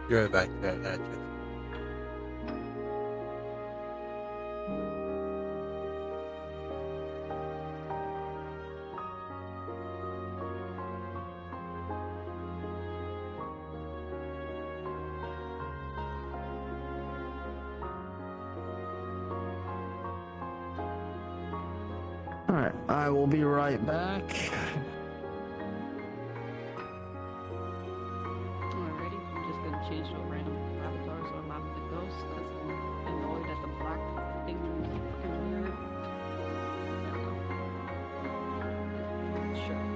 You're back there, address. Alright, I will be right back. Alrighty, I'm just gonna change to a random avatar so I'm not the ghost because I'm annoyed at the black thing in the mirror. There we go. Sure.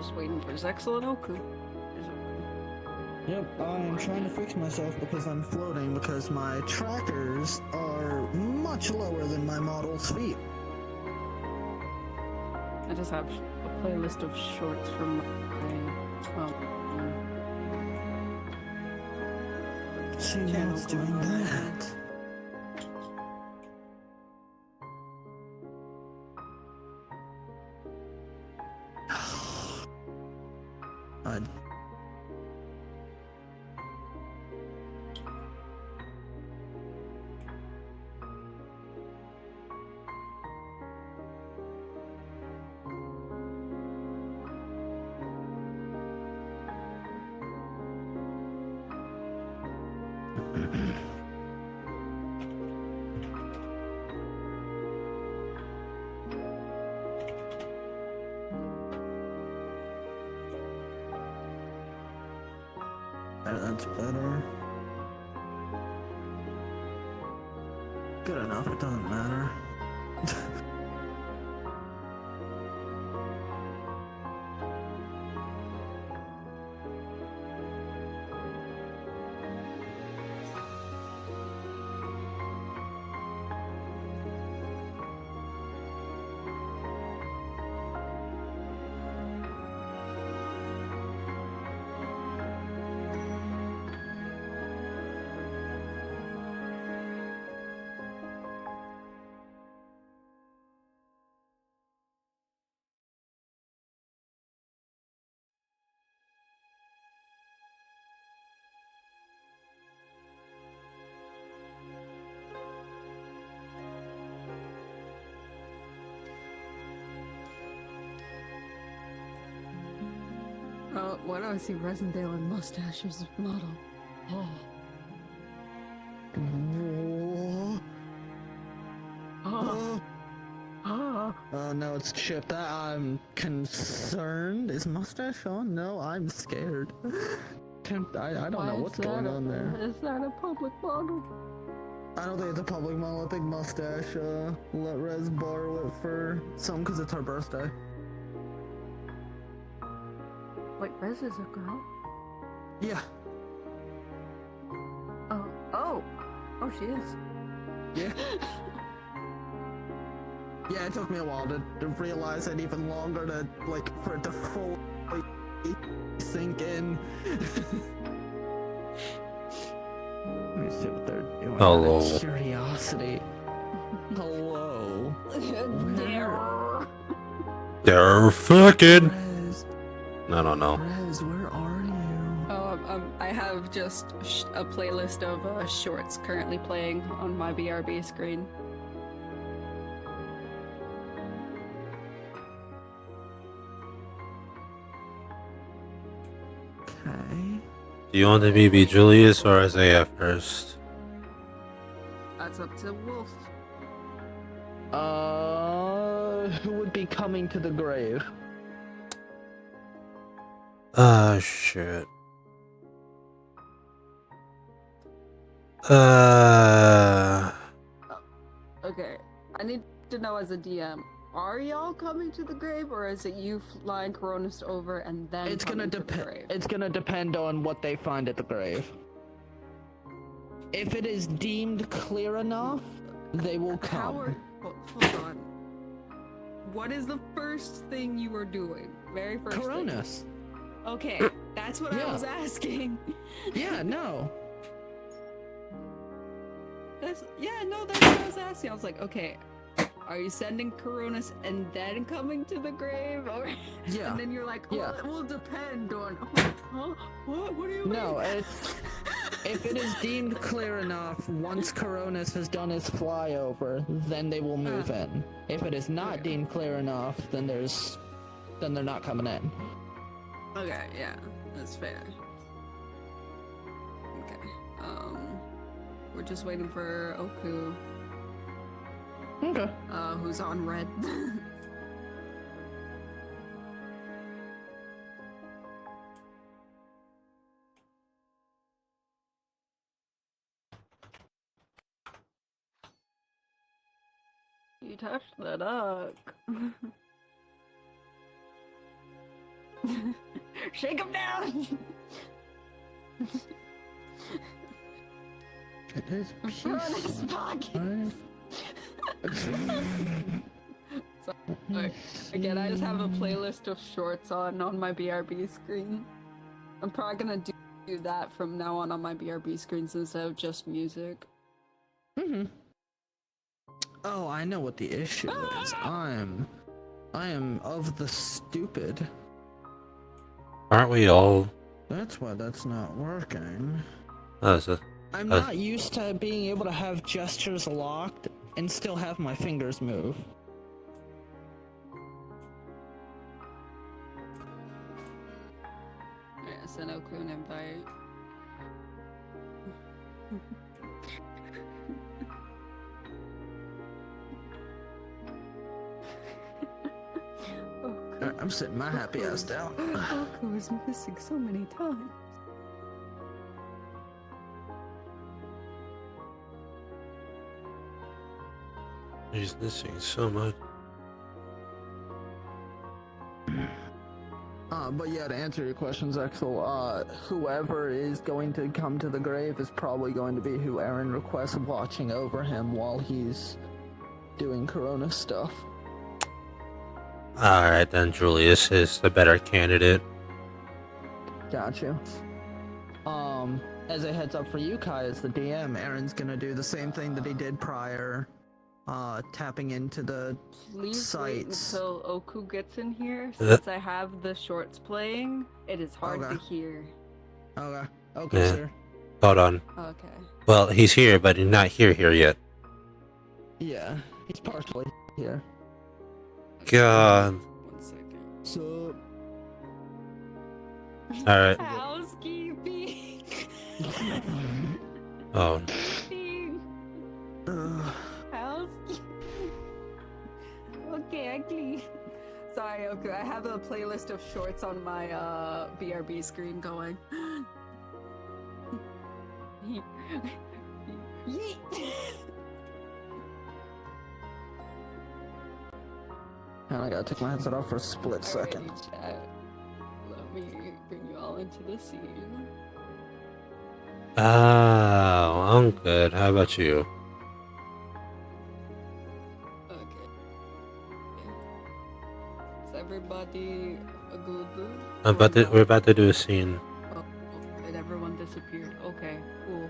just waiting for Zexel and Oku. There's Oku. Yep, I am trying to fix myself because I'm floating because my trackers are much lower than my model's feet. I just have a playlist of shorts from my See, now it's doing that. I That's better. Good enough, it doesn't matter. Why do I see Resendale and Mustache's model? Oh. Oh no, it's Chip. I'm concerned. Is Mustache on? No, I'm scared. I don't know what's going on there. Is that a public model? I don't think it's a public model. I think Mustache let Rez borrow it for something because it's her birthday. Wait, Rez is a girl? Yeah. Oh, she is. Yeah. Yeah, it took me a while to realize it, even longer to, like, for it to fully sink in. Let me see what they're doing. Hello. Out of curiosity. Hello. They're fucking. Rez, I don't know. Rez, where are you? I have just a playlist of shorts currently playing on my BRB screen. Okay. Do you want me to be Julius or Isiah first? That's up to Wolf. Who would be coming to the grave? Ah, shit. Okay, I need to know as a DM, are y'all coming to the grave, or is it you flying Coronis over and then It's gonna coming to the grave? depend. It's gonna depend on what they find at the grave. If it is deemed clear enough, they will come. Hold on. What is the first thing you are doing? Very first thing. Coronis. Okay, that's what Yeah. I was asking. Yeah, no. That's what I was asking. I was like, okay, are you sending Coronis and then coming to the grave? Or Yeah. and then you're like, Yeah. it will depend on huh? What do you mean? No, it's if it is deemed clear enough, once Coronis has done his flyover, then they will move in. If it is not Okay. deemed clear enough, then they're not coming in. Okay, yeah, that's fair. Okay, we're just waiting for Oku, Okay. who's on red. You touched the duck. Shake him down! It is Throw in his pockets! Sorry. Again, I just have a playlist of shorts on my BRB screen. I'm probably gonna do that from now on my BRB screens instead of just music. Oh, I know what the issue is. I am of the stupid. Aren't we all? That's why that's not working. I'm Uh, not used to being able to have gestures locked and still have my fingers move. Yeah, send Oku an invite. I'm sitting my happy ass down. Oku is missing so many times. he's missing so much. But yeah, to answer your questions, Axel, whoever is going to come to the grave is probably going to be who Aaron requests watching over him while he's doing Corona stuff. Alright, then Julius is the better candidate. Gotcha. As a heads up for you, Kai, as the DM, Aaron's gonna do the same thing that he did prior, tapping into the Please wait sites. until Oku gets in here, since I have the shorts playing. It is hard Okay. to hear. Okay. Okay, Yeah. sir. Hold on. Okay. Well, he's here, but he's not here yet. Yeah, he's partially here. God. 1 second. So, Alright. Housekeeping. Oh. Housekeeping. Okay, I clean. Sorry, okay. I have a playlist of shorts on my BRB screen going. Yeet. and I gotta take my headset off for a split second. Alrighty, chat. Let me bring you all into the scene. Oh, I'm good. How about you? Okay. Is everybody good? We're about to do a scene. Oh, and everyone disappeared. Okay, cool.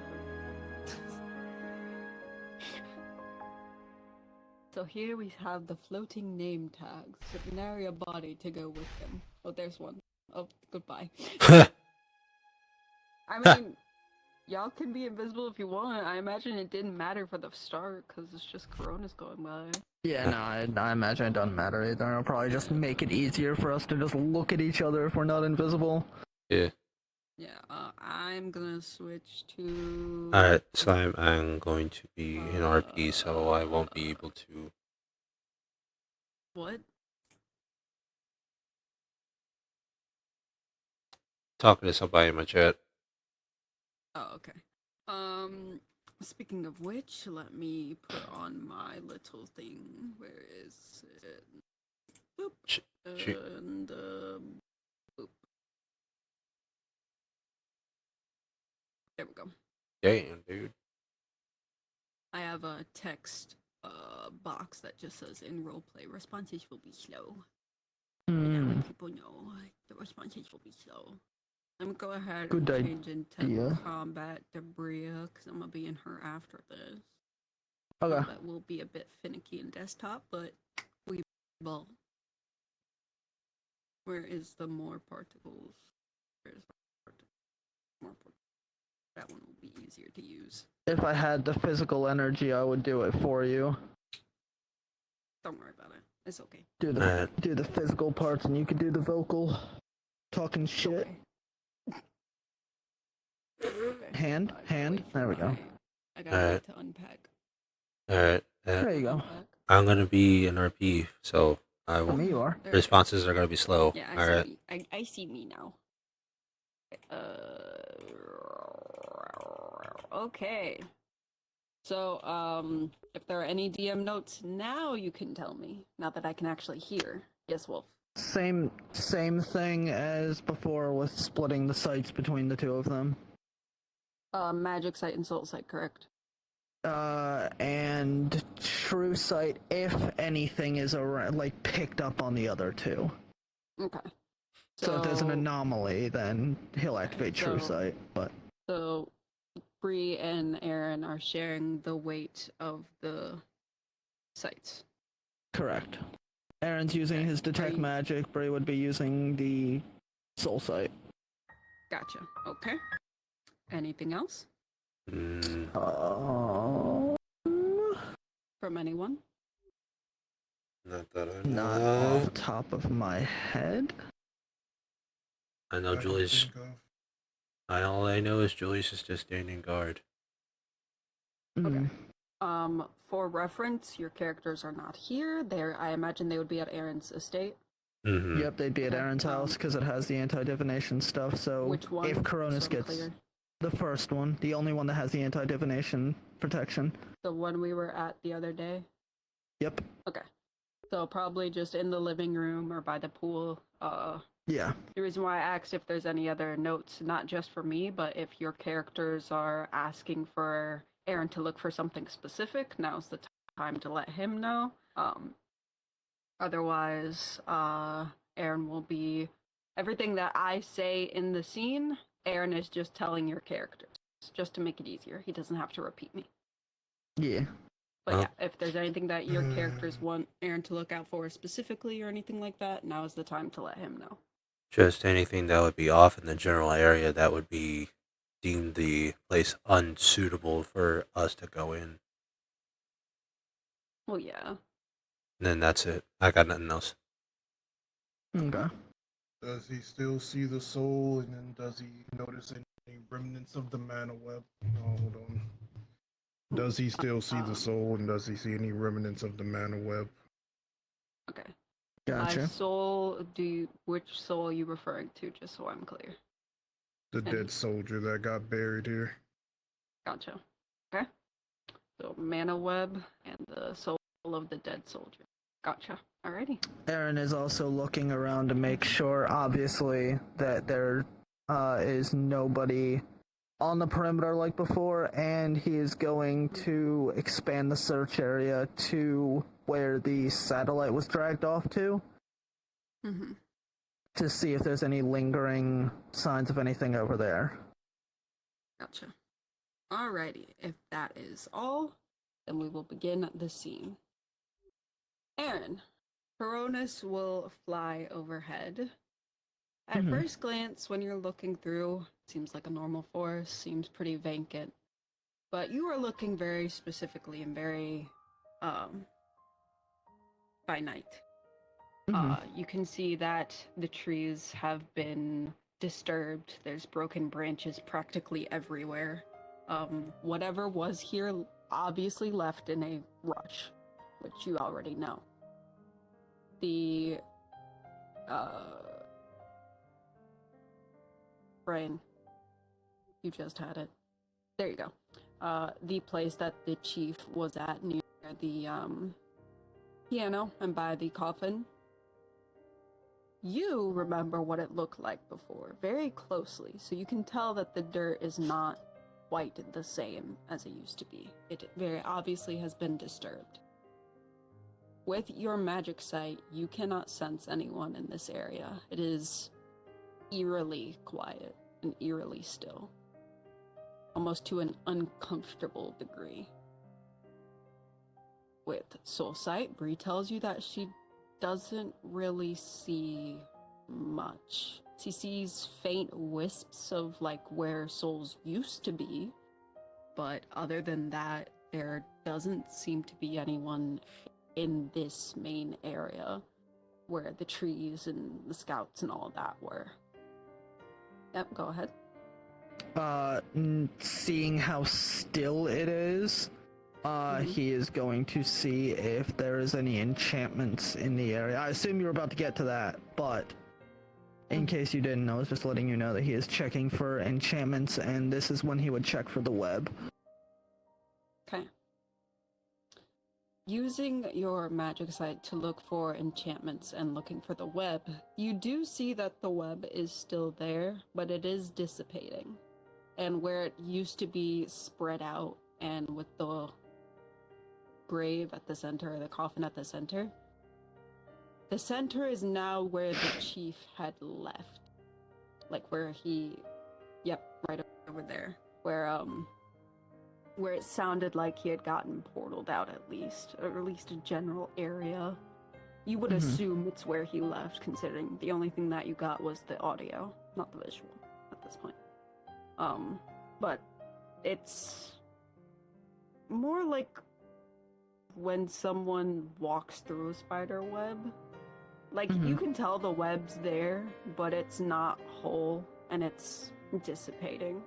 So here we have the floating name tags. With nary a body to go with them. Oh, there's one. Oh, goodbye. I mean, y'all can be invisible if you want. I imagine it didn't matter for the start, because it's just Corona's going by. Yeah, no, I imagine it doesn't matter either. It'll probably just make it easier for us to just look at each other if we're not invisible. Yeah. Yeah, I'm gonna switch to... Alright, so I'm going to be in RP, so I won't be able to. What? Talking to somebody in my chat. Oh, okay. Speaking of which, let me put on my little thing. Where is it? Boop. And, boop. There we go. Damn, dude. I have a text box that just says in roleplay, responses will be slow. And let people know the responses will be slow. I'm gonna go ahead Good and change into idea. combat debris because I'm gonna be in her after this. Okay. That will be a bit finicky in desktop, but we will. Where is the more particles? Where's more particles? That one will be easier to use. If I had the physical energy, I would do it for you. Don't worry about it. It's okay. Do the physical parts, and you can do the vocal, talking shit. Okay. Hand. There we go. I got to unpack. Alright. There you go. Unpack. I'm gonna be in RP, so I For will. me, you are. There Responses are gonna be slow. Yeah, Alright. I see me now. Okay. So, if there are any DM notes now, you can tell me. Now that I can actually hear. Yes, Wolf. Same thing as before with splitting the sites between the two of them. Magic Sight and Soul Sight, correct? And True Sight if anything is like picked up on the other two. Okay. So if there's an anomaly, then he'll activate True Sight. But so Bree and Aaron are sharing the weight of the sites. correct. Aaron's using his detect magic. Bray would be using the soul sight. Gotcha. Okay. Anything else Um, from anyone? Not that I know. Not off the top of my head. I know Julius. All I know is Julius is just standing guard. Okay. For reference, your characters are not here. I imagine they would be at Aaron's estate. Mm-hmm. Yep, they'd be at Aaron's house because it has the anti-divination stuff. So which one? if Coronis gets the first one, the only one that has the anti-divination protection. The one we were at the other day? Yep. Okay. So probably just in the living room or by the pool. Yeah. The reason why I asked if there's any other notes, not just for me, but if your characters are asking for Aaron to look for something specific, now's the time to let him know. Otherwise, Aaron will be everything that I say in the scene. Aaron is just telling your characters, just to make it easier. He doesn't have to repeat me. Yeah. But yeah, if there's anything that your characters want Aaron to look out for specifically or anything like that, now is the time to let him know. Just anything that would be off in the general area that would be deemed the place unsuitable for us to go in. Well, yeah. And then that's it. I got nothing else. Okay. Does he still see the soul, and then does he notice any remnants of the mana web? Oh, hold on. Does he still see the soul, and does he see any remnants of the mana web? Okay. Gotcha. My soul, which soul are you referring to, just so I'm clear? The dead soldier that got buried here. Gotcha. Okay. So, mana web and the soul of the dead soldier. Gotcha. Alrighty. Aaron is also looking around to make sure, obviously, that there is nobody on the perimeter like before, and he is going to expand the search area to where the satellite was dragged off to, to see if there's any lingering signs of anything over there. Gotcha. Alrighty. If that is all, then we will begin the scene. Aaron, Coronis will fly overhead. At first glance, when you're looking through, seems like a normal forest, seems pretty vacant. But you are looking very specifically and very by night. You can see that the trees have been disturbed. There's broken branches practically everywhere. Whatever was here obviously left in a rush, which you already know. The brain, you just had it. There you go. The place that the chief was at near the piano and by the coffin. You remember what it looked like before, very closely, so you can tell that the dirt is not quite the same as it used to be. It very obviously has been disturbed. With your magic sight, you cannot sense anyone in this area. It is eerily quiet and eerily still, almost to an uncomfortable degree. With soul sight, Bree tells you that she doesn't really see much. She sees faint wisps of like where souls used to be, but other than that, there doesn't seem to be anyone in this main area where the trees and the scouts and all of that were. Yep, go ahead. Seeing how still it is, he is going to see if there is any enchantments in the area. I assume you were about to get to that, but in case you didn't know, I was just letting you know that he is checking for enchantments, and this is when he would check for the web. Okay. using your magic sight to look for enchantments and looking for the web, you do see that the web is still there, but it is dissipating. And where it used to be spread out and with the grave at the center, or the coffin at the center is now where the chief had left. Like where right over there. Where it sounded like he had gotten portaled out at least, or at least a general area. You would assume it's where he left, considering the only thing that you got was the audio, not the visual at this point. But it's more like when someone walks through a spider web. Like, you can tell the web's there, but it's not whole, and it's dissipating.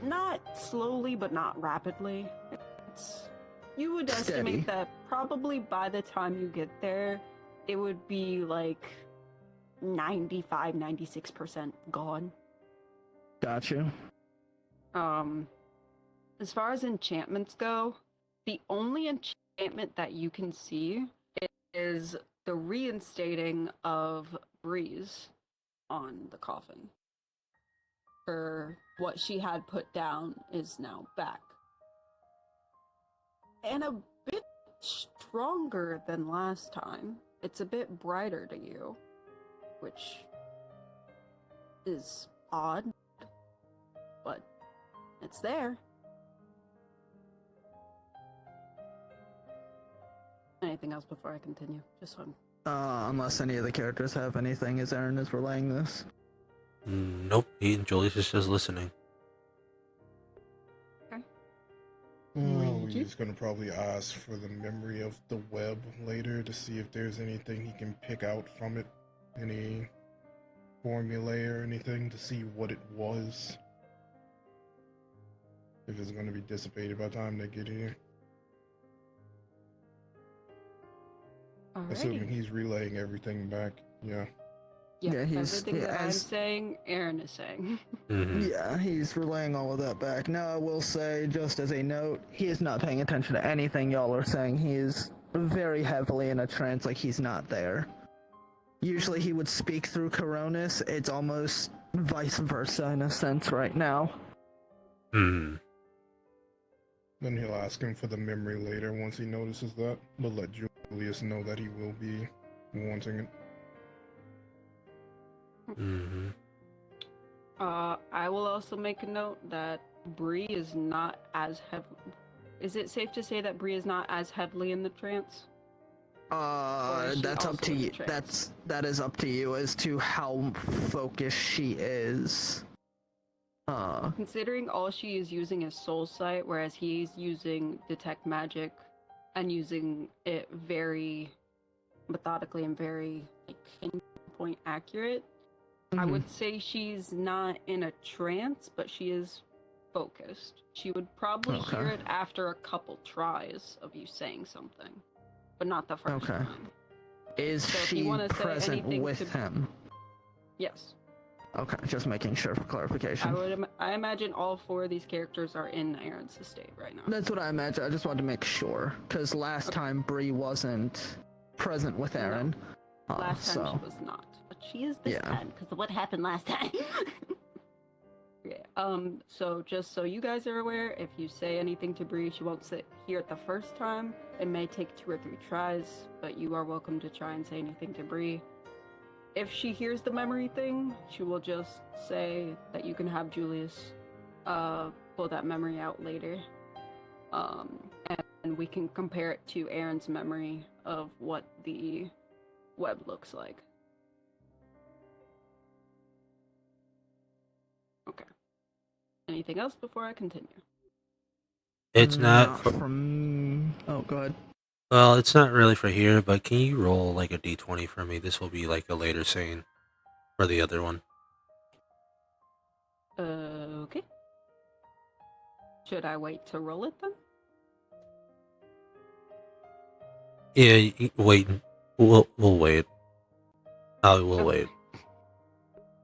Not slowly, but not rapidly. You would estimate that probably by the time you get there, it would be like 95, 96% gone. Gotcha. As far as enchantments go, the only enchantment that you can see is the reinstating of Breeze on the coffin. For what she had put down is now back. And a bit stronger than last time. It's a bit brighter to you, which is odd, but it's there. Anything else before I continue? Just so I'm... Unless any of the characters have anything as Aaron is relaying this. Nope, he and Julius is just listening. Okay. He's gonna probably ask for the memory of the web later to see if there's anything he can pick out from it. Any formulae or anything to see what it was. If it's gonna be dissipated by the time they get here. Alrighty. Assuming he's relaying everything back, yeah. Yeah, everything that I'm saying, Aaron is saying. Yeah, he's relaying all of that back. Now, I will say, just as a note, he is not paying attention to anything y'all are saying. He is very heavily in a trance, like he's not there. Usually he would speak through Coronis. It's almost vice versa in a sense right now. Then he'll ask him for the memory later once he notices that, but let Julius know that he will be wanting it. I will also make a note that Bree is not as heavy. Is it safe to say that Bree is not as heavily in the trance? That's up to you. That is up to you as to how focused she is. Considering all she is using is Soul Sight, whereas he's using Detect Magic and using it very methodically and very pinpoint accurate. I would say she's not in a trance, but she is focused. She would probably hear it after a couple tries of you saying something, but not the first time. Is she present with him? Yes. Okay, just making sure for clarification. I imagine all four of these characters are in Aaron's estate right now. That's what I imagine. I just wanted to make sure, because last time Bree wasn't present with Aaron. No. Last time she was not. But she is this time because of what happened last time. So just so you guys are aware, if you say anything to Bree, she won't hear it the first time. It may take 2 or 3 tries, but you are welcome to try and say anything to Bree. If she hears the memory thing, she will just say that you can have Julius pull that memory out later. And we can compare it to Aaron's memory of what the web looks like. Okay. Anything else before I continue? It's not from... Oh, go ahead. Well, it's not really for here, but can you roll like a d20 for me? This will be like a later scene for the other one. Okay. Should I wait to roll it then? Yeah, wait. We'll wait. We'll wait.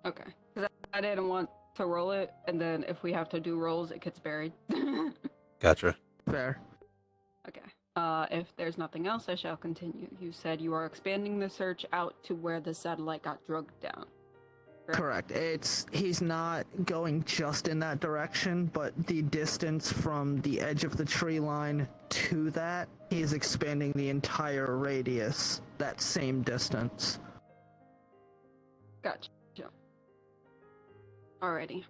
Okay. Because I didn't want to roll it, and then if we have to do rolls, it gets buried. Gotcha. Fair. Okay. If there's nothing else, I shall continue. You said you are expanding the search out to where the satellite got drugged down. Correct. He's not going just in that direction, but the distance from the edge of the tree line to that, he's expanding the entire radius, that same distance. Gotcha. Alrighty.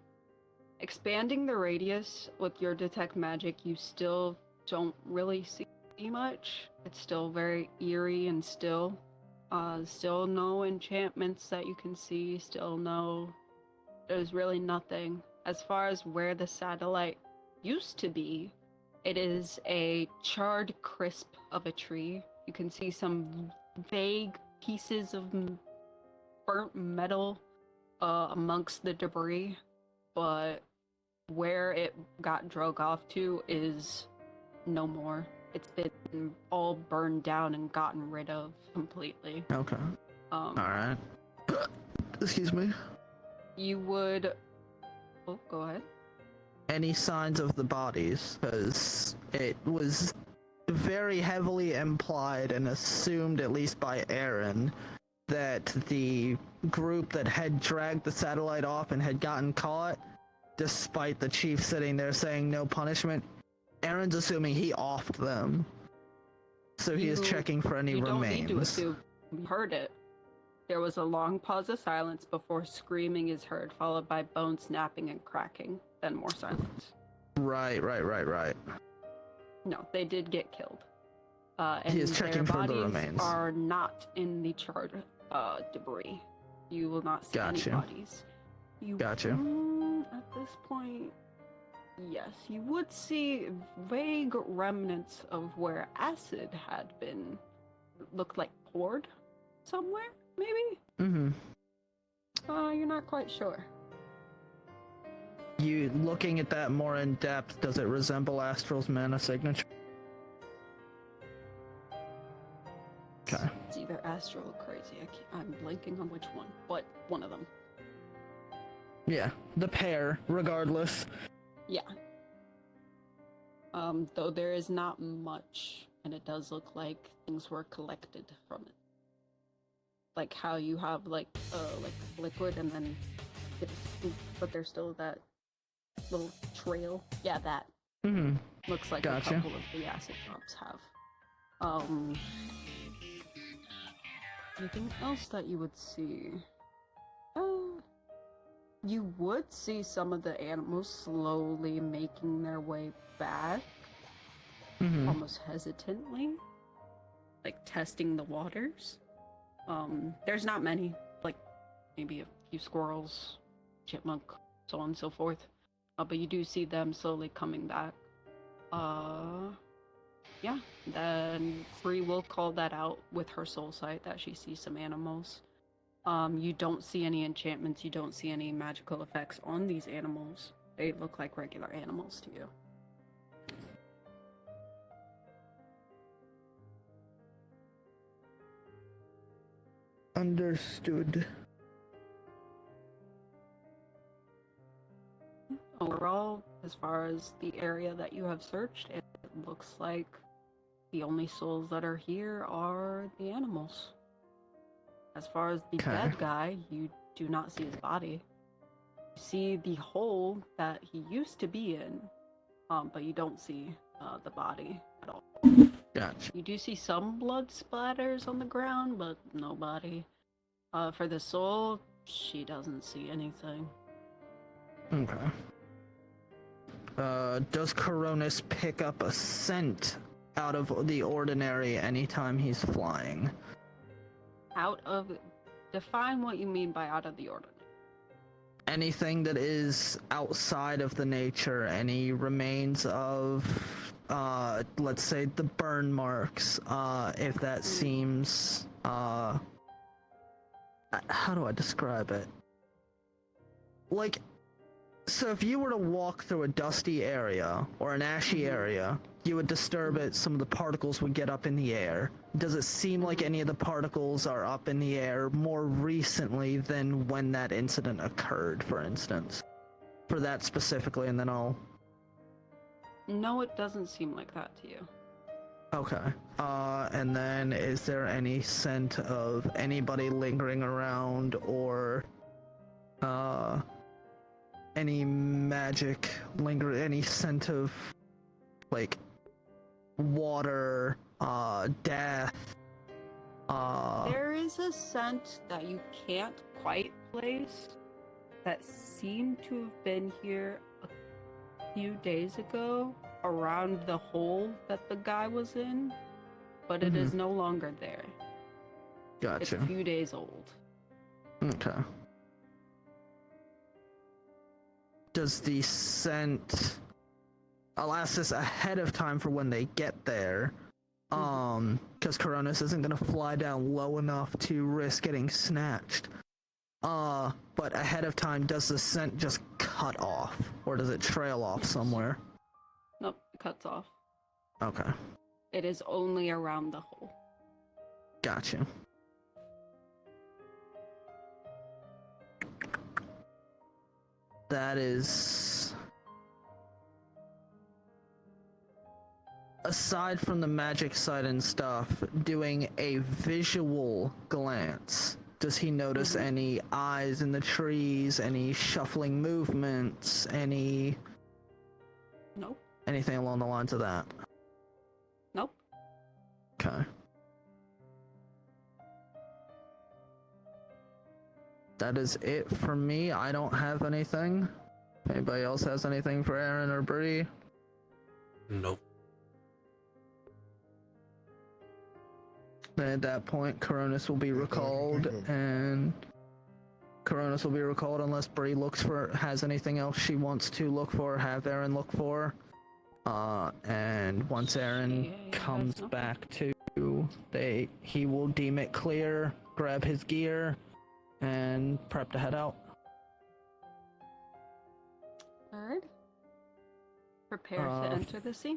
Expanding the radius with your detect magic, you still don't really see much. It's still very eerie and still. Still no enchantments that you can see, still no... There's really nothing. As far as where the satellite used to be, it is a charred crisp of a tree. You can see some vague pieces of burnt metal amongst the debris, but where it got drug off to is no more. It's been all burned down and gotten rid of completely. Okay. Alright. Excuse me. You would... Oh, go ahead. Any signs of the bodies, because it was very heavily implied and assumed, at least by Aaron, that the group that had dragged the satellite off and had gotten caught, despite the chief sitting there saying no punishment, Aaron's assuming he offed them. So he is checking for any remains. You don't need to assume. You heard it. There was a long pause of silence before screaming is heard, followed by bones snapping and cracking, then more silence. Right. No, they did get killed. And he is checking for the remains. Their bodies are not in the charred debris. You will not see any bodies. Gotcha. At this point, yes, you would see vague remnants of where acid had been, looked like poured somewhere, maybe? Mm-hmm. You're not quite sure. You looking at that more in depth, does it resemble Astral's mana signature? Okay. It's either Astral or Crazy. I'm blanking on which one, but one of them. Yeah, the pair, regardless. Yeah. Though there is not much, and it does look like things were collected from it. Like how you have like liquid and then it's, but there's still that little trail. Yeah, that. Mm-hmm. Looks like a couple of the acid drops have. Anything else that you would see? You would see some of the animals slowly making their way back, almost hesitantly, like testing the waters. There's not many, like maybe a few squirrels, chipmunk, so on and so forth. But you do see them slowly coming back. Yeah, then Bree will call that out with her soul sight that she sees some animals. You don't see any enchantments, you don't see any magical effects on these animals. They look like regular animals to you. Understood. Overall, as far as the area that you have searched, it looks like the only souls that are here are the animals. As far as the dead guy, you do not see his body. You see the hole that he used to be in, but you don't see the body at all. Gotcha. You do see some blood splatters on the ground, but no body. For the soul, she doesn't see anything. Okay. Does Coronis pick up a scent out of the ordinary anytime he's flying? Define what you mean by out of the ordinary. Anything that is outside of the nature, any remains of, let's say, the burn marks, if that seems, how do I describe it? Like, so if you were to walk through a dusty area, or an ashy area, you would disturb it, some of the particles would get up in the air. Does it seem like any of the particles are up in the air more recently than when that incident occurred, for instance? For that specifically, and then I'll... No, it doesn't seem like that to you. Okay. And then is there any scent of anybody lingering around or any magic any scent of like water, death, There is a scent that you can't quite place that seemed to have been here a few days ago around the hole that the guy was in, but it is no longer there. It's Gotcha. a few days old. Okay. Does the scent... I'll ask this ahead of time for when they get there. Because Coronis isn't gonna fly down low enough to risk getting snatched. But ahead of time, does the scent just cut off? Or does it trail off somewhere? Nope, it cuts off. Okay. It is only around the hole. Gotcha. That is... Aside from the magic side and stuff, doing a visual glance, does he notice any eyes in the trees, any shuffling movements, any... Nope. Anything along the lines of that? Nope. Okay. That is it for me. I don't have anything. If anybody else has anything for Aaron or Bree? Nope. Then at that point, Coronis will be recalled, and Coronis will be recalled unless Bree has anything else she wants to look for, have Aaron look for. And once Aaron comes back to, he will deem it clear, grab his gear, and prep to head out. Alright. Prepare to enter the sea.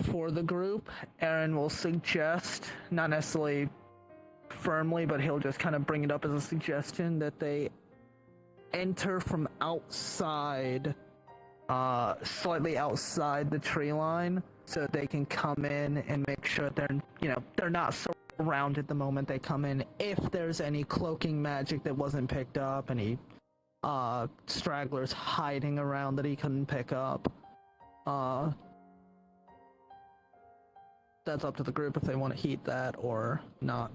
For the group, Aaron will suggest, not necessarily firmly, but he'll just kind of bring it up as a suggestion that they enter from outside, slightly outside the tree line, so that they can come in and make sure they're not surrounded the moment they come in. If there's any cloaking magic that wasn't picked up, any stragglers hiding around that he couldn't pick up, that's up to the group if they want to heed that or not.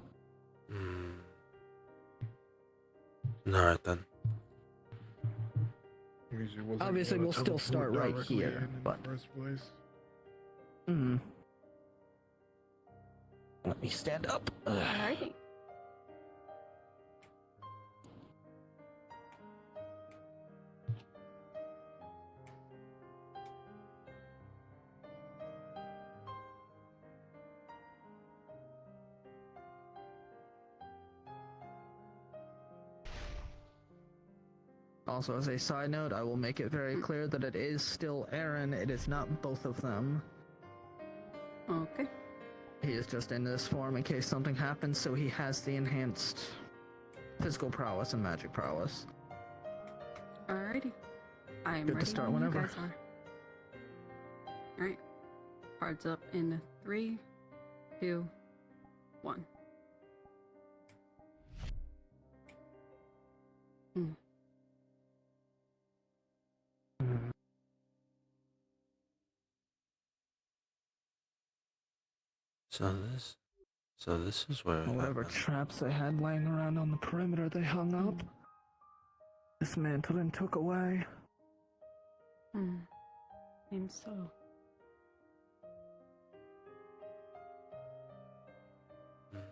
Alright then. Obviously, we'll still start right here, but... Let me stand up. Alrighty. Also, as a side note, I will make it very clear that it is still Aaron, it is not both of them. Okay. He is just in this form in case something happens, so he has the enhanced physical prowess and magic prowess. Alrighty. I am Good ready to start when whenever. you guys are. Alright. Cards up in 3, 2, 1. So this is where Whatever traps they had laying around on the perimeter they hung up, dismantled and took away. Seems so.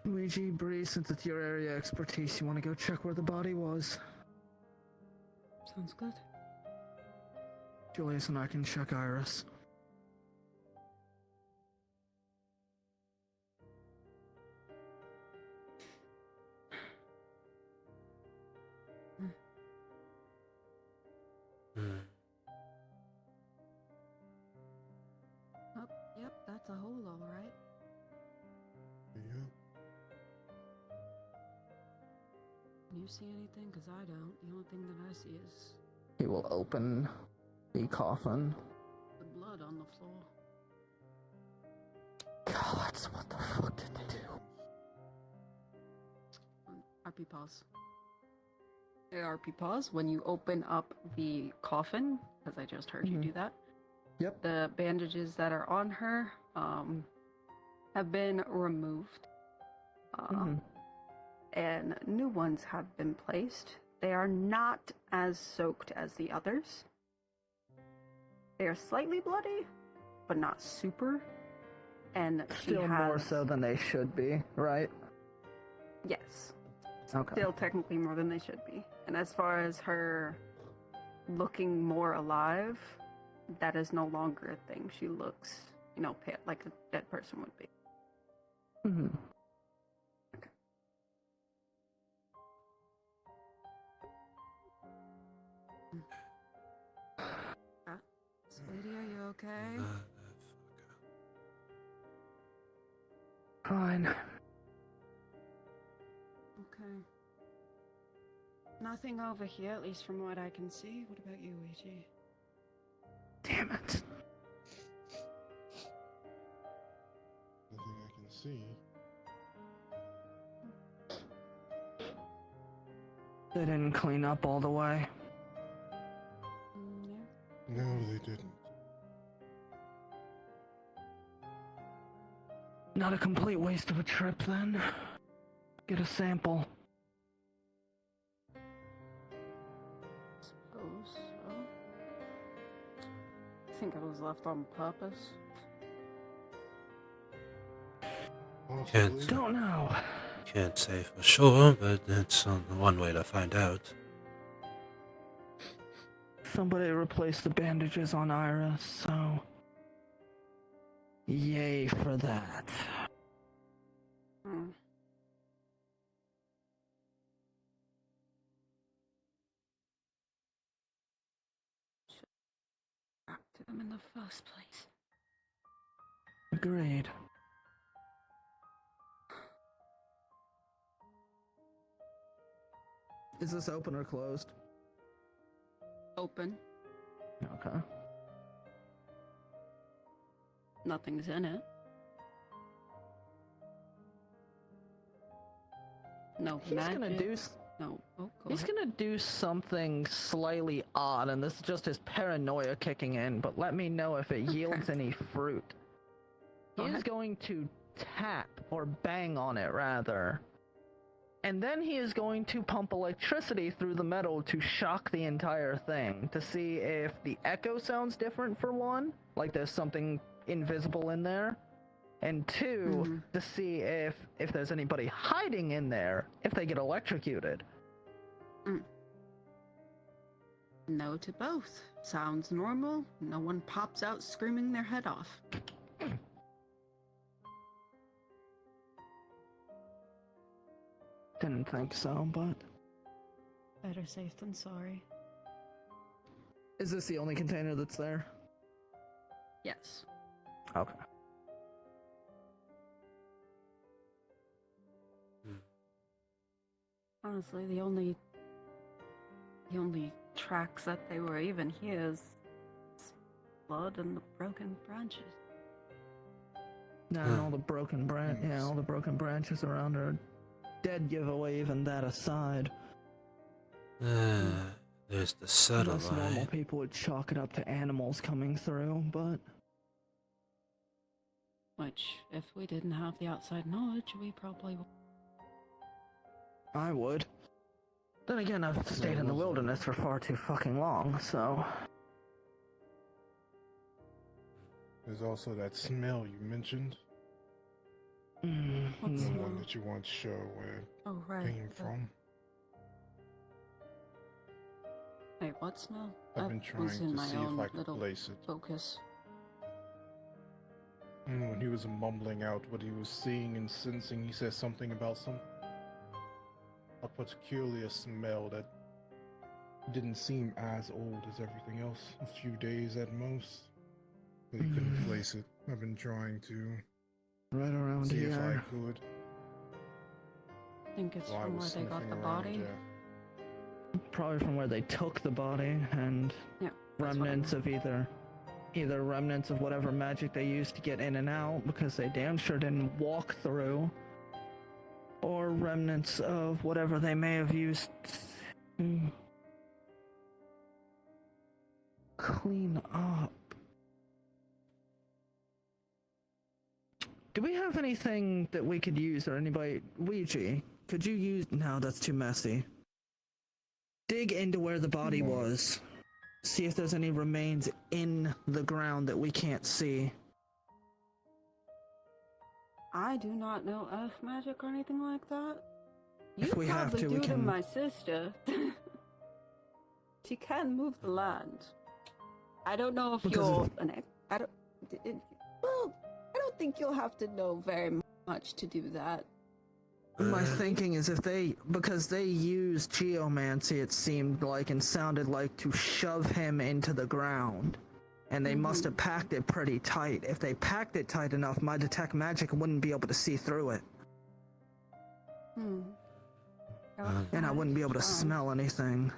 Luigi, Bree, since it's your area of expertise, you want to go check where the body was? Sounds good. Julius and I can check Iris. Oh, yep, that's a hole, alright. Yeah. You see anything? Because I don't. The only thing that I see is He will open the coffin. the blood on the floor. RP pause. ARP pause. When you open up the coffin, because I just heard you do that. Yep. The bandages that are on her have been removed. And new ones have been placed. They are not as soaked as the others. They are slightly bloody, but not super. And Still more so than they should be, right? Yes. Okay. Still technically more than they should be. And as far as her looking more alive, that is no longer a thing. She looks, pale, like a dead person would be. Mm-hmm. Okay. Sweetie, are you okay? Fine. Okay. Nothing over here, at least from what I can see. What about you, Ouija? Damn it. Nothing I can see. They didn't clean up all the way. No. No, they didn't. Not a complete waste of a trip, then. Get a sample. Suppose so. I think it was left on purpose. Possibly. Don't know. Can't say for sure, but it's one way to find out. Somebody replaced the bandages on Iris, so... Yay for that. Hmm. Back to them in the first place. Agreed. Is this open or closed? Open. Okay. Nothing's in it. No He's magic. gonna do... No. Oh, go He's ahead. gonna do something slightly odd, and this is just his paranoia kicking in, but let me know if it yields any fruit. Go He's ahead. going to tap, or bang on it rather, and then he is going to pump electricity through the metal to shock the entire thing, to see if the echo sounds different for one, like there's something invisible in there, and two, to see if there's anybody hiding in there, if they get electrocuted. No to both. Sounds normal. No one pops out screaming their head off. Didn't think so, but... Better safe than sorry. Is this the only container that's there? Yes. Okay. Honestly, the only tracks that they were even here is blood and the broken branches. No, and all the broken all the broken branches around are dead giveaway, even that aside. There's the Most normal satellite. people would chalk it up to animals coming through, but... Which, if we didn't have the outside knowledge, we probably would. I would. Then again, I've stayed in the wilderness for far too fucking long, so... There's also that smell you mentioned. What's The smell? one that you want to show where Oh, it right. came from. Wait, what smell? I've been That trying was in to my see if own I could little place it. focus. When he was mumbling out what he was seeing and sensing, he said something about a peculiar smell that didn't seem as old as everything else. A few days at most. But he couldn't place it. I've been trying to Right around see if I here. could. I think it's While I from was where they got sniffing the around, body. yeah. Probably from where they took the body, and Yeah, that's what I remnants meant. of either remnants of whatever magic they used to get in and out, because they damn sure didn't walk through, or remnants of whatever they may have used to clean up. Do we have anything that we could use, or anybody? Ouija, could you use? No, that's too messy. Dig into where the body was. See if there's any remains in the ground that we can't see. I do not know earth magic or anything like that. If we have probably to, we do can. my sister. She can move the land. I don't know if Because you'll. I don't. Well, I don't think you'll have to know very much to do that. My thinking is because they used geomancy, it seemed like, and sounded like, to shove him into the ground. And they must have packed it pretty tight. If they packed it tight enough, my detect magic wouldn't be able to see through it. And I wouldn't be able to smell anything.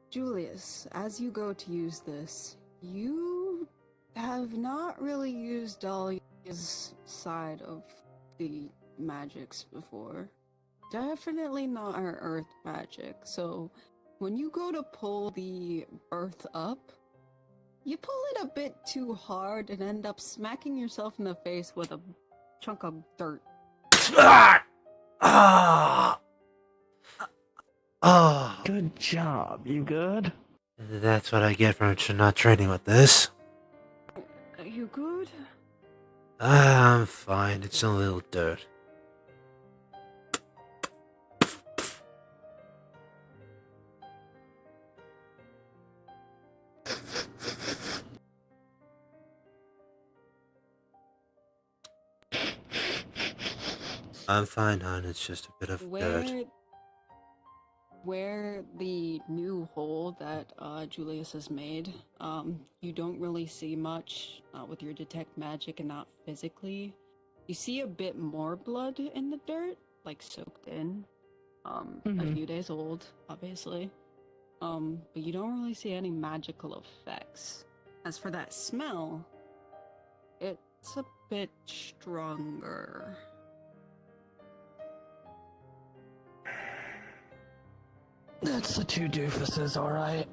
Julius, as you go to use this, you have not really used Dahlia's side of the magics before. Definitely not her earth magic. So when you go to pull the earth up, you pull it a bit too hard and end up smacking yourself in the face with a chunk of dirt. Oh, Good job. You good? that's what I get for not training with this. Are you good? I'm fine. It's a little dirt. I'm fine, hon. It's just a bit of dirt. Where the new hole that Julius has made, you don't really see much with your detect magic and not physically. You see a bit more blood in the dirt, like soaked in. A few days old, obviously. But you don't really see any magical effects. As for that smell, it's a bit stronger. That's the two doofuses, alright.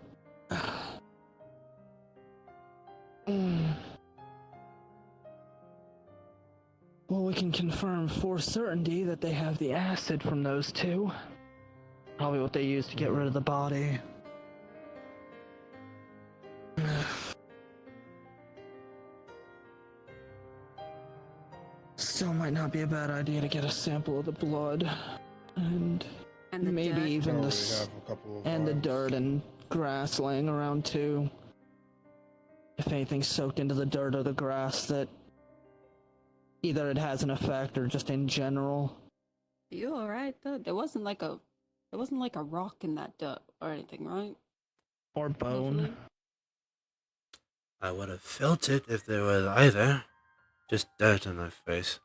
Well, we can confirm for certainty that they have the acid from those two. Probably what they used to get rid of the body. Still might not be a bad idea to get a sample of the blood. And the maybe dirt. even We the have a couple of and the vibes. dirt and grass laying around too. If anything's soaked into the dirt or the grass, that either it has an effect or just in general. You alright though? There wasn't like a rock in that dirt or anything, right? Or bone. Hopefully. I would have felt it if there was either. Just dirt on my face.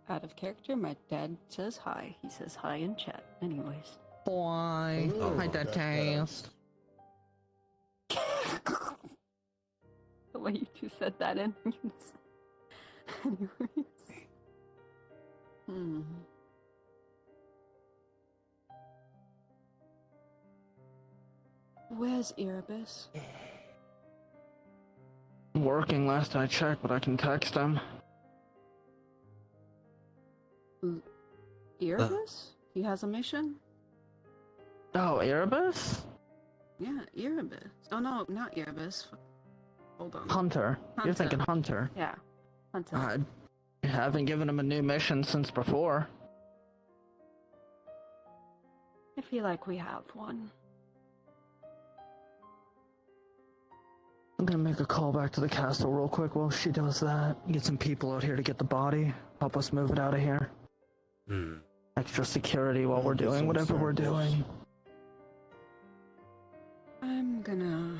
Out of character, my dad says hi. He says hi in chat. Anyways. Why? Oh, Hi, that taste. The way you two said that in unison. Anyways. Where's Erebus? Working last I checked, but I can text him. Erebus? He has a mission? Oh, Erebus? Yeah, Erebus. Oh no, not Erebus. Hold on. Hunter. You're Hunter. thinking Hunter. Yeah. Hunter. I haven't given him a new mission since before. I feel like we have one. I'm gonna make a call back to the castle real quick while she does that. Get some people out here to get the body. Help us move it out of here. Extra security while we're doing whatever we're doing. I'm gonna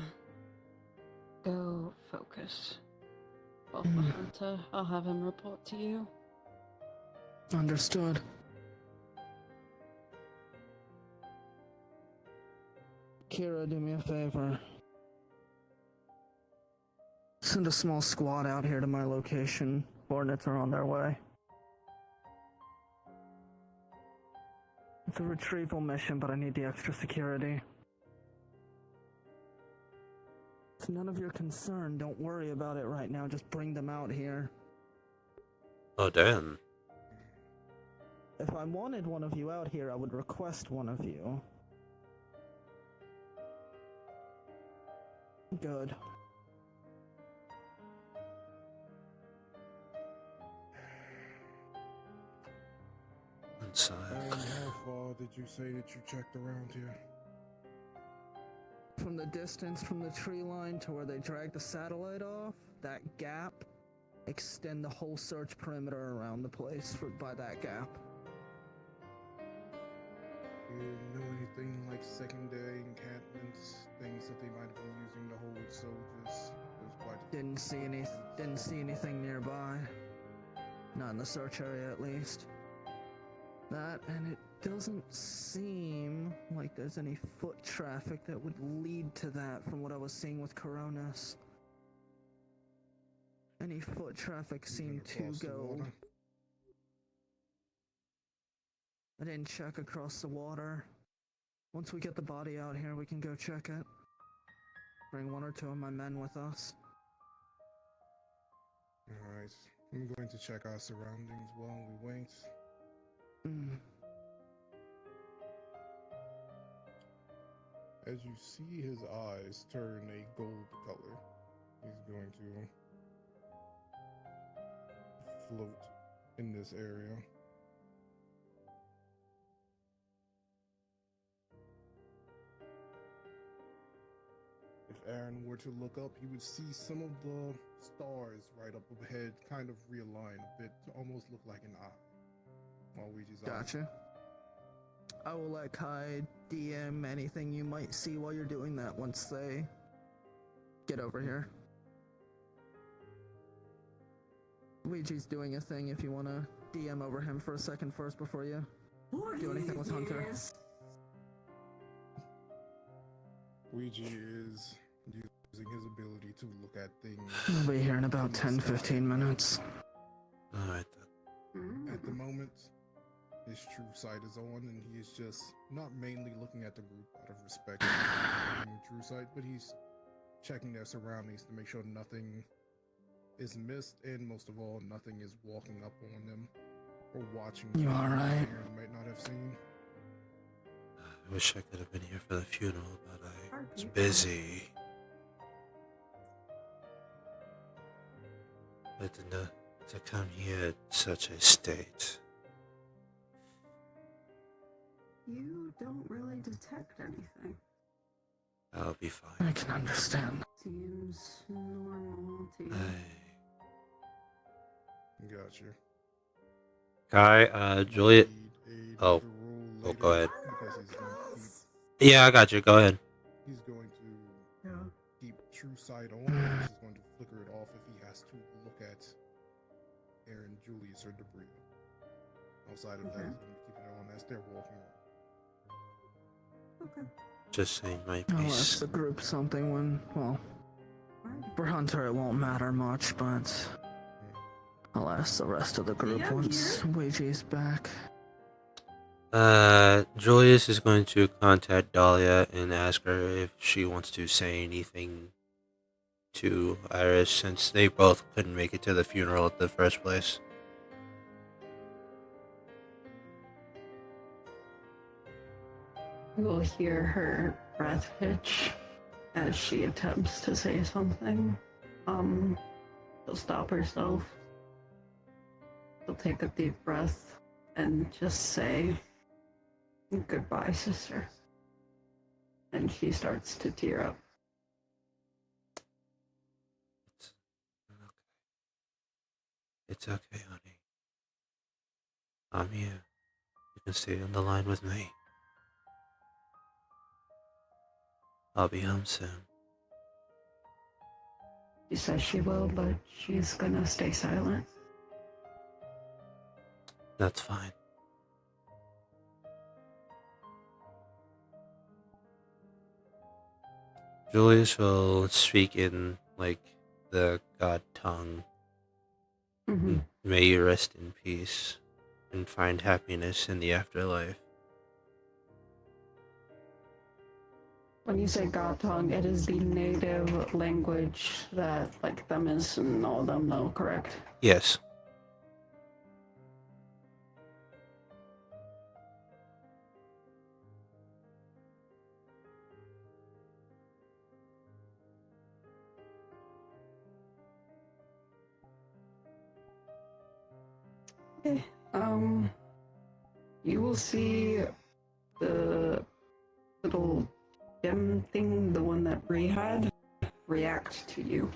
go focus. Well, for Hunter, I'll have him report to you. Understood. Kira, do me a favor. Send a small squad out here to my location. Coordinates are on their way. It's a retrieval mission, but I need the extra security. It's none of your concern. Don't worry about it right now. Just bring them out here. Oh, damn. If I wanted one of you out here, I would request one of you. Good. Inside. And how far did you say that you checked around here? From the distance from the tree line to where they dragged the satellite off, that gap, extend the whole search perimeter around the place by that gap. You know anything like secondary encampments, things that they might have been using to hold soldiers? There's quite a Didn't see anything nearby. Not in the search area, at least. That, and it doesn't seem like there's any foot traffic that would lead to that from what I was seeing with Coronas. Any foot traffic seemed to across the go... water. I didn't check across the water. Once we get the body out here, we can go check it. Bring one or two of my men with us. Alright, I'm going to check our surroundings while we wait. As you see his eyes turn a gold color, he's going to float in this area. If Aaron were to look up, he would see some of the stars right up ahead kind of realign a bit to almost look like an eye. While Ouija's Gotcha. I will let Kai DM anything you might see while you're doing that once they get over here. Luigi's doing a thing if you want to DM over him for a second first before you do anything with Hunter. Ouija is using his ability to look at things. I'll be here in about 10-15 minutes. Alright then. At the moment, his true sight is on, and he is just not mainly looking at the group out of respect for true sight, but he's checking their surroundings to make sure nothing is missed, and most of all, nothing is walking up on them or watching them. You alright? Aaron might not have seen. I wish I could have been here for the funeral, but I was busy. But to come here in such a state. You don't really detect anything. I'll be fine. I can understand. Seems normal to you. Gotcha. Kai, Juliet. Oh, go ahead. Because he's going to Yeah, I got you. Go ahead. he's going to keep true sight on. He's just going to flicker it off if he has to look at Aaron, Julius, or Debris. Outside of that, he's going to keep it on as they're walking on. Okay. Just saying my I'll ask piece. the group something when, well, for Hunter it won't matter much, but I'll ask the rest of the group Yeah, once Ouija's back. Julius is going to contact Dahlia and ask her if she wants to say anything to Iris since they both couldn't make it to the funeral at the first place. We'll hear her breath hitch as she attempts to say something. She'll stop herself. She'll take a deep breath and just say, "Goodbye, sister." And she starts to tear up. It's okay, honey. I'm here. You can stay on the line with me. I'll be home soon. She says she will, but she's gonna stay silent. That's fine. Julius will speak in, like, the god tongue. Mm-hmm. May you rest in peace and find happiness in the afterlife. When you say God tongue, it is the native language that, like, Themis and all of them know, correct? Yes. Okay. You will see the little gem thing, the one that Bree had, react to you.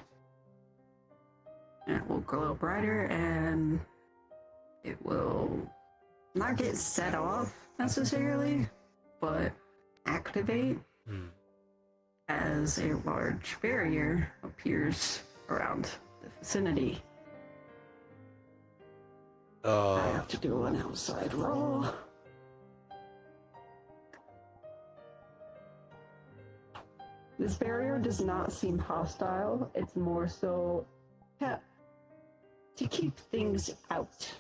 And it will glow brighter, and it will not get set off necessarily, but activate as a large barrier appears around the vicinity. I have to do an outside roll. This barrier does not seem hostile. It's more so to keep things out.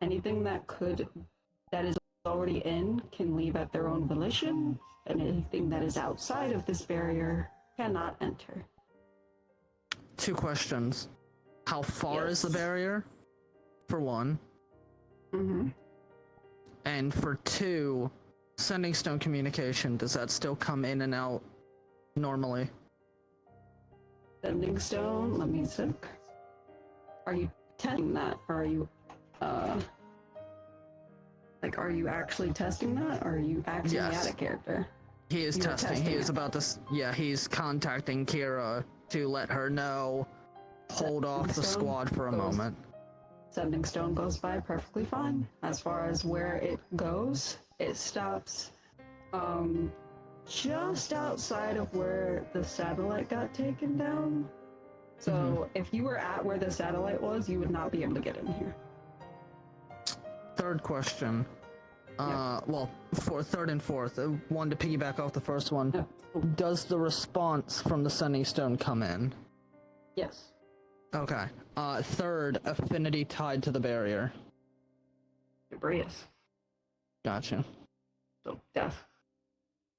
Anything that is already in can leave at their own volition, and anything that is outside of this barrier cannot enter. 2 questions. How far is the barrier? For 1. Mm-hmm. And for 2, sending stone communication, does that still come in and out normally? Sending stone, let me check. Are you testing that? Or are you, are you actually testing that? Or are you actually out of character? He is testing. He is about to, he's contacting Kira to let her know, hold off the squad for a moment. Sending stone goes by perfectly fine. As far as where it goes, it stops just outside of where the satellite got taken down. So if you were at where the satellite was, you would not be able to get in here. 3rd question. Well, for 3rd and 4th, one to piggyback off the first one. Yeah. Does the response from the sending stone come in? Yes. Okay. 3rd, affinity tied to the barrier. Julius. Gotcha. So death.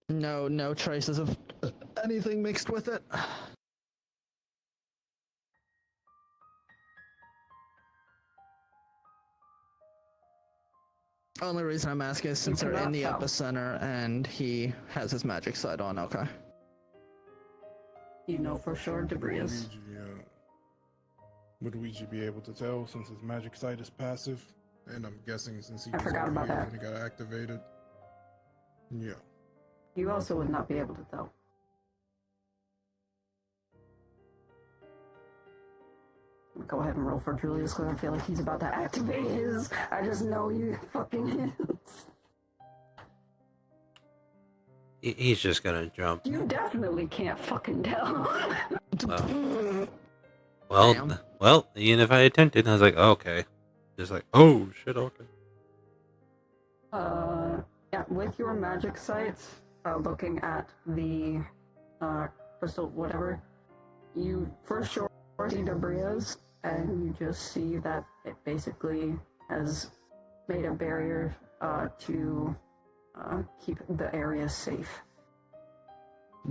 No traces of anything mixed with it. Only reason I'm asking is since they're in the epicenter and he has his magic sight on. Okay. You know for sure, Julius. Would Luigi be able to tell since his magic sight is passive? And I'm guessing since he I was forgot over about here that. when it got activated. Yeah. You also would not be able to tell. Go ahead and roll for Julius because I feel like he's about to activate his. I just know you fucking is. He's just gonna jump. You definitely can't fucking tell. Well, even if I attempted, I was like, oh, okay. Just like, oh, shit, okay. Yeah, with your magic sights, looking at the crystal, whatever, you for sure see Debria's, and you just see that it basically has made a barrier to keep the area safe.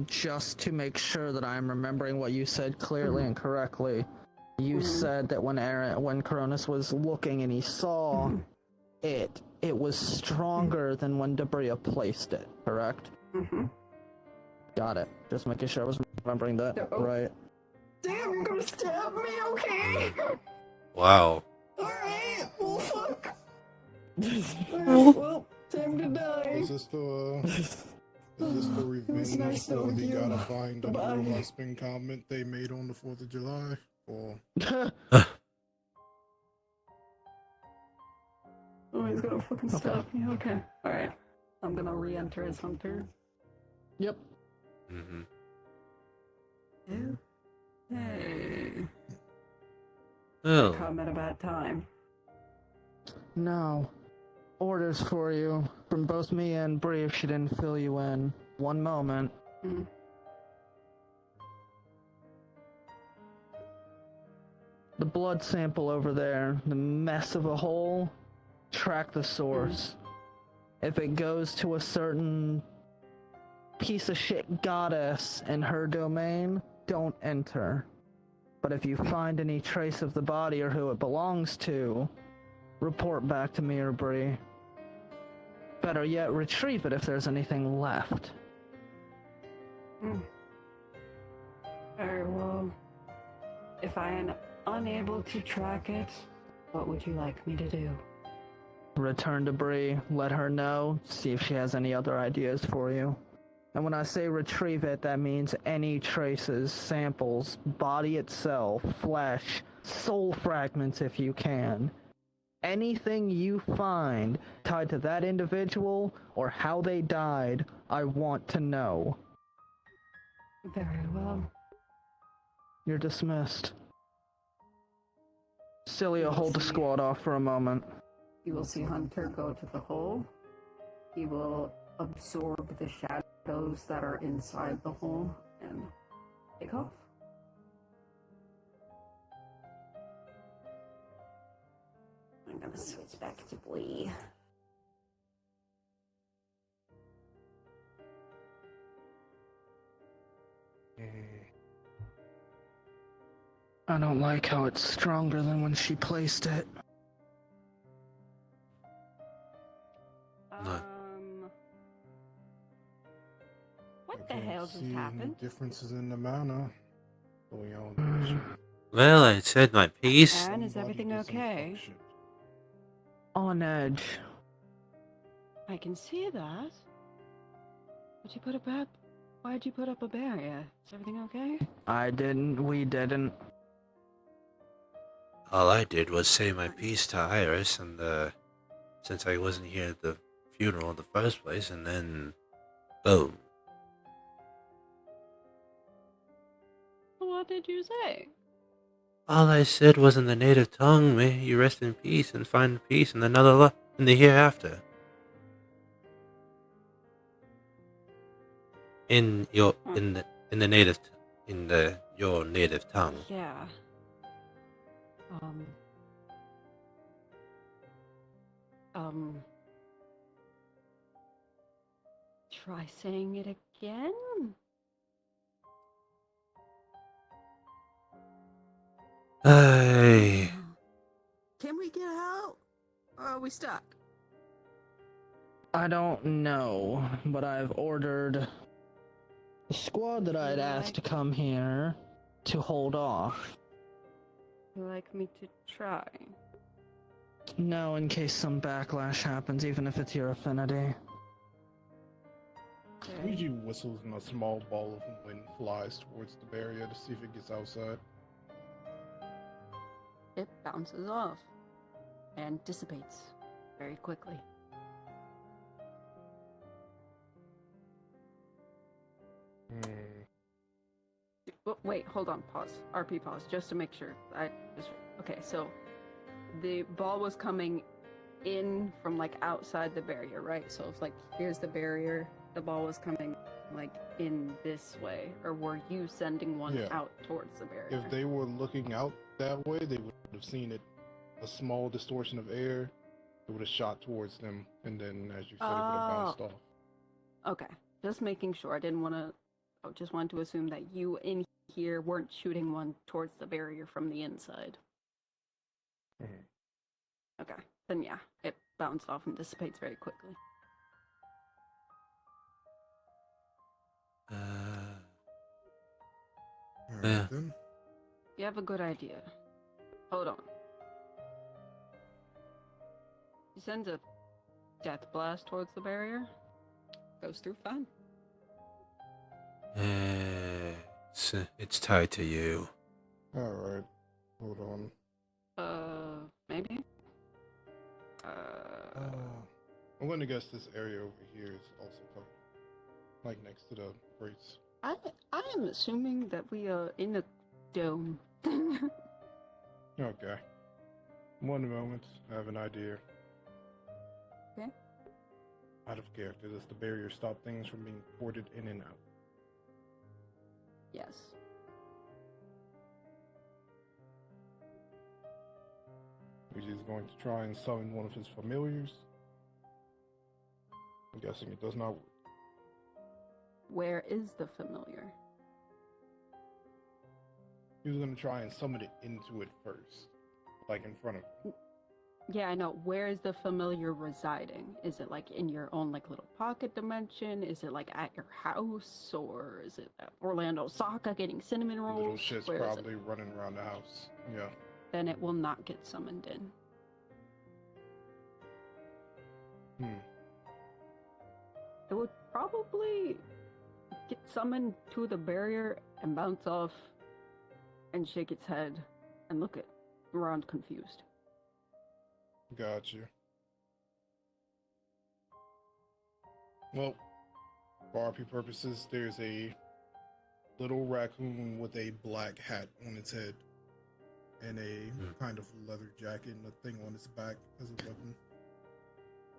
Just to make sure that I'm remembering what you said clearly and correctly, you said that when Cronus was looking and he saw it was stronger than when Debria placed it, correct? Got it. Just making sure I was remembering that right. Damn, you're gonna stab me, okay? Wow. Alright, well, fuck. Alright, well, time to die. Is this the revenge nice for the knowing you. gotta find a Bye. real spin comment they made on the 4th of July? Or Oh, he's gonna fucking stab me, okay. Alright, I'm gonna re-enter as Hunter. Yep. 2, Hey, Oh, come at a bad time. No. Orders for you from both me and Bree if she didn't fill you in. One moment. Hmm. The blood sample over there, the mess of a hole, track the source. If it goes to a certain piece of shit goddess in her domain, don't enter. But if you find any trace of the body or who it belongs to, report back to me or Bree. Better yet, retrieve it if there's anything left. Very well. If I am unable to track it, what would you like me to do? Return to Bree, let her know, see if she has any other ideas for you. And when I say retrieve it, that means any traces, samples, body itself, flesh, soul fragments if you can. Anything you find tied to that individual or how they died, I want to know. Very well. You're dismissed. Celia, We'll hold the see. squad off for a moment. You will see Hunter go to the hole. He will absorb the shadows that are inside the hole and take off. I'm gonna switch back to Blee. I don't like how it's stronger than when she placed it. No. What the I can't hell just see happened? any differences in the mana. Going on. well, I said my piece. And is everything okay? On edge. I can see that. But you put a back. Why'd you put up a barrier? Is everything okay? I didn't, we didn't. All I did was say my piece to Iris, and since I wasn't here at the funeral in the first place, and then, boom. What did you say? All I said was in the native tongue, may you rest in peace and find peace in another in the hereafter. In your in the native your native tongue. Yeah. Try saying it again? Ay. Can we get out? Or are we stuck? I don't know, but I've ordered the squad that I'd Yeah, asked to come here to hold off. Would you like me to try? No, in case some backlash happens, even if it's your affinity. Luigi whistles and a small ball of wind flies towards the barrier to see if it gets outside. It bounces off and dissipates very quickly. Wait, hold on, pause. RP pause, just to make sure. Okay, so the ball was coming in from like outside the barrier, right? So it's like, here's the barrier, the ball was coming like in this way, or were you sending one Yeah. out towards the barrier? If they were looking out that way, they would have seen it, a small distortion of air. It would have shot towards them, and then, as you said, it would have bounced off. Okay, just making sure. I just wanted to assume that you in here weren't shooting one towards the barrier from the inside. Mhm. Okay, then yeah, it bounced off and dissipates very quickly. Alright, Yeah. then. You have a good idea. Hold on. You send a death blast towards the barrier. Goes through fine. It's tied to you. Alright, hold on. Maybe? I'm going to guess this area over here is also covered. Like next to the grates. I am assuming that we are in a dome. Okay. One moment. I have an idea. Okay. Out of character, does the barrier stop things from being ported in and out? Yes. Which is going to try and summon one of his familiars. I'm guessing it does not work. Where is the familiar? He was going to try and summon it into it first. Like in front of him. Yeah, I know. Where is the familiar residing? Is it like in your own like little pocket dimension? Is it like at your house, or is it at Orlando Saka getting cinnamon rolls? Little shit's Where is it? probably running around the house. Yeah. Then it will not get summoned in. It would probably get summoned to the barrier and bounce off and shake its head and look around confused. Gotcha. Well, for RP purposes, there's a little raccoon with a black hat on its head and a kind of leather jacket and a thing on its back as a weapon.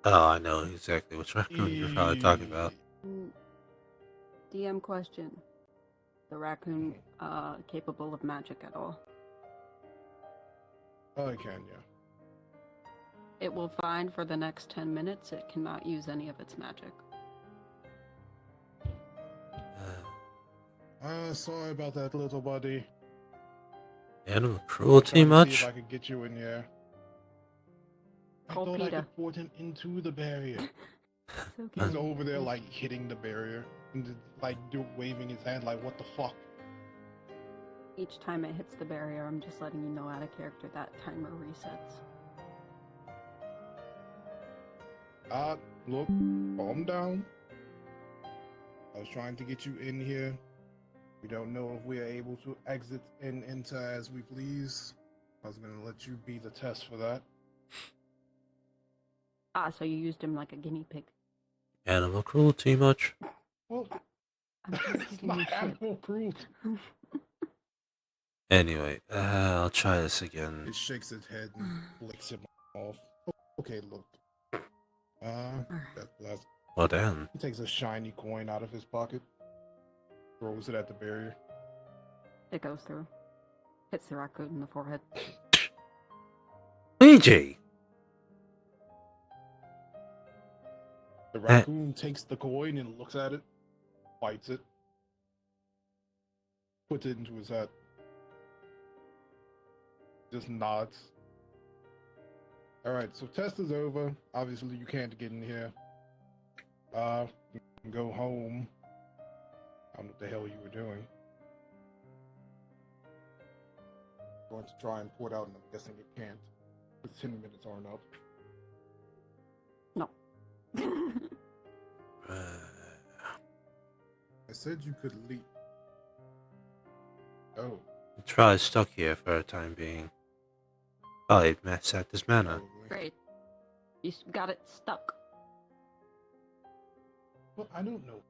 Oh, I know exactly which raccoon you're probably talking about. DM question. The raccoon capable of magic at all? Oh, it can, yeah. It will find for the next 10 minutes it cannot use any of its magic. Sorry about that, little buddy. Animal cruelty Trying to see much? if I could get you in here. I Call thought I Peter. could port him into the barrier. It's okay. He's over there, like, hitting the barrier. And, like, waving his hand, like, what the fuck? Each time it hits the barrier, I'm just letting you know out of character that timer resets. Look, calm down. I was trying to get you in here. We don't know if we are able to exit and enter as we please. I was gonna let you be the test for that. Ah, so you used him like a guinea pig. Animal cruelty much? Well, I'm just it's giving you not shit. animal cruelty. Anyway, I'll try this again. It shakes its head and flicks him off. Okay, look. That last. Well, then. He takes a shiny coin out of his pocket, throws it at the barrier. It goes through. Hits the raccoon in the forehead. Luigi! The raccoon takes the coin and looks at it, bites it, puts it into his hat, just nods. Alright, so test is over. Obviously you can't get in here. You can go home. I don't know what the hell you were doing. Going to try and port out, and I'm guessing it can't. The 10 minutes aren't up. No. I said you could leap. Oh. It's probably stuck here for a time being. Probably sacked his mana. Probably. Great. You got it stuck. Well, I don't know.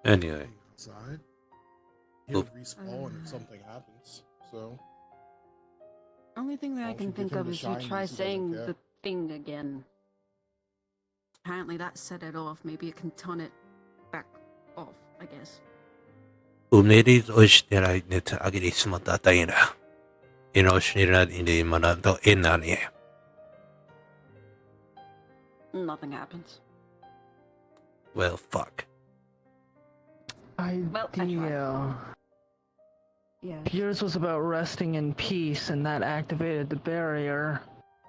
Anyway. Outside. He'll Oop. respawn if something happens. So. Only thing that I Why don't can you give think him of the is you shinies, try he doesn't saying care. the thing again. Apparently that set it off. Maybe it can turn it back off, I guess. Umnedi oishnerai neta agiri smatataina. Inoshniran indi manado inani. Nothing happens. Well, fuck. Well, I tried. Idea. Yeah. Yours was about resting in peace, and that activated the barrier.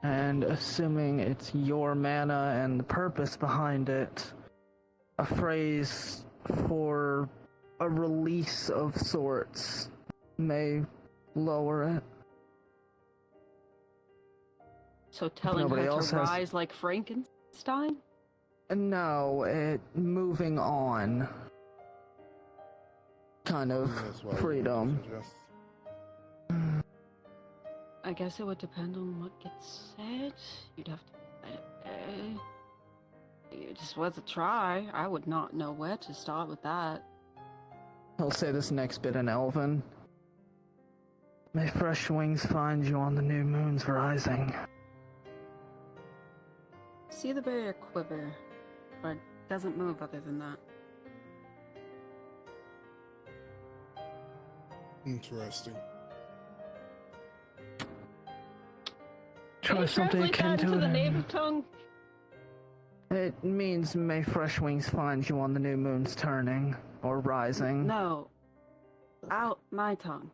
And assuming it's your mana and the purpose behind it, a phrase for a release of sorts may lower it. So telling nobody her else to has- rise like Frankenstein? No, it moving on. Kind of That's what I would freedom. suggest. I guess it would depend on what gets said. You'd have to let it be. It just was a try. I would not know where to start with that. He'll say this next bit in Elven. May fresh wings find you on the new moon's rising. See the barrier quiver, but it doesn't move other than that. Interesting. Try something akin to the it. native tongue? It means may fresh wings find you on the new moon's turning or rising. No. Out my tongue.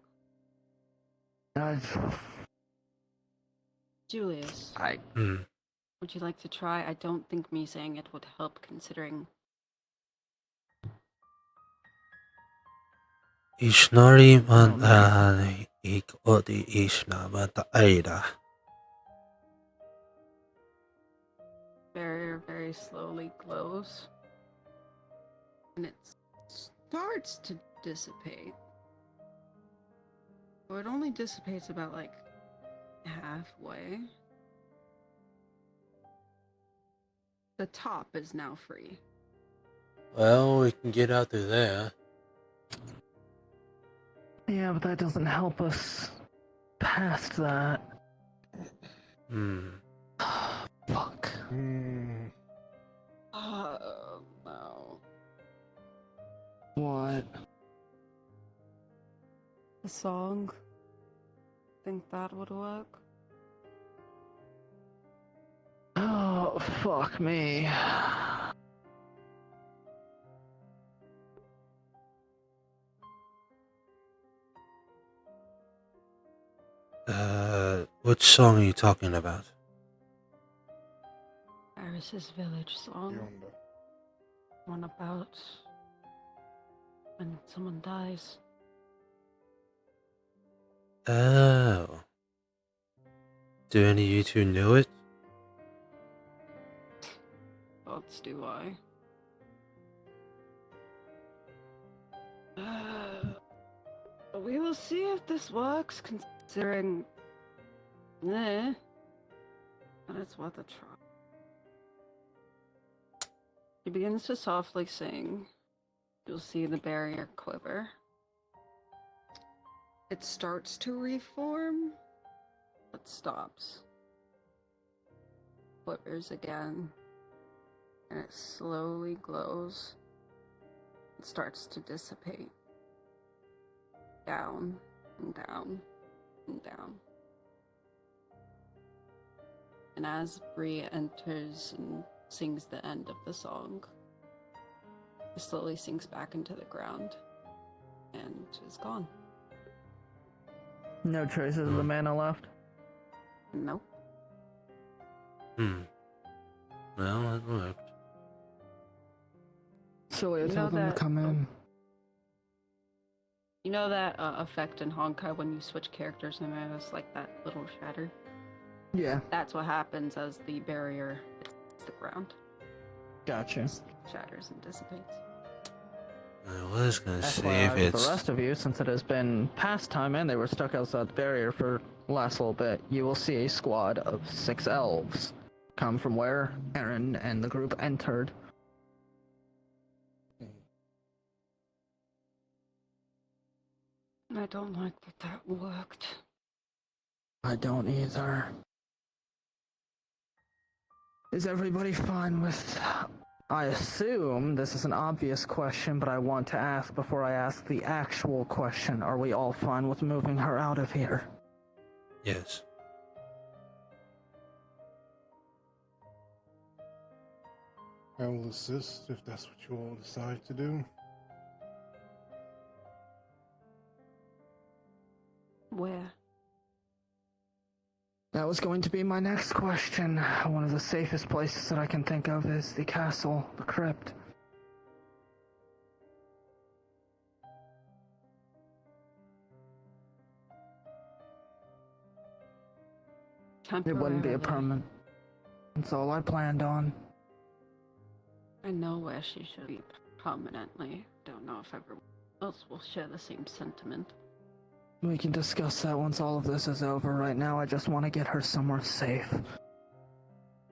Julius, would you like to try? I don't think me saying it would help, considering... Ishnari man ik odi ishna bata aida. Barrier very slowly glows. And it starts to dissipate. Well, it only dissipates about, like, halfway. The top is now free. Well, we can get out through there. Yeah, but that doesn't help us past that. Fuck. No. What? The song? Think that would work? Oh, fuck me. Which song are you talking about? Iris's village song. Yonder. One about when someone dies. Oh. Do any of you two know it? Thoughts do I? We will see if this works, considering... but it's worth a try. He begins to softly sing. You'll see the barrier quiver. It starts to reform, but stops. Quivers again, and it slowly glows. It starts to dissipate. Down, and down, and down. And as Bree enters and sings the end of the song, it slowly sinks back into the ground and is gone. No traces of the mana left? Nope. Well, that worked. So I You told know them that- to come in. You know that effect in Honkai when you switch characters and there's like that little shatter? Yeah, That's what happens as the barrier hits the ground. gotcha. It shatters and dissipates. I was gonna see FYI if for it's... the rest of you, since it has been past time and they were stuck outside the barrier for the last little bit, you will see a squad of 6 elves come from where Aaron and the group entered. I don't like that worked. I don't either. Is everybody fine with... I assume this is an obvious question, but I want to ask before I ask the actual question. Are we all fine with moving her out of here? Yes. I will assist if that's what you all decide to do. Where? That was going to be my next question. One of the safest places that I can think of is the castle, the crypt. It wouldn't be a Temporarily. permanent. That's all I planned on. I know where she should be permanently. Don't know if everyone else will share the same sentiment. We can discuss that once all of this is over. Right now, I just want to get her somewhere safe.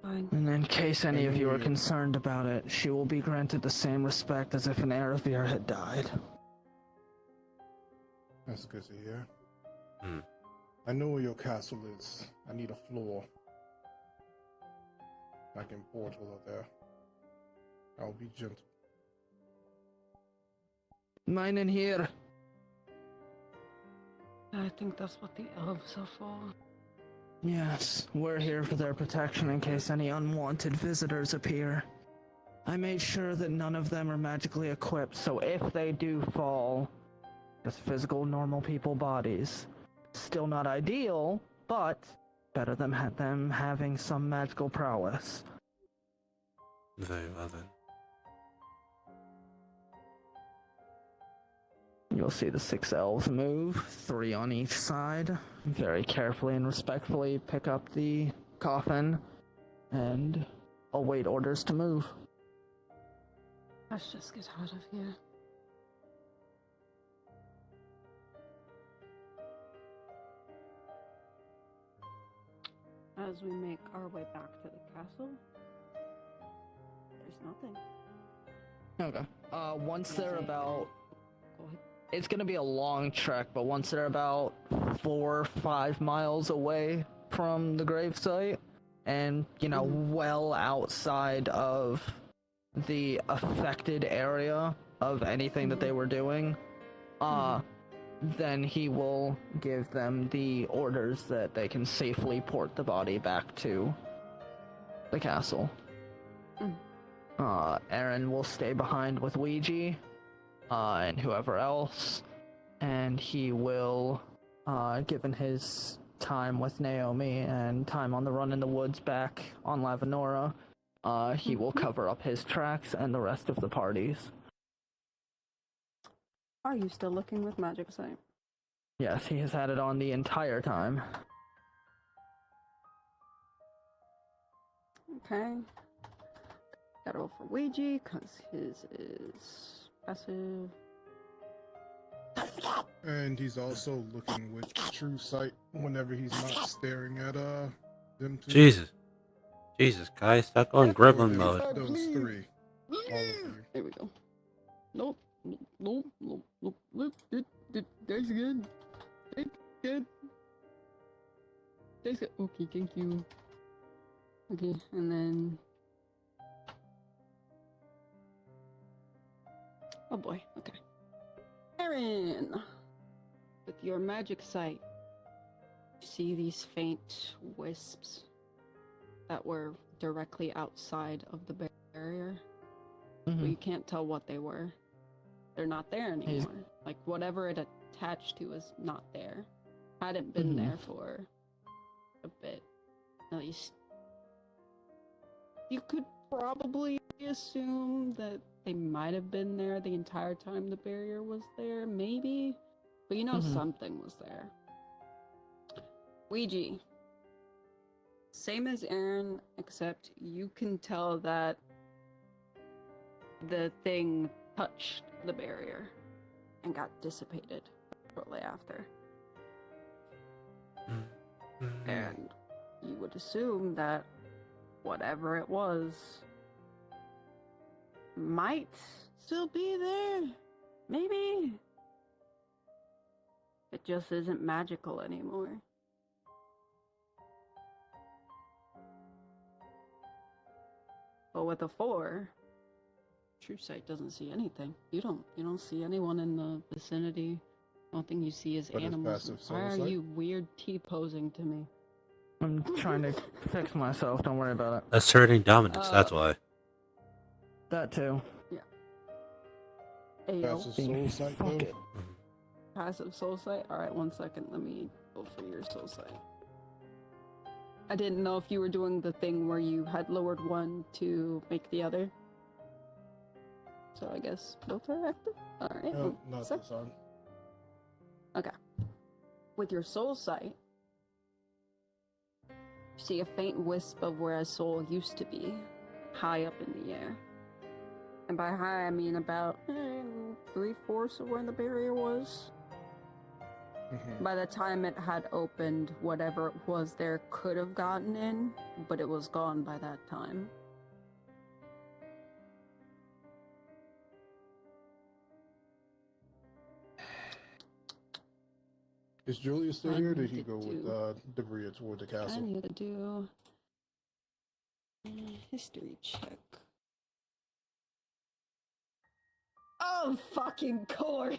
Fine. And in case any of you are concerned about it, she will be granted the same respect as if an Aravir had died. That's good to hear. I know where your castle is. I need a floor. I can portal it there. I'll be gentle. Mine in here. I think that's what the elves are for. Yes, we're here for their protection in case any unwanted visitors appear. I made sure that none of them are magically equipped, so if they do fall, just physical, normal people bodies. Still not ideal, but better than them having some magical prowess. Very well then. You'll see the 6 elves move, 3 on each side, very carefully and respectfully pick up the coffin, and await orders to move. Let's just get out of here. As we make our way back to the castle, there's nothing. Okay. Once they're Say- about... Go ahead. It's gonna be a long trek, but once they're about 4 or 5 miles away from the gravesite, and, you know, well outside of the affected area of anything that they were doing, then he will give them the orders that they can safely port the body back to the castle. Aaron will stay behind with Ouija, and whoever else, and he will, given his time with Naomi and time on the run in the woods back on Lavanora, he will cover up his tracks and the rest of the parties. Are you still looking with magic sight? Yes, he has had it on the entire time. Okay. Gotta roll for Ouija, because his is passive. And he's also looking with true sight whenever he's not staring at them two. Jesus, guys, stop going gremlin Those- mode. Those 3. All of you. There we go. Nope. Nope. That's good. That's good. That's good. Okay, thank you. Okay, and then... Oh boy, okay. Aaron! With your magic sight, you see these faint wisps that were directly outside of the barrier. But you can't tell what they were. They're not there anymore. Like, whatever it attached to is not there. Hadn't been there for a bit. At least. You could probably assume that they might have been there the entire time the barrier was there, maybe. But you know something was there. Ouija. Same as Aaron, except you can tell that the thing touched the barrier and got dissipated shortly after. And you would assume that whatever it was might still be there. Maybe. It just isn't magical anymore. But with a 4, True Sight doesn't see anything. You don't see anyone in the vicinity. The only thing you see is But it's animals. passive Why are soul sight? you weird T-posing to me? I'm trying to fix myself, don't worry about it. Asserting dominance, that's why. That too. Ayo. Passive soul sight, Fuck though. it. Passive soul sight? Alright, 1 second. Let me go for your soul sight. I didn't know if you were doing the thing where you had lowered one to make the other. So I guess both are active? Alright. No, not this on. Okay. With your soul sight, you see a faint wisp of where a soul used to be, high up in the air. And by high, I mean about 3/4 of where the barrier was. By the time it had opened, whatever it was there could have gotten in, but it was gone by that time. Is Julius still I here? Or did need he to go with Debria toward the I castle? need to do a history check. Oh, fucking course!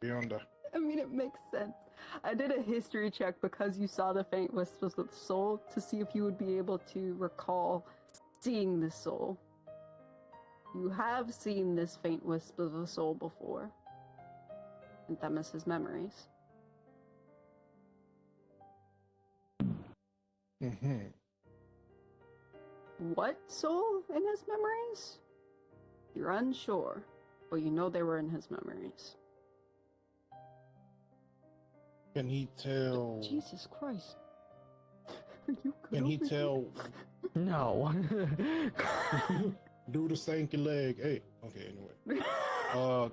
Beyond the. I mean, it makes sense. I did a history check because you saw the faint whispers of the soul to see if you would be able to recall seeing the soul. You have seen this faint wisp of the soul before. And Themis's memories. Mm-hmm. What soul in his memories? You're unsure, but you know they were in his memories. Can he tell? Jesus Christ. Are you good Can he over here? tell? No. Do the stanky leg. Hey. Okay. Anyway.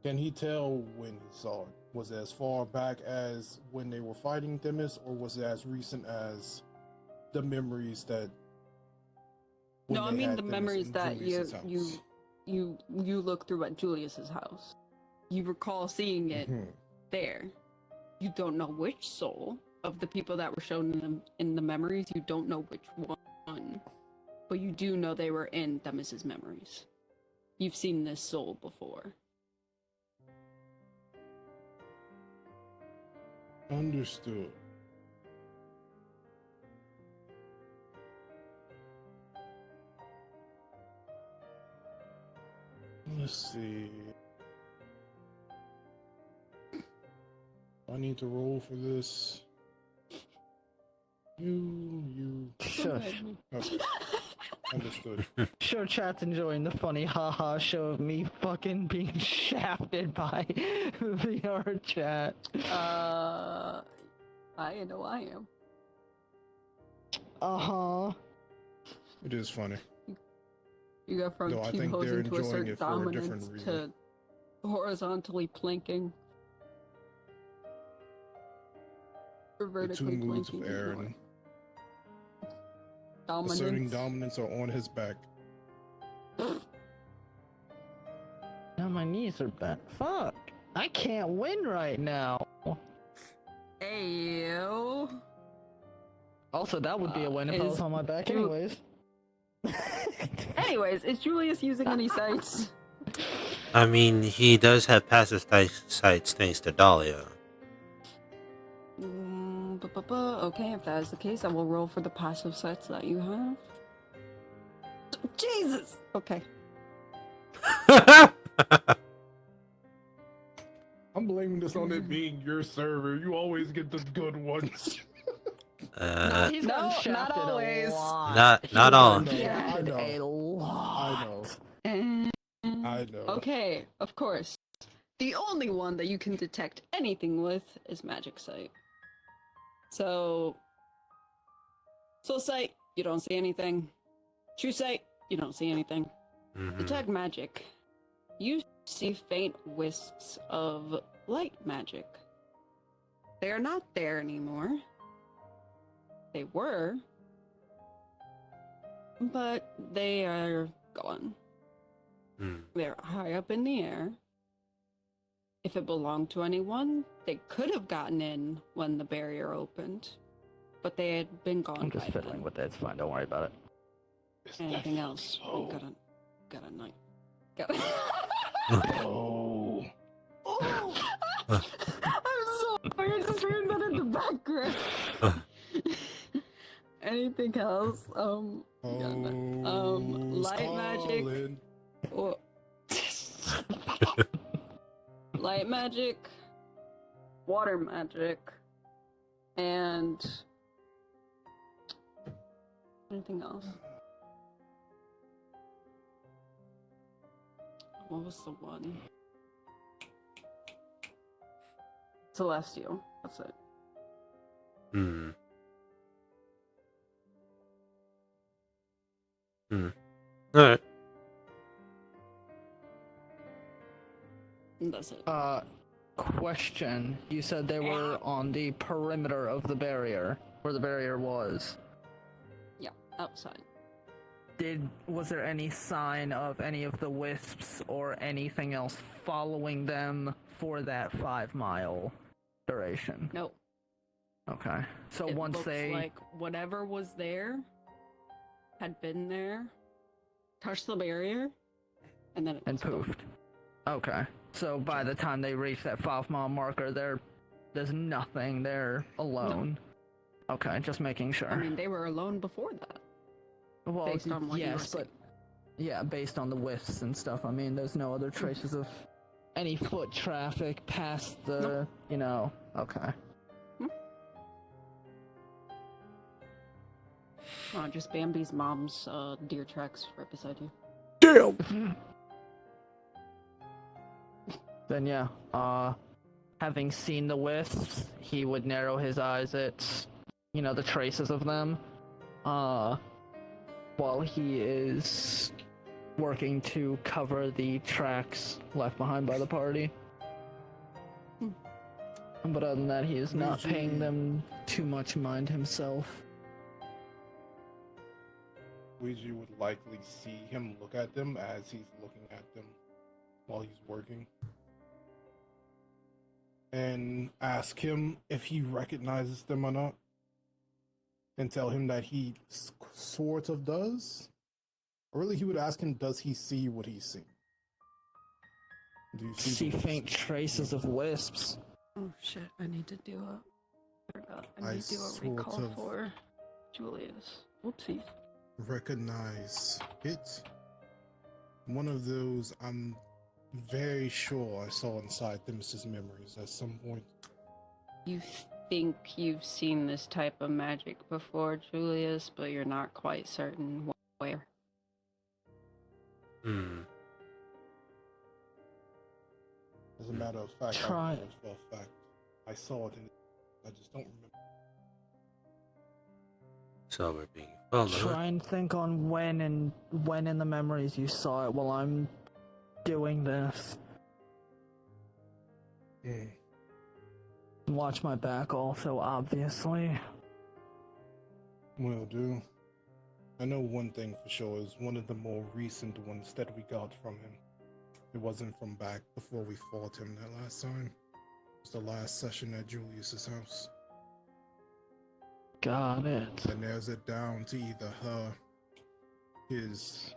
Can he tell when he saw it? Was it as far back as when they were fighting Themis, or was it as recent as the memories that? when No, I they mean had the Themis memories in that Julius's house? you look through at Julius's house. You recall seeing it Mhm. there. You don't know which soul of the people that were shown in the memories. You don't know which one, but you do know they were in Themis's memories. You've seen this soul before. Understood. Let's see. I need to roll for this. You. Shush. Okay. Understood. Sure, chat's enjoying the funny haha show of me fucking being shafted by VR chat. I know I am. Uh-huh. It is funny. You go from No, I think they're T-posing to enjoying assert it for a different dominance reason. to horizontally planking. Or The vertically two moods of planking. Aaron. Dominance. Asserting dominance are on his back. Now my knees are bent. Fuck. I can't win right now. Ayo. Also, that would be a win if I was on my back Ju- anyways. Anyways, is Julius using any sites? I mean, he does have passive sights thanks to Dahlia. Okay, if that is the case, I will roll for the passive sites that you have. Jesus! Okay. I'm blaming this on it being your server. You always get the good ones. No, he's gotten No, shafted not always. a lot. Not He's all. gotten I shafted know. a lot. I know. And... I know. Okay, of course. The only one that you can detect anything with is magic sight. So sight, you don't see anything. True sight, you don't see anything. Mhm. Detect magic. You see faint wisps of light magic. They are not there anymore. They were, but they are gone. Hmm. They're high up in the air. If it belonged to anyone, they could have gotten in when the barrier opened, but they had been gone I'm just by fiddling then. with it. It's fine. Don't worry about it. Is Anything that else? so? Got a night. Got a... Oh. Oh! I'm sorry. I just heard that in the background. Anything else? Light magic. Calling. Oh. Light magic, water magic, and anything else? What was the one? Celestial. That's it. Hmm. Hmm. Alright. And that's it. Question. You said they were on the perimeter of the barrier, where the barrier was. Yeah, outside. Was there any sign of any of the wisps or anything else following them for that 5 mile duration? Nope. Okay. So It once looks they like whatever was there had been there, touched the barrier, and then it and was gone. poofed. Okay. So by the time they reach that 5 mile marker, there's nothing. They're alone. Okay, just making sure. I mean, they were alone before that. Well, based on what you were yes, but yeah, based on the wisps and stuff. I mean, there's no other traces of any foot traffic past the, Okay. Just Bambi's mom's deer tracks right beside you. Damn. Then yeah, having seen the wisps, he would narrow his eyes at, the traces of them, while he is working to cover the tracks left behind by the party. But other than that, he is not paying them too much mind himself. Ouija would likely see him look at them as he's looking at them while he's working. And ask him if he recognizes them or not. And tell him that he sort of does. Or really, he would ask him, does he see what he's seeing? Do you See faint traces of wisps. Oh shit, I need to do I need to do a recall for Julius. Whoopsies. Recognize it. One of those I'm very sure I saw inside Themis's memories at some point. You think you've seen this type of magic before, Julius, but you're not quite certain where. As a matter of fact, I know it for a fact. I saw it, I just don't remember. So we're being followed. Try and think on when in the memories you saw it while I'm doing this. Watch my back also, obviously. Will do. I know one thing for sure is one of the more recent ones that we got from him. It wasn't from back before we fought him that last time. It was the last session at Julius's house. Got it. And there's it down to either her, his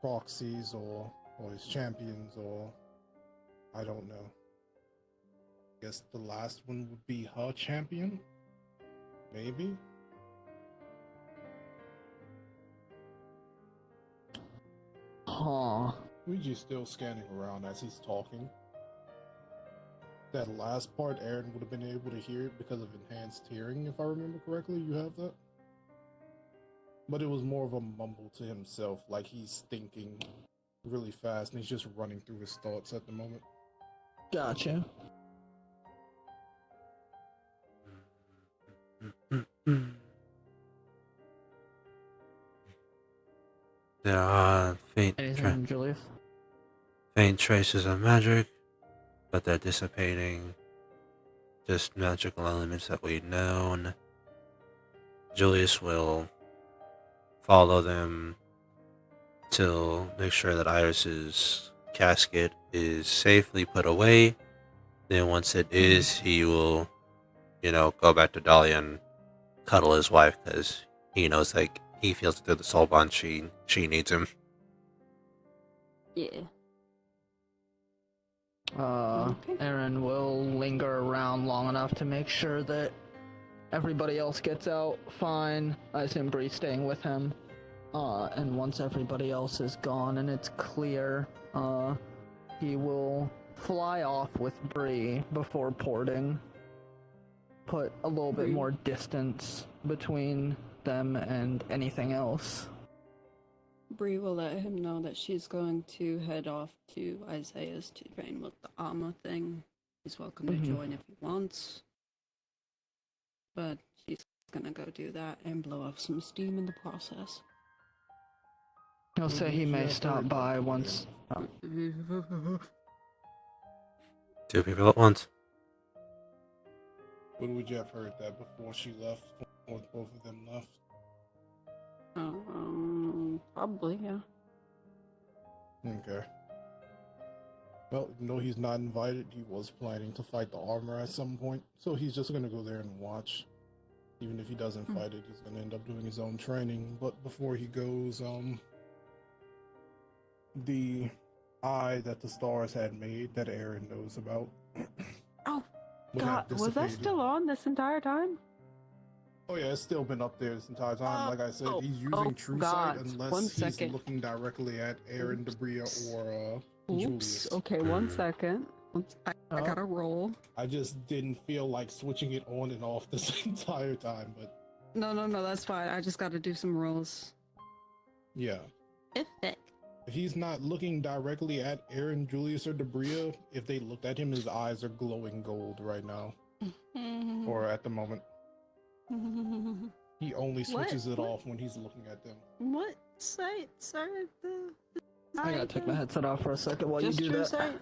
proxies, or his champions, or I don't know. I guess the last one would be her champion? Maybe? Huh. Luigi's still scanning around as he's talking. That last part, Aaron would have been able to hear it because of enhanced hearing, if I remember correctly. You have that? But it was more of a mumble to himself, like he's thinking really fast and he's just running through his thoughts at the moment. Gotcha. There are Anything, Julius? faint traces of magic, but they're dissipating. Just magical elements that we've known. Julius will follow them to make sure that Iris's casket is safely put away. Then once it is, he will, go back to Dahlia and cuddle his wife because he knows like he feels through the soul bond she needs him. Yeah. Aaron will linger around long enough to make sure that everybody else gets out fine. I assume Bree's staying with him. And once everybody else is gone and it's clear, he will fly off with Bree before porting. Put a little bit more distance between them and anything else. Bree will let him know that she's going to head off to Isiah's to train with the Amma thing. He's welcome to join if he wants. But she's gonna go do that and blow off some steam in the process. He'll say he may stop by once. Two people at once. When would you have heard that before she left, or both of them left? Probably, yeah. Okay. Well, even though he's not invited, he was planning to fight the armor at some point, so he's just gonna go there and watch. Even if he doesn't fight it, he's gonna end up doing his own training. But before he goes, the eye that the stars had made that Aaron knows about. Oh, would God, have was that dissipated. still on this entire time? Oh yeah, it's still been up there this entire time. Like I said, he's using oh, True God. Sight unless One he's second. looking directly at Aaron Debria or Julius. Okay, one second. I gotta roll. I just didn't feel like switching it on and off this entire time, but No, that's fine. I just gotta do some rolls. yeah. If He's not looking directly at Aaron, Julius, or Debria. If they looked at him, his eyes are glowing gold right now, or at the moment. He only switches it off when he's looking at them. What sight? Sorry, I gotta take my headset off for a second while Just you do true that. sight?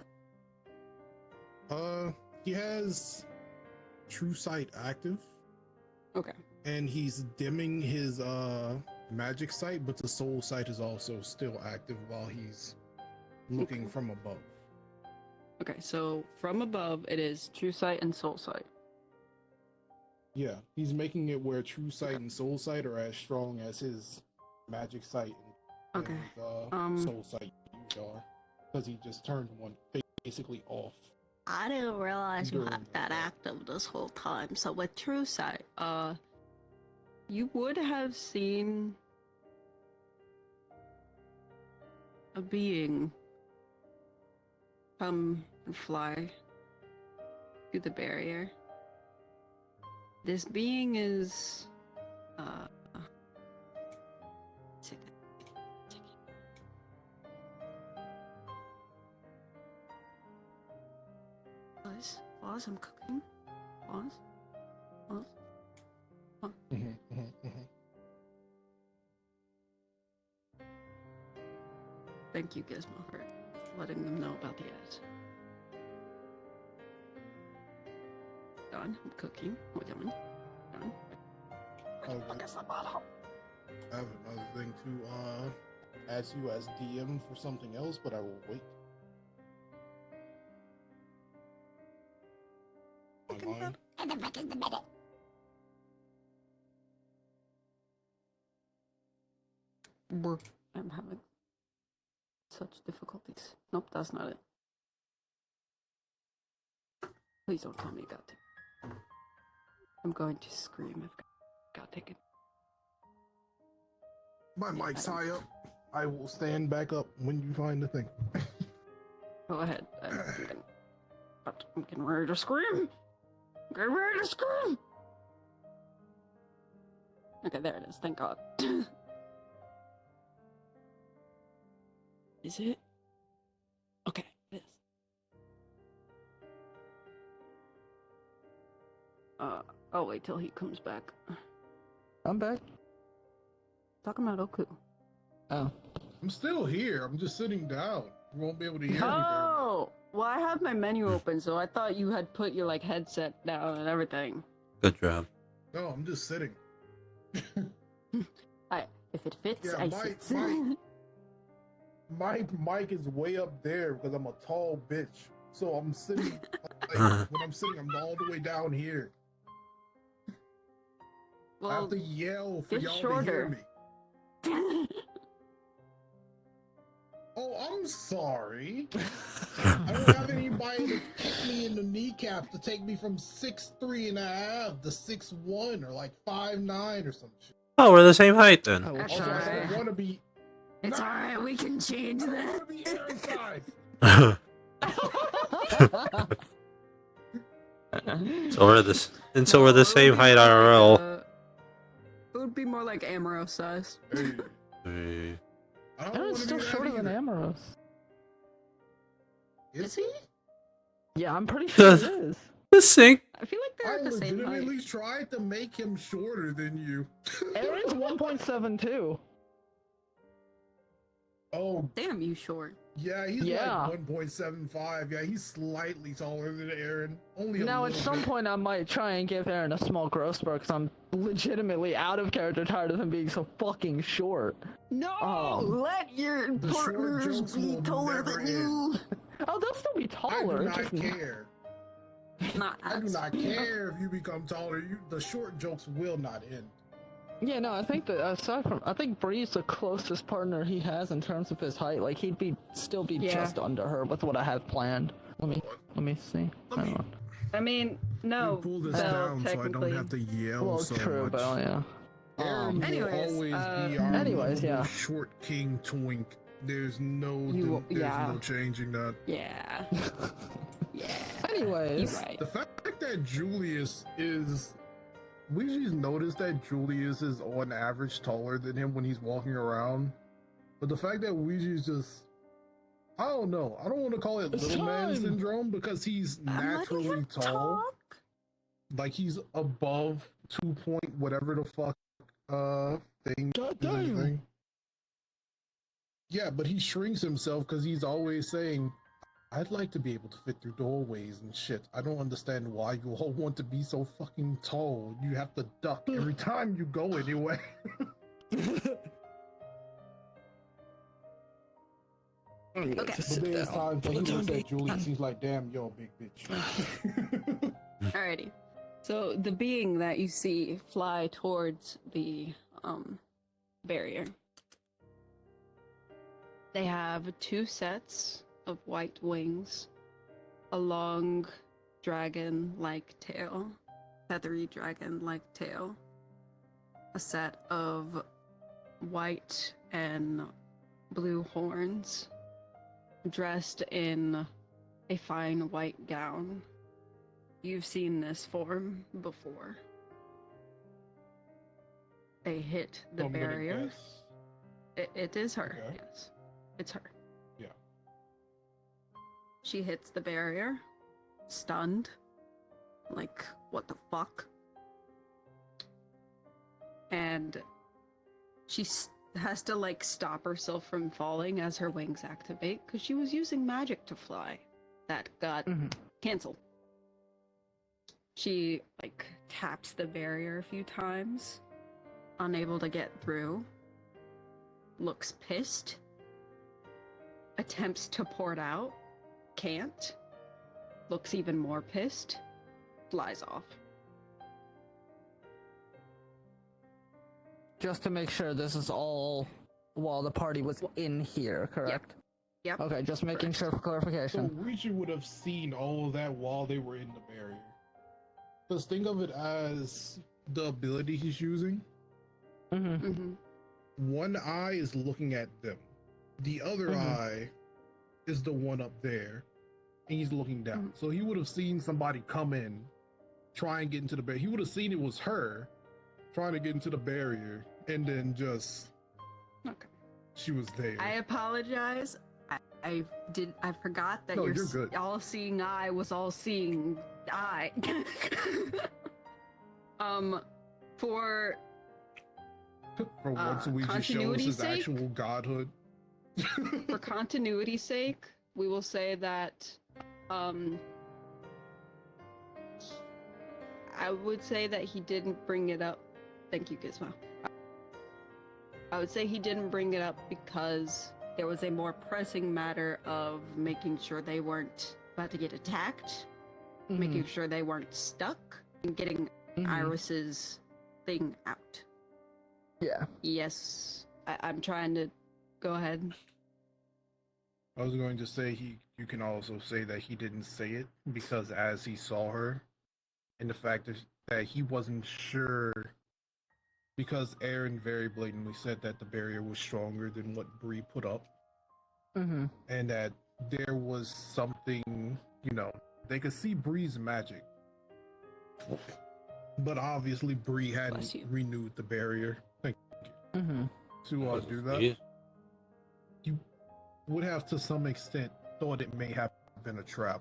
He has True Sight active, Okay. and he's dimming his magic sight, but the soul sight is also still active while he's looking from above. Okay, so from above, it is true sight and soul sight. Yeah, he's making it where True Sight and Soul Sight are as strong as his magic sight and Okay. his, soul sight are, because he just turned one basically off. I didn't realize you During had that the- active this whole time. So with True Sight, You would have seen a being come and fly through the barrier. This being is Pause, I'm cooking. Pause. Thank you, Gizmo, for letting them know about the ads. Done. I'm cooking. We're done. Done. Okay. I have another thing to ask you as DM for something else, but I will wait. Online. I'm having such difficulties. Nope, that's not it. Please don't tell me you got to. I'm going to scream if got taken. My mic's high up. I will stand back up when you find the thing. Go ahead. I'm getting ready to scream. Getting ready to scream. Okay, there it is. Thank God. Is it? Okay, it is. I'll wait till he comes back. I'm back. Talking about Oku. Oh. I'm still here. I'm just sitting down. You won't be able to hear me very well. Oh! Well, I have my menu open, so I thought you had put your, like, headset down and everything. Good job. No, I'm just sitting. If it fits, Yeah, I my- sit. My mic is way up there because I'm a tall bitch. So I'm sitting, like, when I'm sitting, I'm all the way down here. I Well, have to yell for get y'all to shorter. hear me. Oh, I'm sorry. I don't have anybody to kick me in the kneecaps to take me from 6'3.5" to 6'1" or like 5'9" or some shit. Oh, we're the same height then. Oh, That's Also, I alright. don't want to be. It's alright, we can change I don't that. want to be Aaron size. So we're this, and so we're the same height IRL. It would be more like Amaro size. Hey, Hey. I don't Aaron's want to still be that shorter than either. Amaros. Is he? Yeah, I'm pretty sure it is. The sync. I feel like I they're the same height. legitimately tried to make him shorter than you. Aaron's 1.72. Oh, Damn, you short. yeah, he's Yeah. like 1.75. Yeah, he's slightly taller than Aaron. Only a Now, at little some bit. point, I might try and give Aaron a small growth spurt because I'm legitimately out of character, tired of him being so fucking short. No, let your The short partners jokes be will taller never than you. Oh, they'll still be I taller. do not just care. Not I do us. not care if you become taller. The short jokes will not end. Yeah, no, I think that aside from, I think Bree's the closest partner he has in terms of his height. Like he'd still be Yeah. just under her with what I have planned. Let me see. Let me- Hang on. I mean, no. pull this so down so I don't technically- have to yell Well, so true, much. but yeah. Aaron will Anyways, always be our anyways, lovable yeah. short king twink. There's no yeah. no changing that. Yeah. Yeah. Anyways, You're right. The fact that Julius is, we just noticed that Julius is on average taller than him when he's walking around. But the fact that Ouija's just, I don't know. I don't want to call it It's little man time. syndrome because he's I'm letting naturally him tall. talk. Like he's above 2 point whatever the fuck thing. God is damn. anything. Yeah, but he shrinks himself because he's always saying, I'd like to be able to fit through doorways and shit. I don't understand why you all want to be so fucking tall. You have to duck every time you go anyway. Okay. Just But sit there's down. times when he Don't looks be- at Julius, he's like, damn, you're a big bitch. Alrighty. So the being that you see fly towards the barrier. They have 2 sets of white wings, a long dragon-like tail, feathery dragon-like tail, a set of white and blue horns, dressed in a fine white gown. You've seen this form before. They hit the I'm gonna barrier. guess. It is her, Okay. yes. It's her. Yeah. She hits the barrier, stunned. Like, what the fuck? And she has to, like, stop herself from falling as her wings activate, because she was using magic to fly. That got Mhm. canceled. She, like, taps the barrier a few times, unable to get through. Looks pissed. Attempts to pour it out. Can't. Looks even more pissed. Flies off. Just to make sure this is all while the party was in here, correct? Yep. Okay, just making Correct. sure for So clarification. Ouija would have seen all of that while they were in the barrier. Just think of it as the ability he's using. Mm-hmm. Mm-hmm. One eye is looking at them. The other Mhm. eye is the one up there, and he's looking down. So he would have seen somebody come in, try and get into the barrier. He would have seen it was her trying to get into the barrier, and then just Okay. she was there. I apologize. I forgot that No, your you're good. all-seeing eye was all-seeing eye. For For once, Ouija shows continuity's his sake? actual godhood. for continuity's sake, we will say that I would say that he didn't bring it up. Thank you, Gizmo. I would say he didn't bring it up because there was a more pressing matter of making sure they weren't about to get attacked, making sure they weren't stuck, and getting Mhm. Iris's thing out. Yeah. Yes, I'm trying to go ahead. I was going to say you can also say that he didn't say it because as he saw her, and the fact that he wasn't sure because Aaron very blatantly said that the barrier was stronger than what Bree put up, Mm-hmm. and that there was something, they could see Bree's magic, but obviously Bree Bless hadn't you. renewed the barrier. Thank Mm-hmm. to do that. Yeah. You would have to some extent thought it may have been a trap.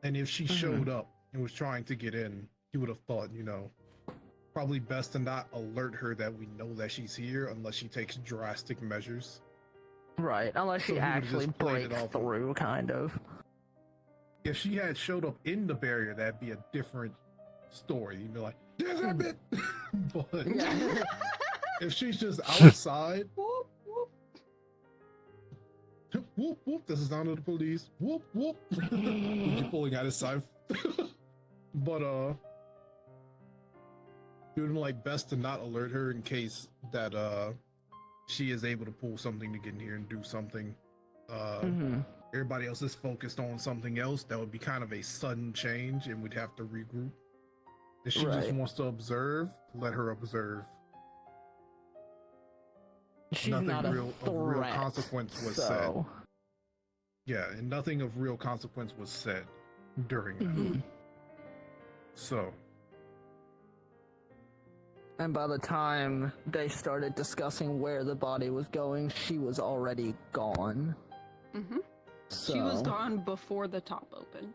And if she showed up and was trying to get in, you would have thought, probably best to not alert her that we know that she's here unless she takes drastic measures. Right, unless she So he would've actually just played it breaks off. through, kind of. If she had showed up in the barrier, that'd be a different story. You'd be like, "There's that bit," but Yeah. if she's just outside, whoop whoop, whoop whoop, this is the sound of the police. Whoop whoop, Luigi pulling out his scythe. But it would have been like best to not alert her in case that she is able to pull something to get in here and do something. Everybody else is focused on something else. That would be kind of a sudden change, and we'd have to regroup. If she just wants to observe, let her observe. She's Nothing not a real of real consequence was said. Yeah, and nothing of real consequence was said during that. So. And by the time they started discussing where the body was going, she was already gone. Mm-hmm. So, She was gone before the top opened.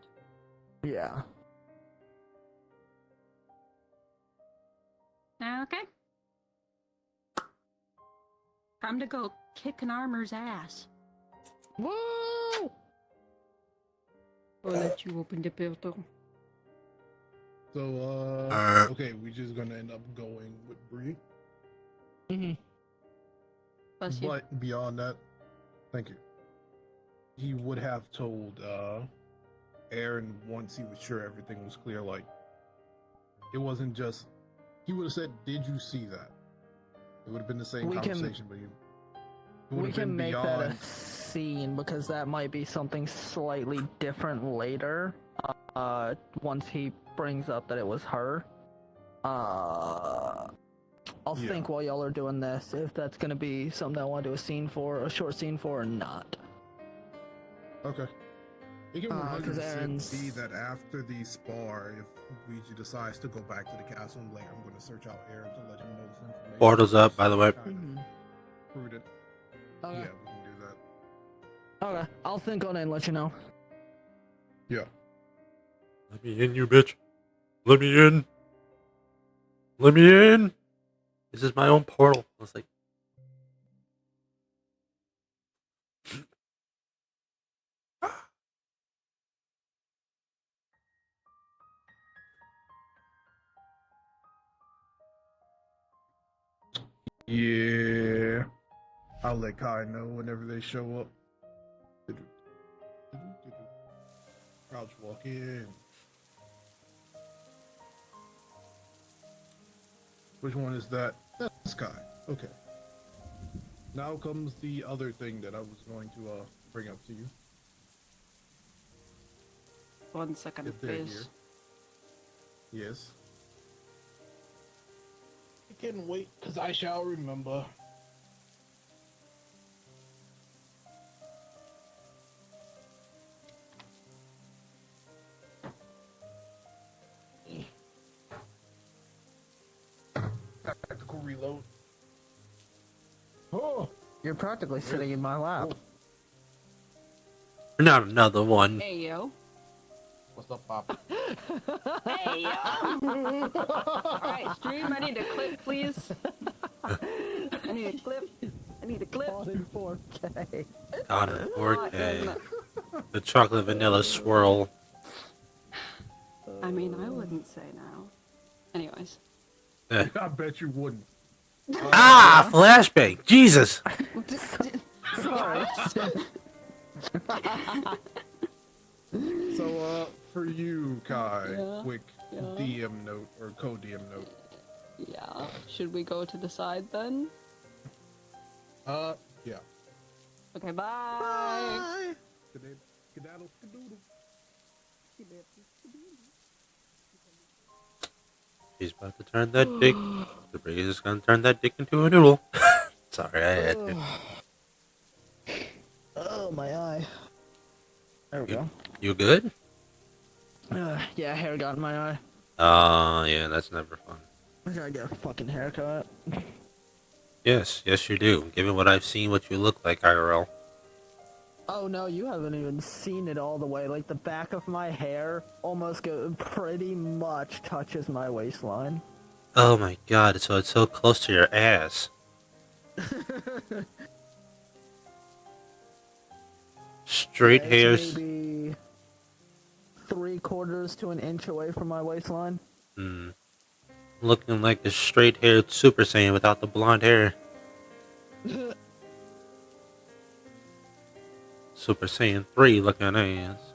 Yeah. Okay. Time to go kick an armor's ass. Whoa! Or let you open the portal. So, okay, we're just gonna end up going with Bree. Bless you. But beyond that, thank you. He would have told Aaron once he was sure everything was clear. Like, it wasn't just. He would have said, "Did you see that?" It would have been the same conversation, but we can make that a scene because that might be something slightly different later. Once he brings up that it was her. I'll think while y'all are doing this if that's gonna be something I want to do a short scene for, or not. Okay. You can 100% Aaron's... see that after the spar, if Luigi decides to go back to the castle, like, I'm going to search out Aaron to let him know this information. Portal's up, by the way. Prudent. Okay. Yeah, we can do that. Okay, I'll think on it and let you know. Yeah. Let me in, you bitch. Let me in. Let me in. This is my own portal. I was like, Yeah. I'll let Kai know whenever they show up. Crouch walk in. Which one is that? That's Kai. Okay. Now comes the other thing that I was going to bring up to you. 1 second, If they're please. here. Yes. I can wait, because I shall remember. Tactical reload. Oh! You're practically sitting in my lap. not another one. Hey, yo. What's up, Pop? Hey, yo! Alright, stream, I need a clip, please. I need a clip. I need a clip. All in 4K. On a 4K. The chocolate vanilla swirl. I mean, I wouldn't say now. Anyways. I bet you wouldn't. Ah, flashbang. Jesus. Sorry. So, for you, Kai, Yeah, quick yeah. DM note or co-DM note. Yeah. Should we go to the side then? Yeah. Okay, bye. Skedaddle, skedoodle. She's about to turn that dick. The breeze is gonna turn that dick into a noodle. Sorry, I had to. Oh, my eye. There we go. You good? Yeah, hair got in my eye. Yeah, that's never fun. I gotta get a fucking haircut. Yes, yes you do. Given what I've seen, what you look like, IRL. Oh no, you haven't even seen it all the way. Like, the back of my hair almost pretty much touches my waistline. Oh my god, so it's so close to your ass. Straight It's hairs. maybe 3/4 to an inch away from my waistline. Hmm. Looking like a straight-haired Super Saiyan without the blonde hair. Super Saiyan 3 looking ass.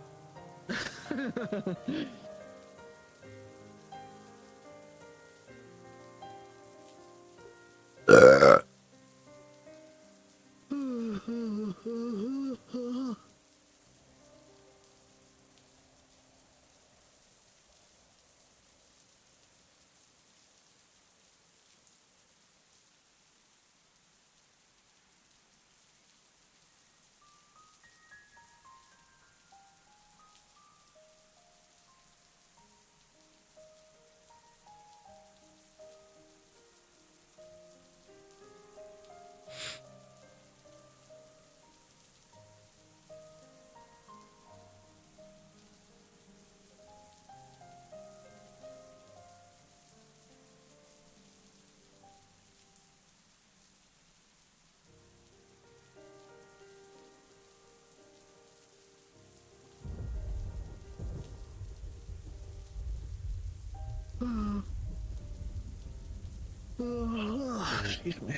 Excuse me.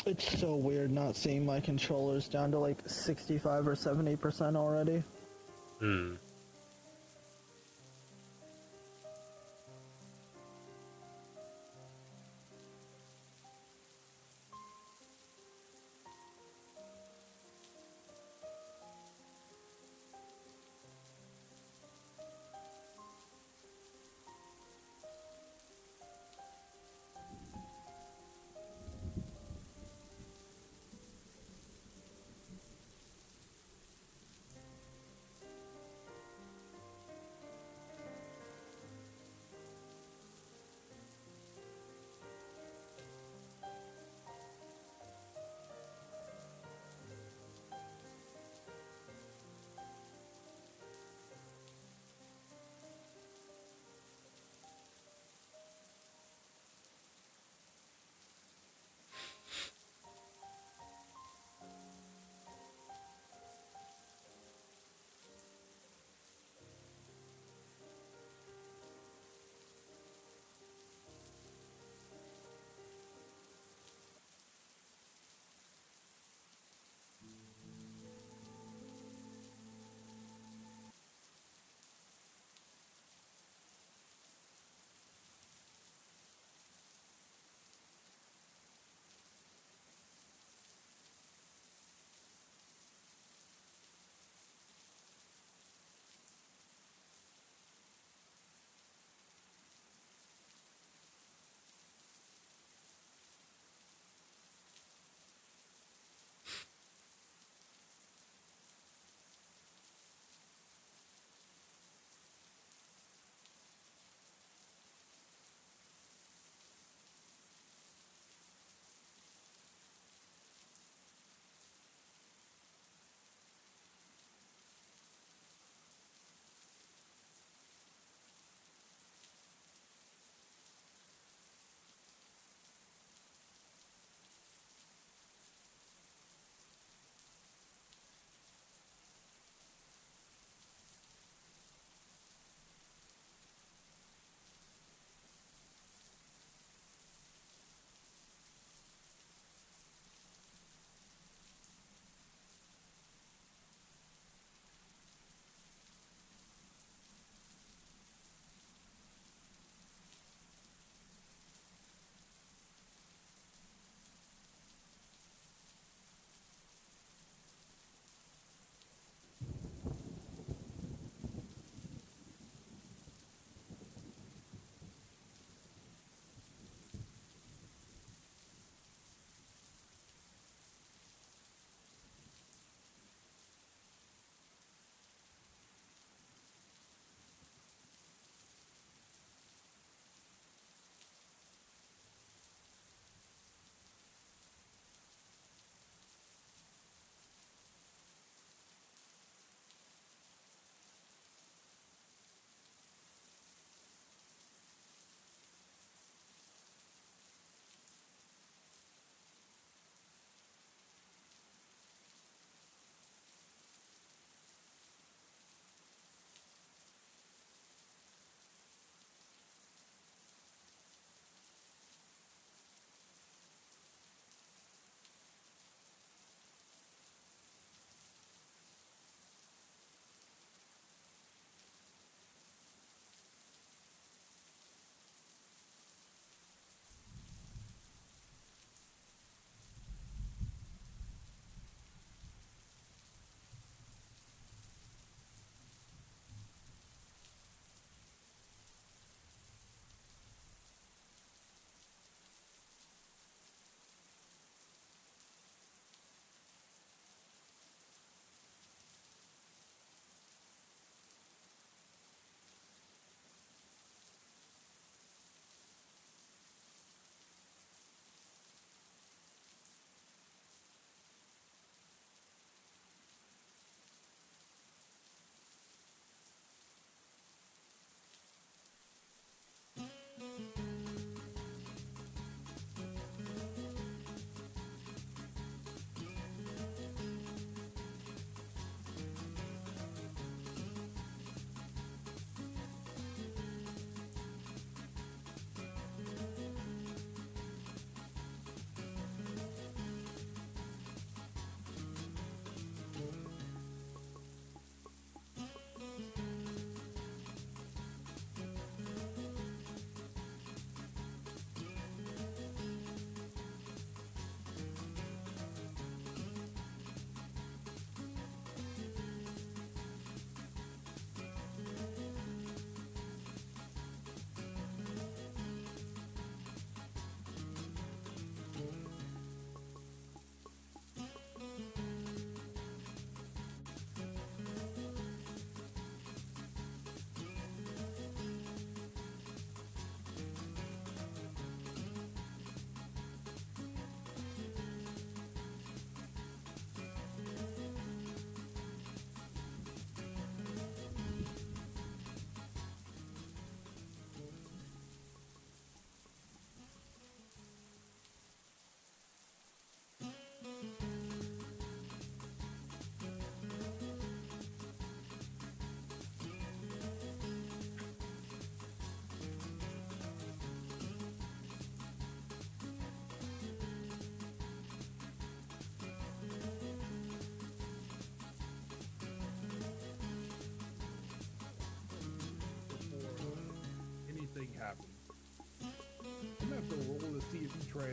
It's so weird not seeing my controllers down to like 65 or 70% already. Hmm.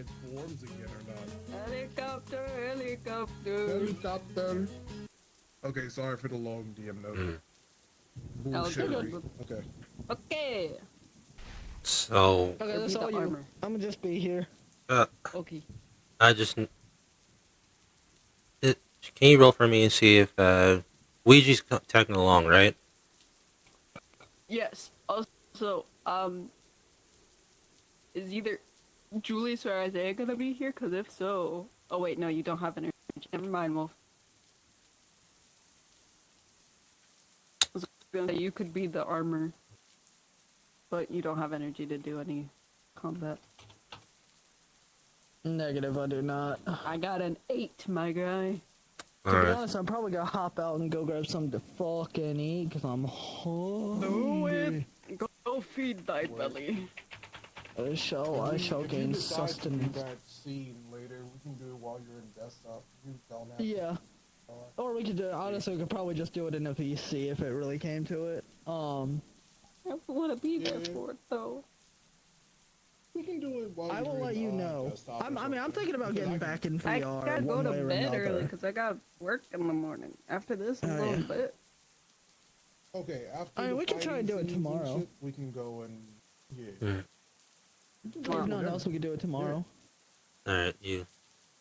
transforms again or not. Helicopter. Helicopter. Okay, sorry for the long DM note. Mm. Bullshittery. Okay. Okay. So, Okay, Or that's be the all you. armor. I'm gonna just be here. Okay. I just can you roll for me and see if Ouija's tagging along, right? Yes. Also, is either Julius or Isiah gonna be here? Cause if so, oh wait, no, you don't have energy. Never mind, Wolf. I was gonna say you could be the armor, but you don't have energy to do any combat. Negative, I do not. I got an 8, my guy. To be Alright. honest, I'm probably gonna hop out and go grab something to fucking eat because I'm hungry. Go feed thy belly. I shall If you gain decide to do sustenance. that scene later, we can do it while you're in desktop. You don't have to. Yeah. Or we could do it, honestly, we could probably just do it in a PC if it really came to it. I don't want to be there Yeah. for it though. We can do it while I will you're let in, you know. desktop or I'm something. thinking about Because getting I back in I VR gotta go one to way or bed another. early because I got work in the morning. After this, a Oh, little yeah. bit. Okay, after I mean, the we can try and do it fighting scenes and tomorrow. shit, we can go and yeah. Mm. We can If do it nothing whenever. else, we could do it tomorrow. Alright,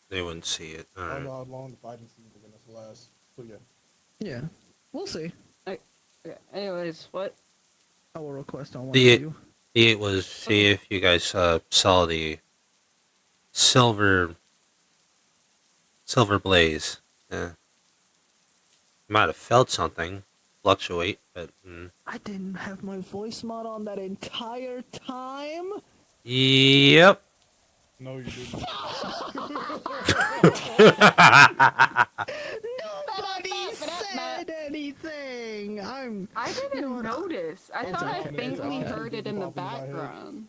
they wouldn't see it. I don't Alright. know how long the fighting scenes are gonna last. So yeah. Yeah. We'll see. Okay. Anyways, what? I will request on one The of you. it was see if you guys saw the silver blaze. Yeah. Might have felt something fluctuate, but I didn't have my voice mod on that entire time. yep. No, you didn't. Nobody said anything. I didn't notice. I It's thought I okay, faintly it's okay. heard it in the Pop in my head. background.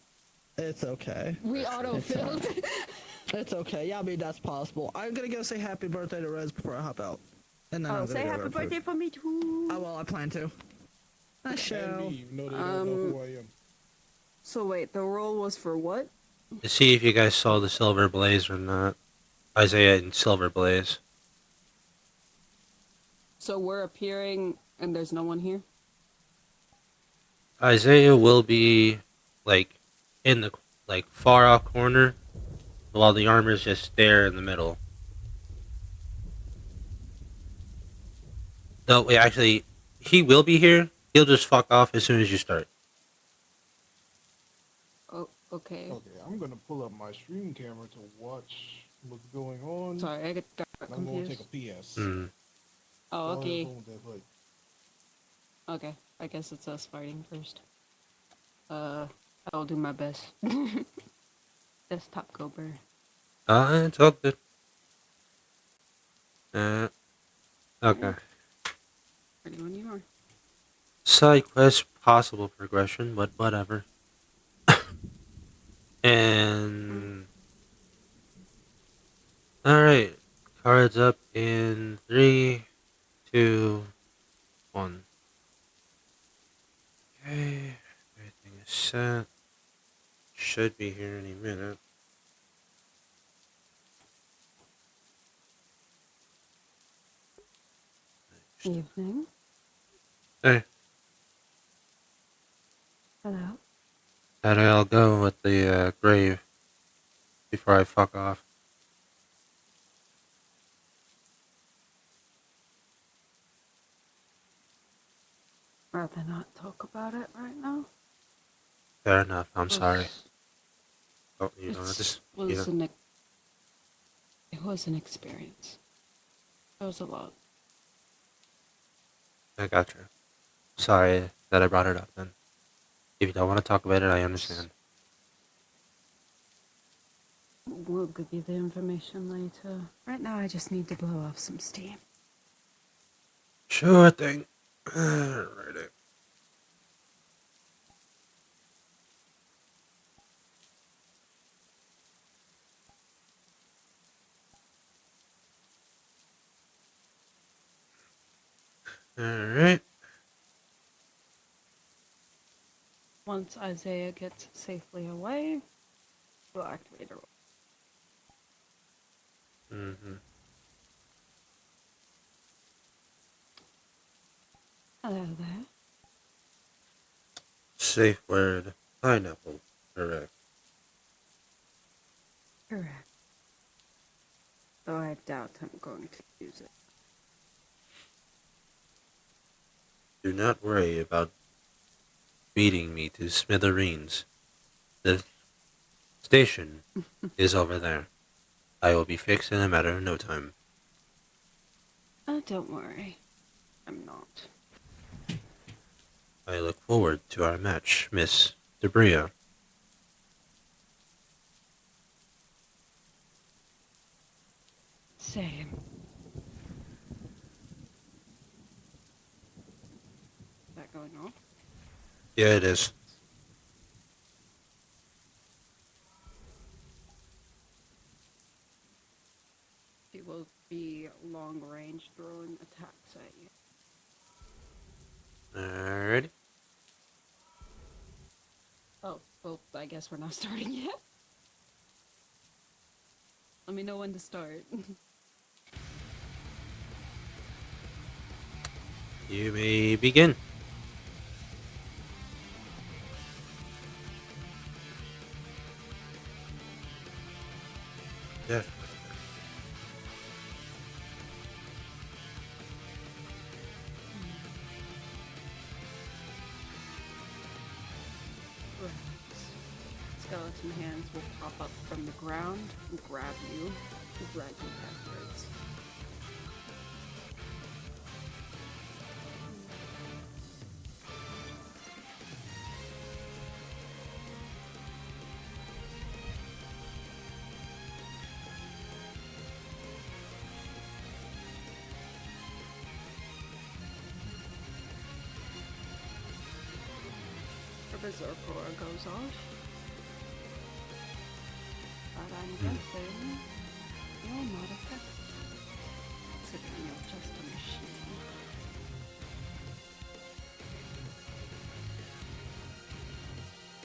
It's okay. We autofilled. It's okay. Yeah, I mean that's possible. I'm gonna go say happy birthday to Rez before I hop out, and then Oh, I'm gonna say go happy grab food. birthday for me too. Oh well, I plan to. I And shall. me, even though they don't know who I am. So wait, the roll was for what? To see if you guys saw the silver blaze or not. Isiah and silver blaze. So we're appearing and there's no one here? Isiah will be like in the far off corner, while the armor's just there in the middle. Though, wait, actually, he will be here. He'll just fuck off as soon as you start. Oh, okay. Okay, I'm gonna pull up my stream camera to watch what's going on. Sorry, I got And I'm gonna confused. take a PS. Mm. Oh, I'll have okay. fun with that fight. Okay, I guess it's us fighting first. I'll do my best. Desktop Cobra. It's all good. Okay. Ready when you are. Side quest, possible progression, but whatever. And alright. Cards up in 3, 2, 1. Okay. Everything is set. Should be here any minute. Evening. Hey, Hello. how'd I all go with the grave before I fuck off? Rather not talk about it right now. Fair enough. I'm Was- sorry. Oh, you know, it's- just was an it was an experience. It was a lot. I got you. Sorry that I brought it up. Then, if you don't want to talk about it, I understand. We'll give you the information later. Right now, I just need to blow off some steam. Sure thing. Alrighty. Alright. Once Isiah gets safely away, we'll activate a roll. Mm-hmm. Hello there. Safe word. Pineapple. Correct. Correct. Though I doubt I'm going to use it. Do not worry about beating me to smithereens. The station is over there. I will be fixed in a matter of no time. Oh, don't worry. I'm not. I look forward to our match, Miss Debria. Same. Is that going off? Yeah, it is. She will be long range throwing attacks at you. Alrighty. Oh, well, I guess we're not starting yet. Let me know when to start. You may begin. Yeah. Right. Skeleton hands will pop up from the ground and grab you and drag you backwards. Her berserker aura goes off. But I'm guessing you're not affected. Considering you're just a machine.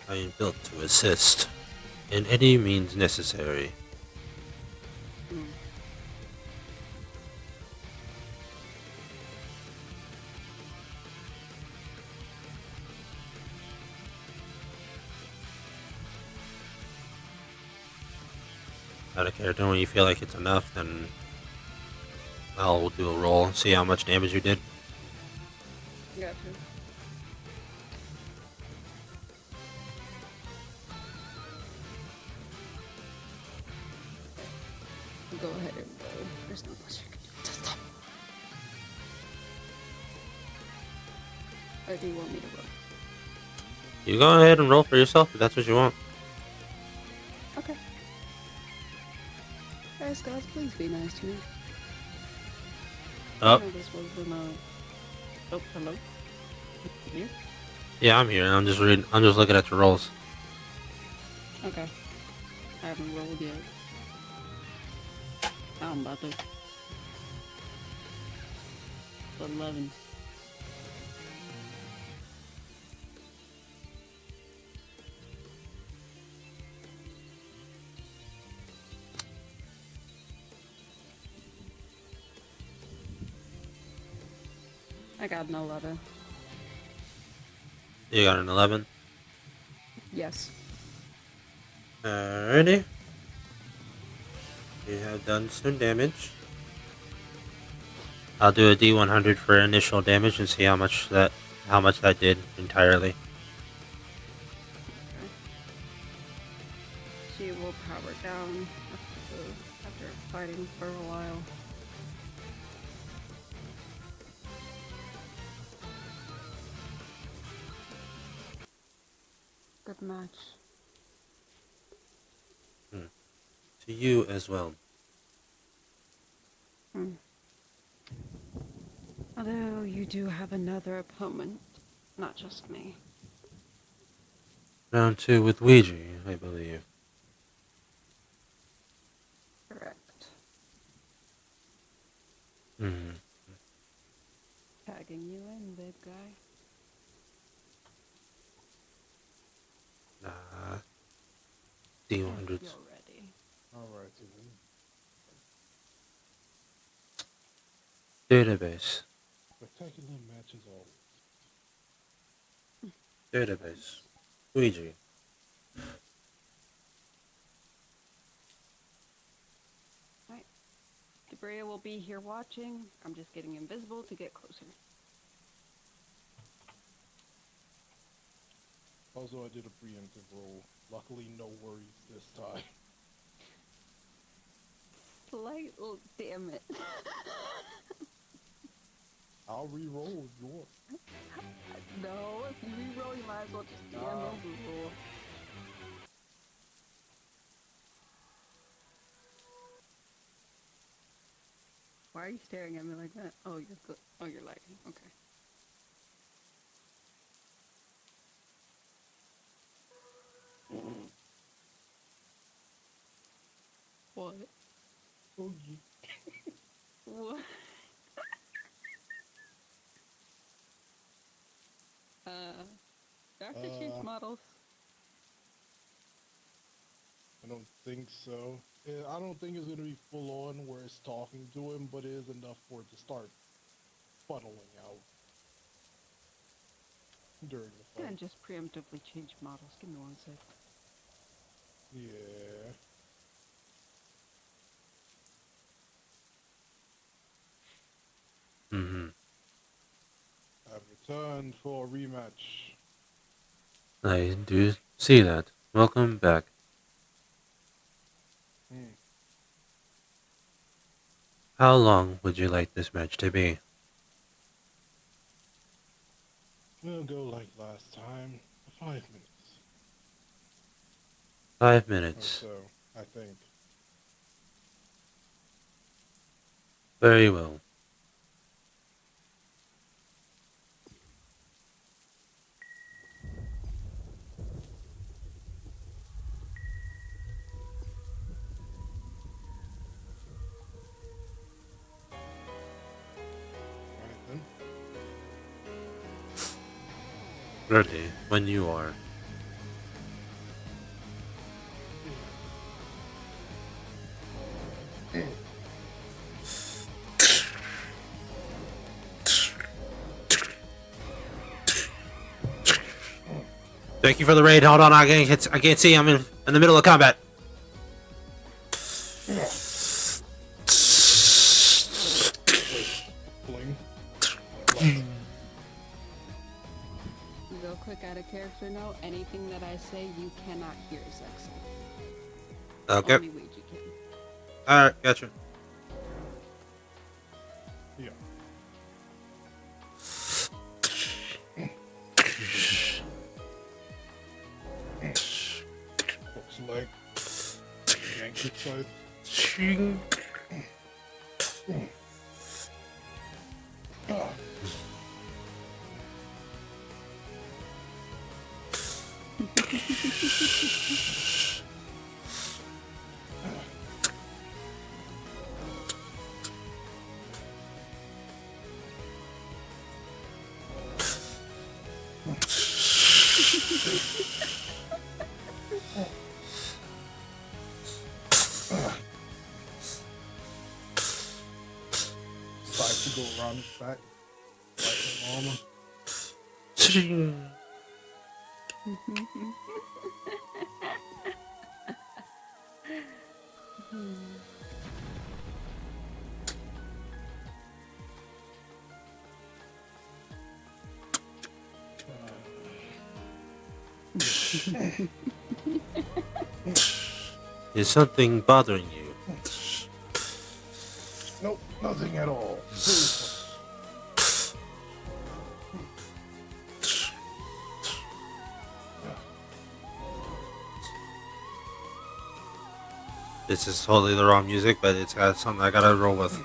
I am built to assist in any means necessary. Hmm. I don't care. Then when you feel like it's enough, then I'll do a roll and see how much damage you did. Gotcha. Go ahead and roll. There's not much you can do. Just stop. Or do you want me to roll? You go ahead and roll for yourself if that's what you want. Okay. Guys, please be nice to me. Oh, I know this wasn't a... Oh, hello? You? yeah, I'm here. I'm just reading. I'm just looking at your rolls. Okay. I haven't rolled yet. I'm about to. 11. I got an 11. You got an 11. Yes. Alrighty. You have done some damage. I'll do a D100 for initial damage and see how much that did entirely. Okay. She will power down after fighting for a while. Good match. To you as well. Although you do have another opponent, not just me. Round 2 with Ouija, I believe. Correct. Hmm. Tagging you in, big guy. D100s. You're ready. All right, then. Database. Spectacular match as always. Database. Ouija. Right. Debrea will be here watching. I'm just getting invisible to get closer. Also, I did a preemptive roll. Luckily, no worries this time. Slight, oh, damn it. I'll re-roll if you want. No, if you re-roll, you might as well just DM Nah. overroll. Why are you staring at me like that? Oh, you're good. Oh, you're lagging. Okay. What? Oh, yeah. What? Do I have to change models? I don't think so. I don't think it's gonna be full on where it's talking to him, but it is enough for it to start funneling out during the Yeah, fight. and just preemptively change models. Give me 1 sec. Yeah. Mm-hmm. I've returned for a rematch. I do see that. Welcome back. How long would you like this match to be? We'll go like last time. 5 minutes 5 or minutes. so, I think. Very well. Alright then. Ready when you are. Thank you for the raid. Hold on, I can't see. I'm in the middle of combat. Bling. Real quick out of character note, anything that I say you cannot hear, Zexel. Okay. Only Ouija can. Alright, gotcha. Yeah. Looks like yank it side. Ching. Decide to go around his back. Like his armor. Ching. Is something bothering you? Nope, nothing at all. This is totally the wrong music, but it's got something I gotta roll with.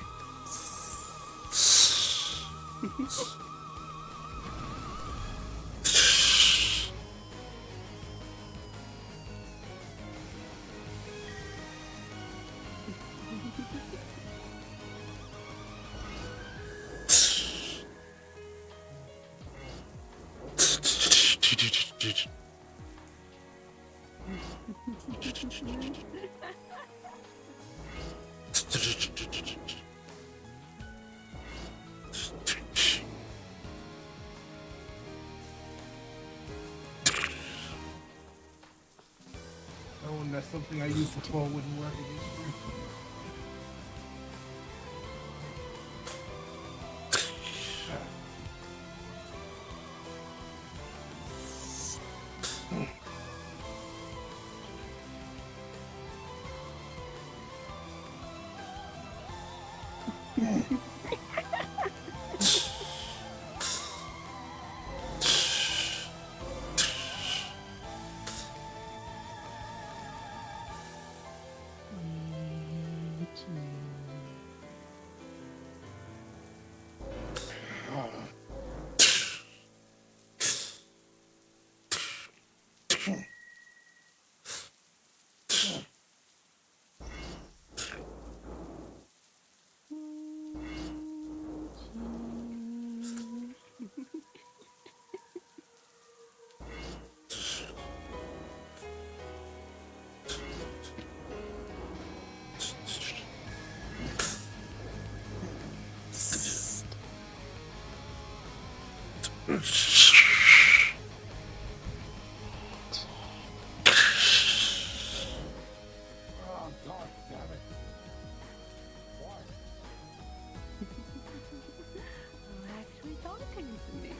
that something I used before wouldn't work against you. Oh, God damn it. Why? You're actually talking to me.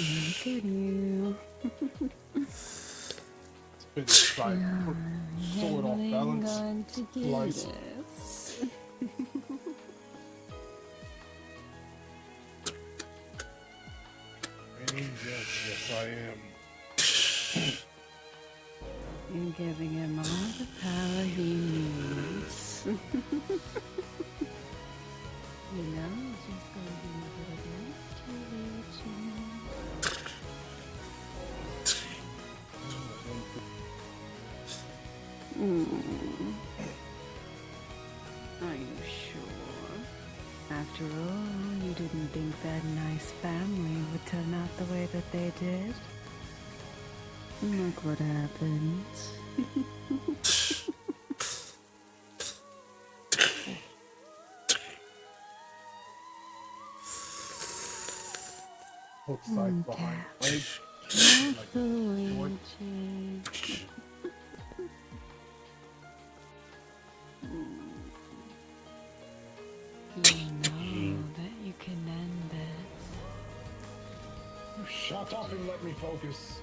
Look at you. It's been like sword off Really balance. going to do Slice. this. And yes, I am. You're giving him all the power he needs. You know, it's just going to be a little bit too reaching. Are you sure? After all, you didn't think that nice family would turn out the way that they did. Look what happened. Hook side behind leg. Carefully, you know that you can end this. Shut up and let me focus.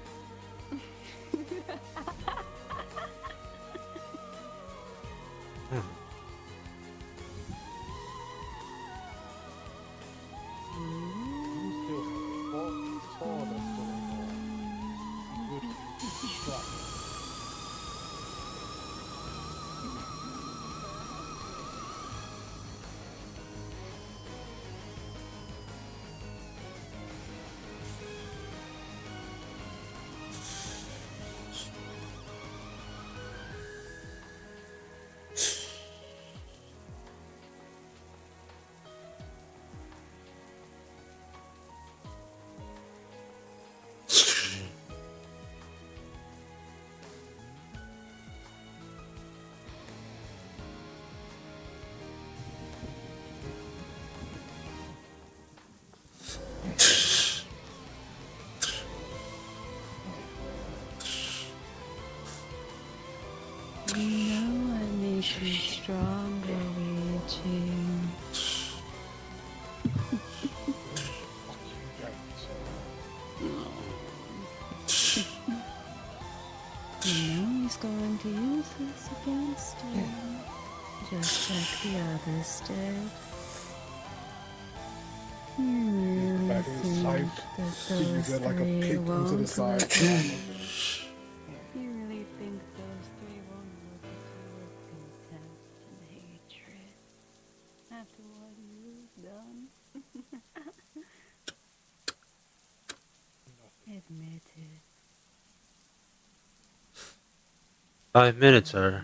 You know I need you stronger, Luigi. You know he's going to use this against you, just like the others did. You really Back in his think life, that you those get like a three peek into the won't side. look at you? You really think those three won't look at you with contempt and hatred after what you've done? Admit it. 5 minutes, sir.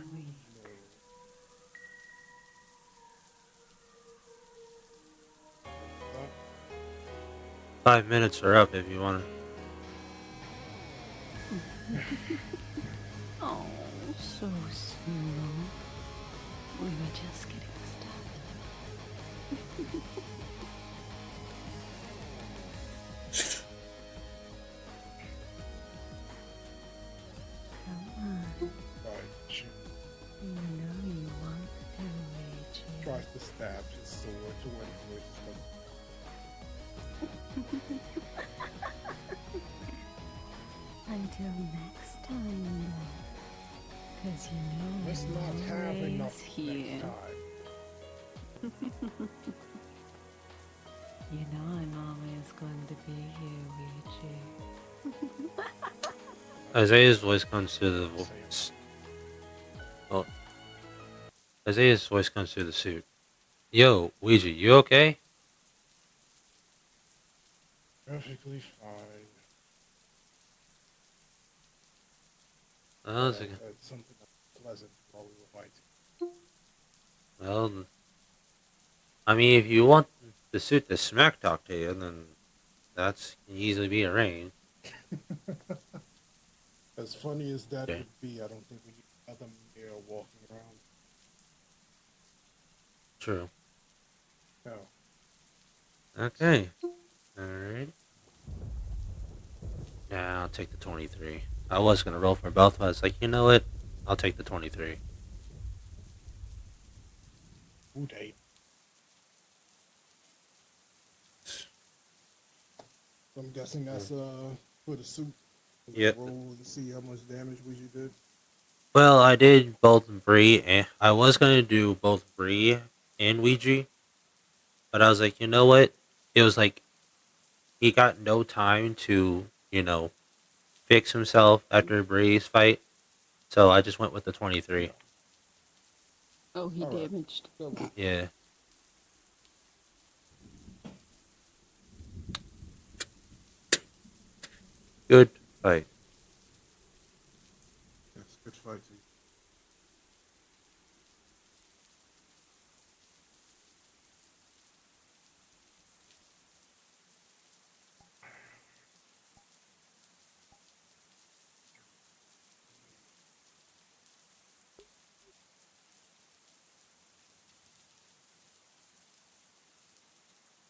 5 minutes are up if you want. Oh, so small. stabbed his sword to where the voice is coming. Until next time, because you know Let's I'm not have always enough here. next time. You know I'm always going to be here, Ouija. Isaiah's voice comes through the voice. Well, Isaiah's voice comes through the suit. Yo, Ouija, you okay? Perfectly fine. Well, I had something pleasant while we were fighting. well, I mean, if you want the suit to smack talk to you, then that's can easily be arranged. As funny as that Okay. would be, I don't think we need another male walking around. True. No. Okay. Alright. Yeah, I'll take the 23. I was gonna roll for both, but I was like, you know what? I'll take the 23. Ooh, date. So I'm guessing that's for the suit. Yep. Roll and see how much damage we did. Well, I did both Bree and I was gonna do both Bree and Ouija, but I was like, you know what? It was like he got no time to, fix himself after Bree's fight, so I just went with the 23. Oh, he All right. damaged. Yeah. Good fight. Yes, good fight.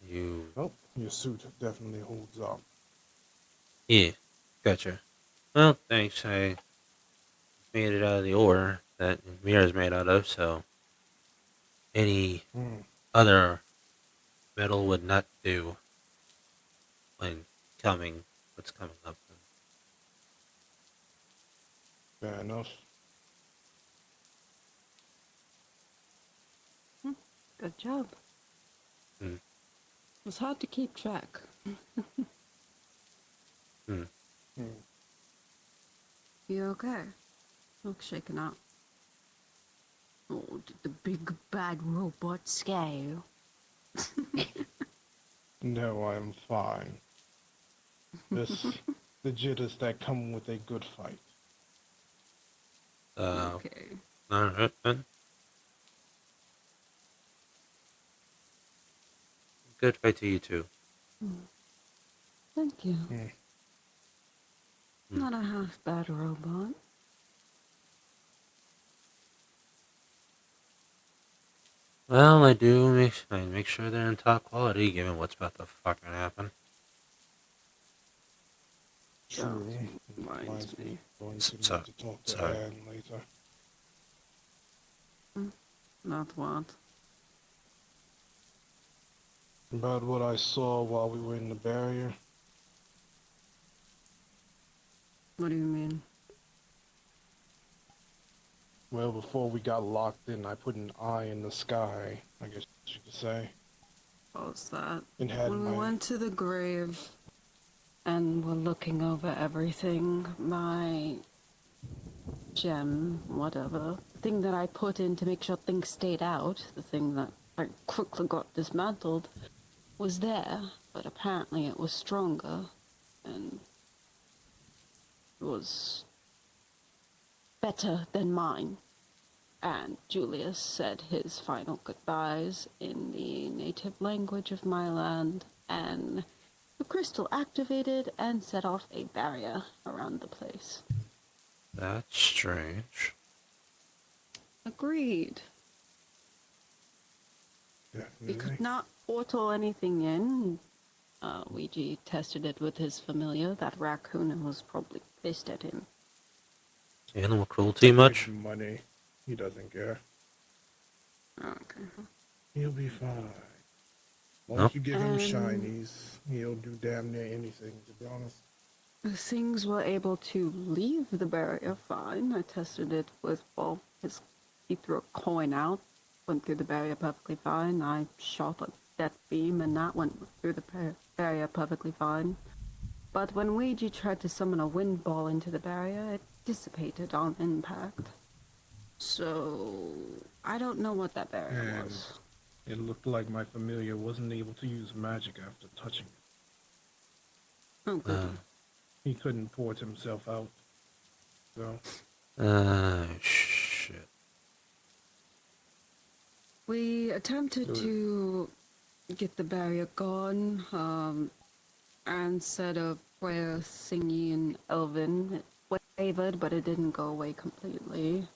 You. Oh, your suit definitely holds up. Yeah. Gotcha. Well, thanks. I made it out of the ore that Mira's made out of, so any other metal would not do when what's coming up. Fair enough. Good job. Hmm. It was hard to keep track. You okay? Look shaken up. Oh, did the big bad robot scare you? No, I'm fine. Just the jitters that come with a good fight. Okay. Alright then. Good fight to you too. Thank you. Hmm. Not a half bad robot. Well, I make sure they're in top quality given what's about to fucking happen. True. Reminds me. Going So- to need to talk to sorry. Anne later. Not what? About what I saw while we were in the barrier. What do you mean? Well, before we got locked in, I put an eye in the sky, I guess you could say. What was that? And had When we my... went to the grave and were looking over everything, my gem, whatever, thing that I put in to make sure things stayed out, the thing that I quickly got dismantled, was there, but apparently it was stronger and was better than mine. And Julius said his final goodbyes in the native language of my land, and the crystal activated and set off a barrier around the place. That's strange. Agreed. We Definitely. could not portal anything in. Ouija tested it with his familiar, that raccoon, and was probably pissed at him. Animal cruelty much? Money. He doesn't care. Okay. He'll be fine. Once Nope. you give him And shinies, he'll do damn near anything, to be honest. things were able to leave the barrier fine. I tested it with, well, he threw a coin out, went through the barrier perfectly fine. I shot a death beam and that went through the barrier perfectly fine. But when Ouija tried to summon a wind ball into the barrier, it dissipated on impact. So I don't know what that barrier And was. it looked like my familiar wasn't able to use magic after touching it. Oh, goody. He couldn't port himself out. So, Shit. We attempted Good. to get the barrier gone, and said a prayer thingy in Elven. It wavered, but it didn't go away completely.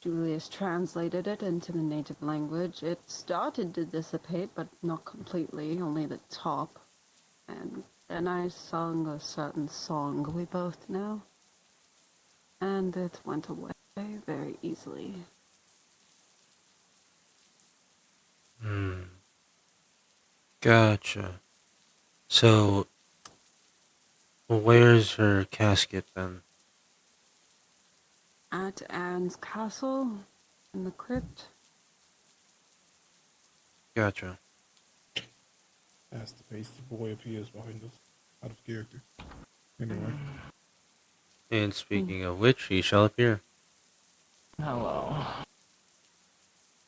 Julius translated it into the native language. It started to dissipate, but not completely, only the top. And then I sung a certain song we both know. And it went away very easily. Gotcha. So, where's her casket then? At Anne's castle, in the crypt. Gotcha. as the pasty boy appears behind us, out of character. Anyway. And speaking of which, he shall appear. Hello.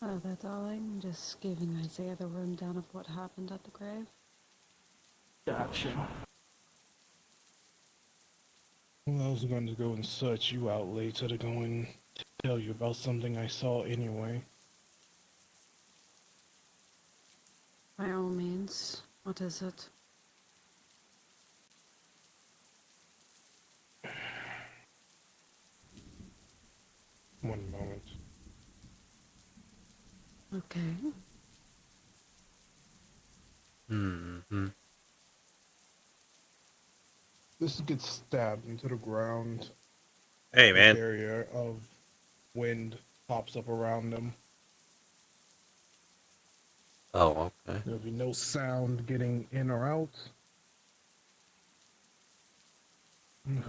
Oh, there, darling. Just giving Isiah the rundown of what happened at the grave. Gotcha. Well, I was going to go and search you out later to go and tell you about something I saw anyway. By all means. What is it? One moment. Okay. This gets stabbed into the ground. Hey, A man. barrier of wind pops up around them. Oh, okay. There'll be no sound getting in or out.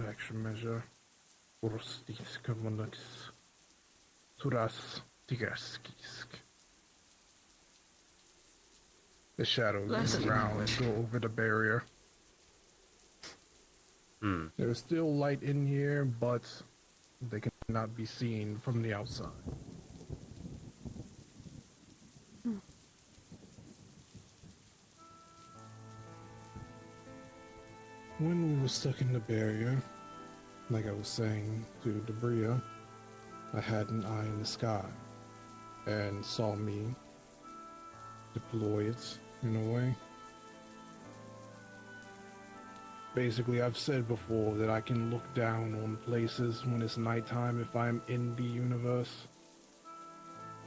Action measure. The shadows on Lesson. the ground go over the barrier. There's still light in here, but they cannot be seen from the outside. When we were stuck in the barrier, like I was saying to Debria, I had an eye in the sky and saw me deploy it in a way. Basically, I've said before that I can look down on places when it's nighttime if I'm in the universe.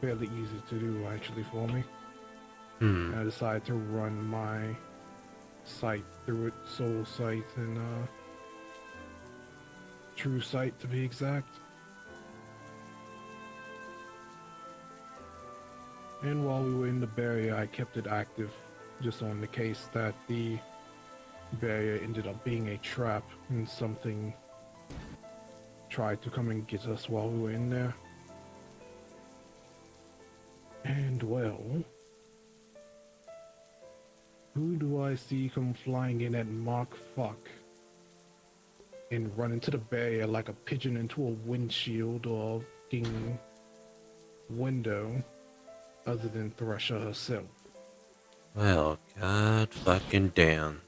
Fairly easy to do, actually, for me. And I decided to run my sight through it, soul sight and true sight to be exact. And while we were in the barrier, I kept it active, just on the case that the barrier ended up being a trap and something tried to come and get us while we were in there. And well, who do I see come flying in at Mach fuck and run into the barrier like a pigeon into a windshield or a fucking window, other than Thresher herself? Well, god fucking damn.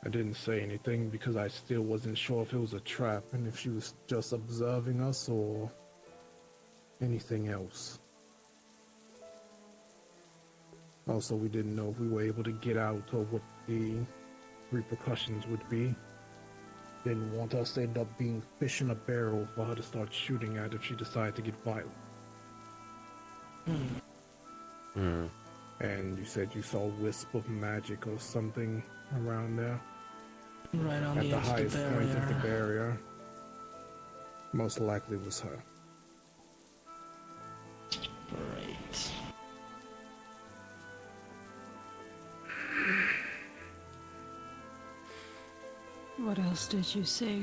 I didn't say anything because I still wasn't sure if it was a trap and if she was just observing us or anything else. Also, we didn't know if we were able to get out or what the repercussions would be. Didn't want us to end up being fish in a barrel for her to start shooting at if she decided to get violent. And you said you saw a wisp of magic or something around there? Right on At the the edge of highest the point of the barrier. barrier. Most likely was her. Great. What else did you say?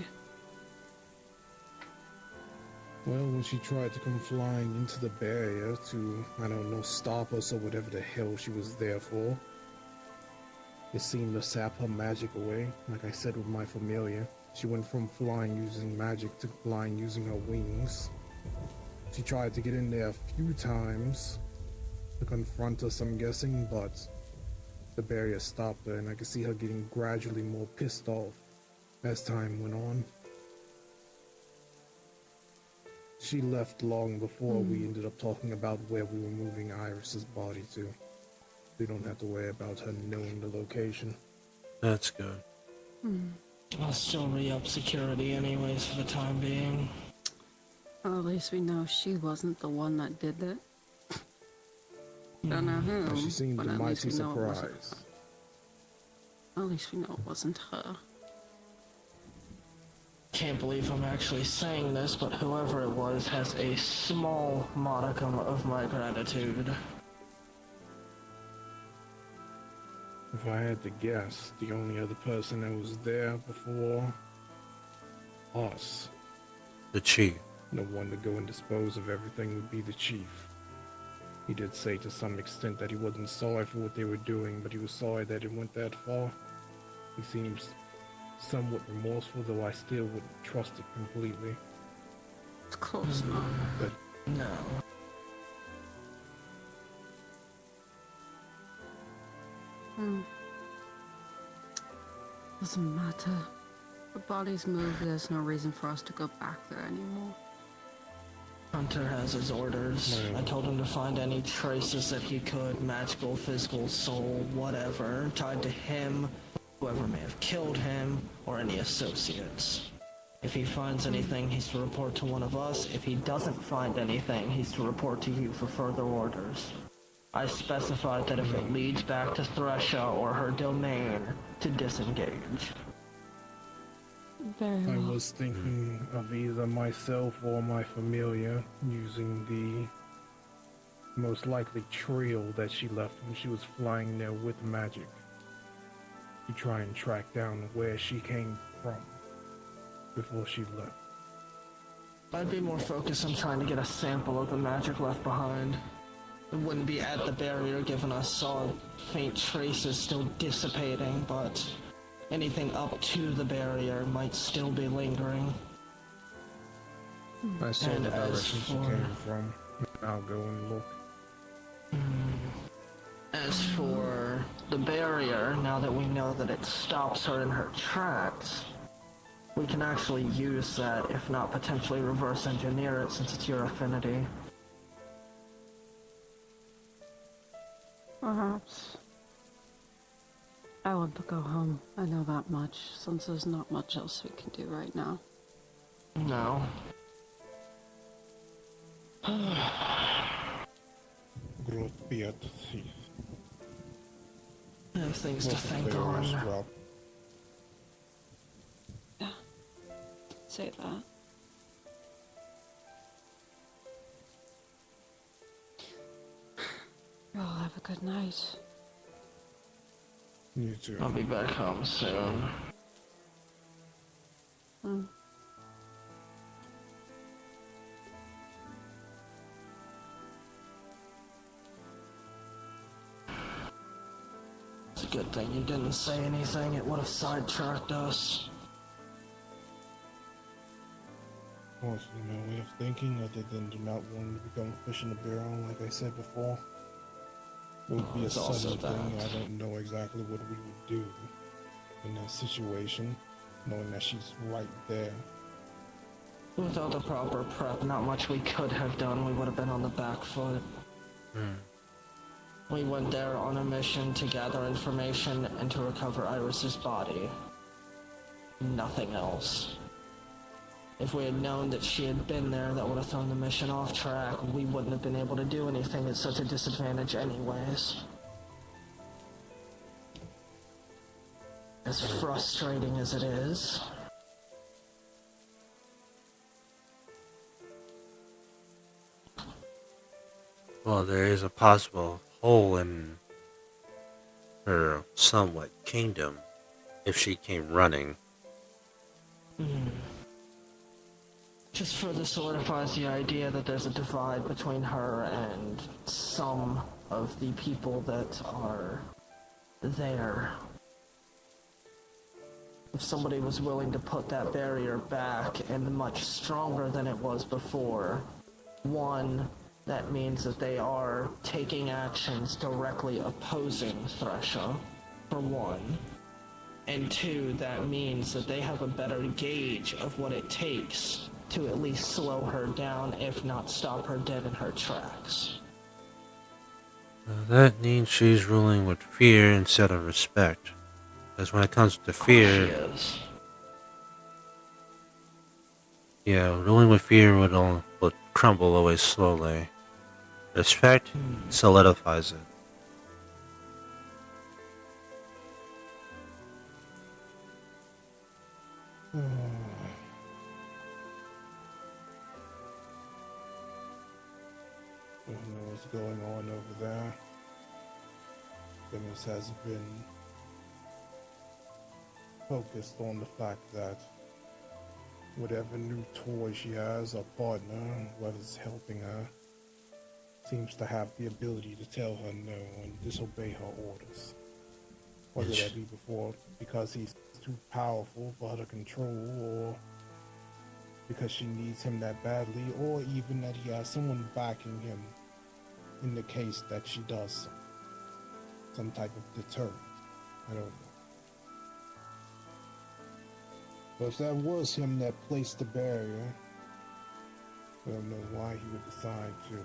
Well, when she tried to come flying into the barrier to, I don't know, stop us or whatever the hell she was there for, it seemed to sap her magic away. Like I said with my familiar, she went from flying using magic to flying using her wings. She tried to get in there a few times to confront us, I'm guessing, but the barrier stopped her, and I could see her getting gradually more pissed off as time went on. She left long before we ended up talking about where we were moving Iris's body to. We don't have to worry about her knowing the location. That's good. I'll still re-up security anyways for the time being. Well, at least we know she wasn't the one that did that. Don't know who, But she seemed but at least mighty we know it wasn't her. surprised. At least we know it wasn't her. Can't believe I'm actually saying this, but whoever it was has a small modicum of my gratitude. If I had to guess, the only other person that was there before us, The chief. the one to go and dispose of everything, would be the chief. He did say to some extent that he wasn't sorry for what they were doing, but he was sorry that it went that far. He seems somewhat remorseful, though I still wouldn't trust it completely. Of course not. But No. Doesn't matter. The body's moved, there's no reason for us to go back there anymore. Hunter has his orders. I told him to find any traces that he could, magical, physical, soul, whatever, tied to him, whoever may have killed him, or any associates. If he finds anything, he's to report to one of us. If he doesn't find anything, he's to report to you for further orders. I specified that if it leads back to Thresha or her domain, to disengage. Very I well. was thinking of either myself or my familiar using the most likely trail that she left when she was flying there with magic to try and track down where she came from before she left. I'd be more focused on trying to get a sample of the magic left behind. It wouldn't be at the barrier given I saw faint traces still dissipating, but anything up to the barrier might still be lingering. I saw And the as direction she for- came from. I'll go and look. As for the barrier, now that we know that it stops her in her tracks, we can actually use that, if not potentially reverse engineer it since it's your affinity. Perhaps. I want to go home. I know that much, since there's not much else we can do right now. No. Growth be at sea. I have things to Most think players on. drop. Say that. Y'all have a good night. You too. I'll be back home soon. It's a good thing you didn't say anything. It would have sidetracked us. Honestly, no way of thinking other than do not want to become fish in a barrel, like I said before. It would be a It's also sudden thing. that. I don't know exactly what we would do in that situation, knowing that she's right there. Without the proper prep, not much we could have done. We would have been on the back foot. We went there on a mission to gather information and to recover Iris's body. Nothing else. If we had known that she had been there, that would have thrown the mission off track. We wouldn't have been able to do anything at such a disadvantage anyways. As frustrating as it is. Well, there is a possible hole in her somewhat kingdom if she came running. Just further solidifies the idea that there's a divide between her and some of the people that are there. If somebody was willing to put that barrier back and much stronger than it was before, one, that means that they are taking actions directly opposing Thresha, for one. And two, that means that they have a better gauge of what it takes to at least slow her down, if not stop her dead in her tracks. That means she's ruling with fear instead of respect. Because when it comes to She fear, is. yeah, ruling with fear would crumble always slowly. Respect solidifies it. I don't know what's going on over there. Dennis has been focused on the fact that whatever new toy she has, a partner, whoever's helping her, seems to have the ability to tell her no and disobey her orders. Whether that be because he's too powerful for her to control, or because she needs him that badly, or even that he has someone backing him in the case that she does some type of deterrent. I don't know. But if that was him that placed the barrier, I don't know why he would decide to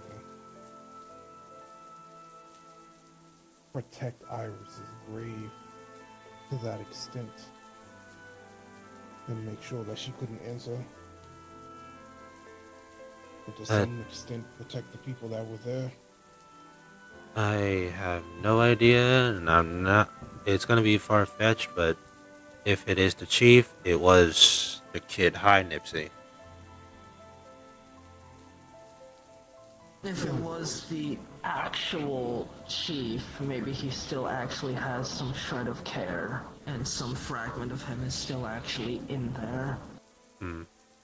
protect Iris's grave to that extent and make sure that she couldn't enter. But to some extent protect the people that were there. I have no idea, and I'm not. It's gonna be far-fetched, but if it is the chief, it was the kid. Hi, Nipsey. If it was the actual chief, maybe he still actually has some shred of care, and some fragment of him is still actually in there.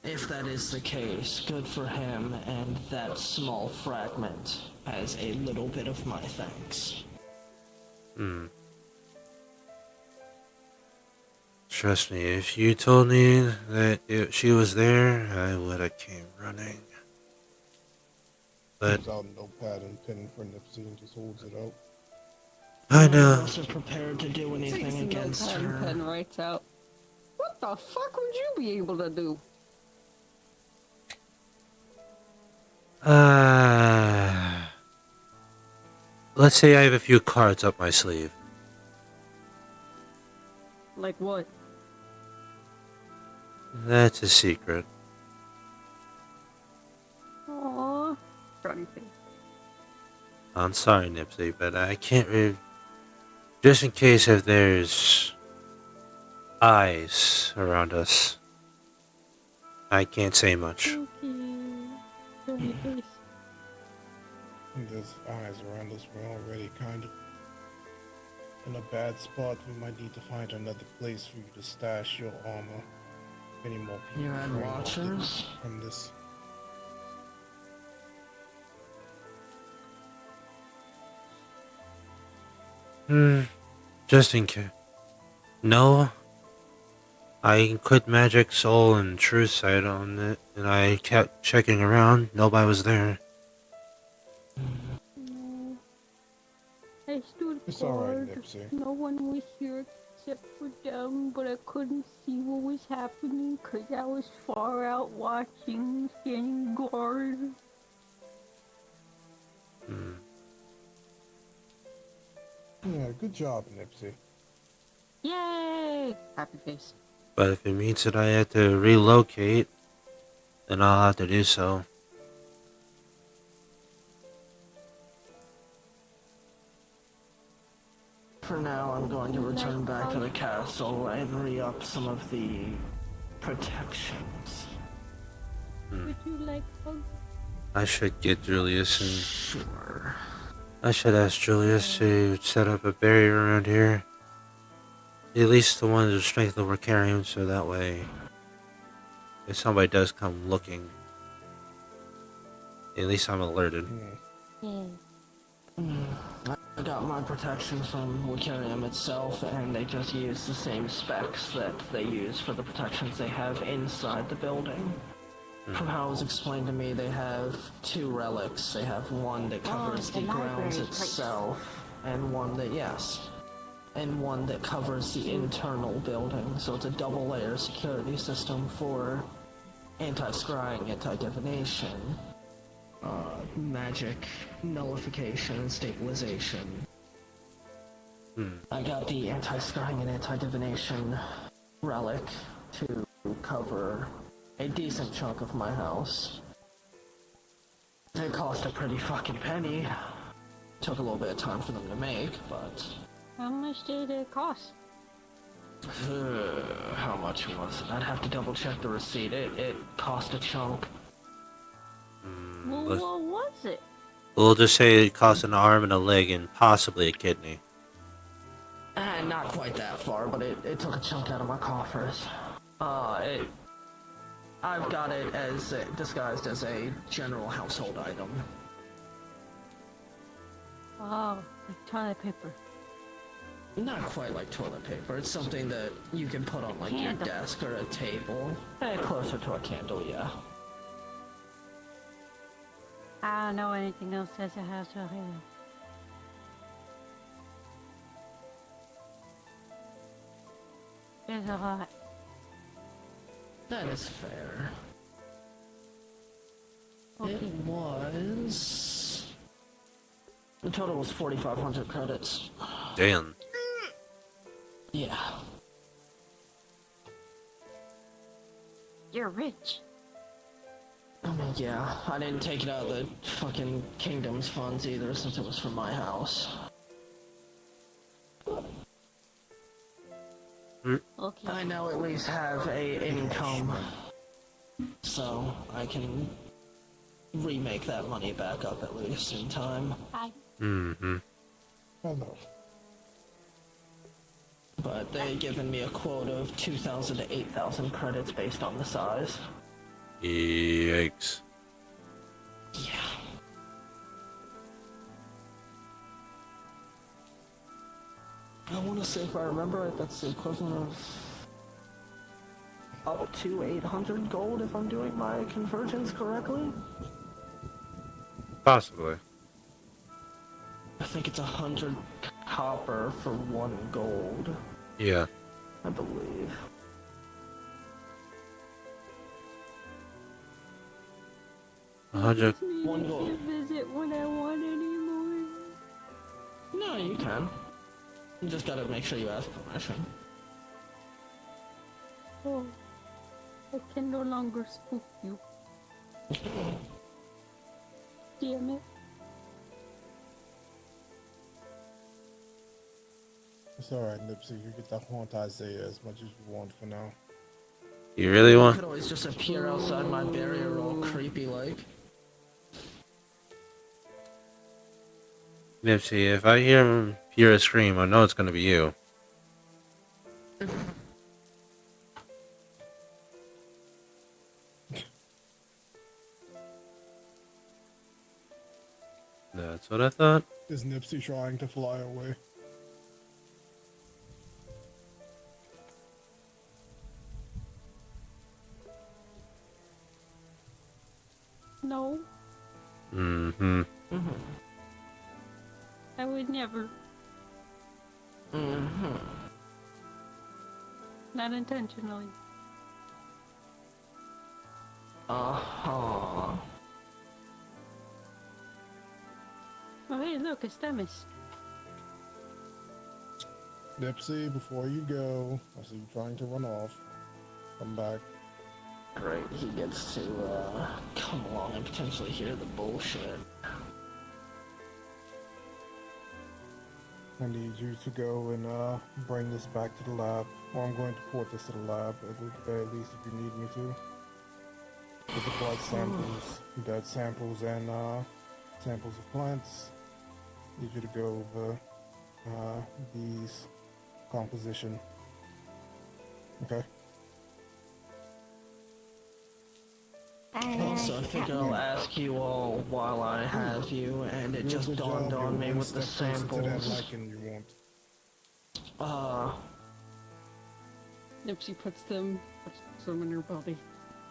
If that is the case, good for him, and that small fragment has a little bit of my thanks. Trust me, if you told me that she was there, I would have came running. But Pulls out a notepad and pen for Nipsey and just holds it out. I None know. of us are prepared to do anything Takes against notepad and her. pen writes out. What the fuck would you be able to do? Let's say I have a few cards up my sleeve. Like what? That's a secret. Aww. Frowny face. I'm sorry, Nipsey, but I can't really. Just in case if there's eyes around us, I can't say much. Okay. Frowny face. There's eyes around us. We're already kind of in a bad spot. We might need to find another place for you to stash your armor. Any more people You had watchers? from this? Just in case. No. I quit Magic Soul and True Sight on it, and I kept checking around. Nobody was there. No. I stood It's alright, guard. Nipsey. No one was here except for them, but I couldn't see what was happening because I was far out watching, standing guard. Yeah, good job, Nipsey. Yay! Happy face. But if it means that I have to relocate, then I'll have to do so. For now, I'm going to return back to the castle and re-up some of the protections. Would you like hugs? I should get Julius and Sure. I should ask Julius to set up a barrier around here. At least the one to strength that we're carrying, so that way, if somebody does come looking, at least I'm alerted. I got my protection from Wicarium itself, and they just use the same specs that they use for the protections they have inside the building. From how it was explained to me, they have two relics. They have one that covers the grounds itself, and one that, and one that covers the internal building. So it's a double-layer security system for anti-scrying, anti-divination, magic nullification and stabilization. I got the anti-scrying and anti-divination relic to cover a decent chunk of my house. It cost a pretty fucking penny. Took a little bit of time for them to make, but... How much did it cost? How much was it? I'd have to double check the receipt. It cost a chunk. Well, what was it? We'll just say it cost an arm and a leg and possibly a kidney. Not quite that far, but it took a chunk out of my coffers. I've got it as disguised as a general household item. Oh, like toilet paper. Not quite like toilet paper. It's something that you can put on like your desk or a table. Closer to a candle, yeah. I don't know anything else as a household item. There's a lot. That is fair. Okay. It was... The total was 4,500 credits. Damn. Yeah. You're rich. I mean, yeah, I didn't take it out of the fucking Kingdom's funds either, since it was from my house. Okay. I now at least have a income, so I can remake that money back up at least in time. Hi. Mm-hmm. Hello. But they given me a quote of 2,000 to 8,000 credits based on the size. Yikes. Yeah. I want to say, if I remember right, that's the equivalent of up to 800 gold if I'm doing my conversions correctly. Possibly. I think it's 100 copper for 1 gold, Yeah. I believe. One gold. Visit when I want anymore. No, you can. You just gotta make sure you ask permission. Oh, I can no longer spook you. Damn it. It's alright, Nipsey. You get to haunt Isaiah as much as you want for now. You really You want? could always just appear outside my barrier all creepy like. Nipsey, if I hear a scream, I know it's gonna be you. That's what I thought. Is Nipsey trying to fly away? No, Mm-hmm. I would never. Not intentionally. Uh-huh. Oh, hey, look, it's Themis. Nipsey, before you go, I see you trying to run off. Come back. Great, he gets to come along and potentially hear the bullshit. I need you to go and bring this back to the lab. Or I'm going to port this to the lab, at least if you need me to. with the blood samples, blood samples, and samples of plants. Need you to go over these composition. Okay. Also, I think I'll ask you all while I have you, and it just dawned on me with the samples. If she puts them in her body,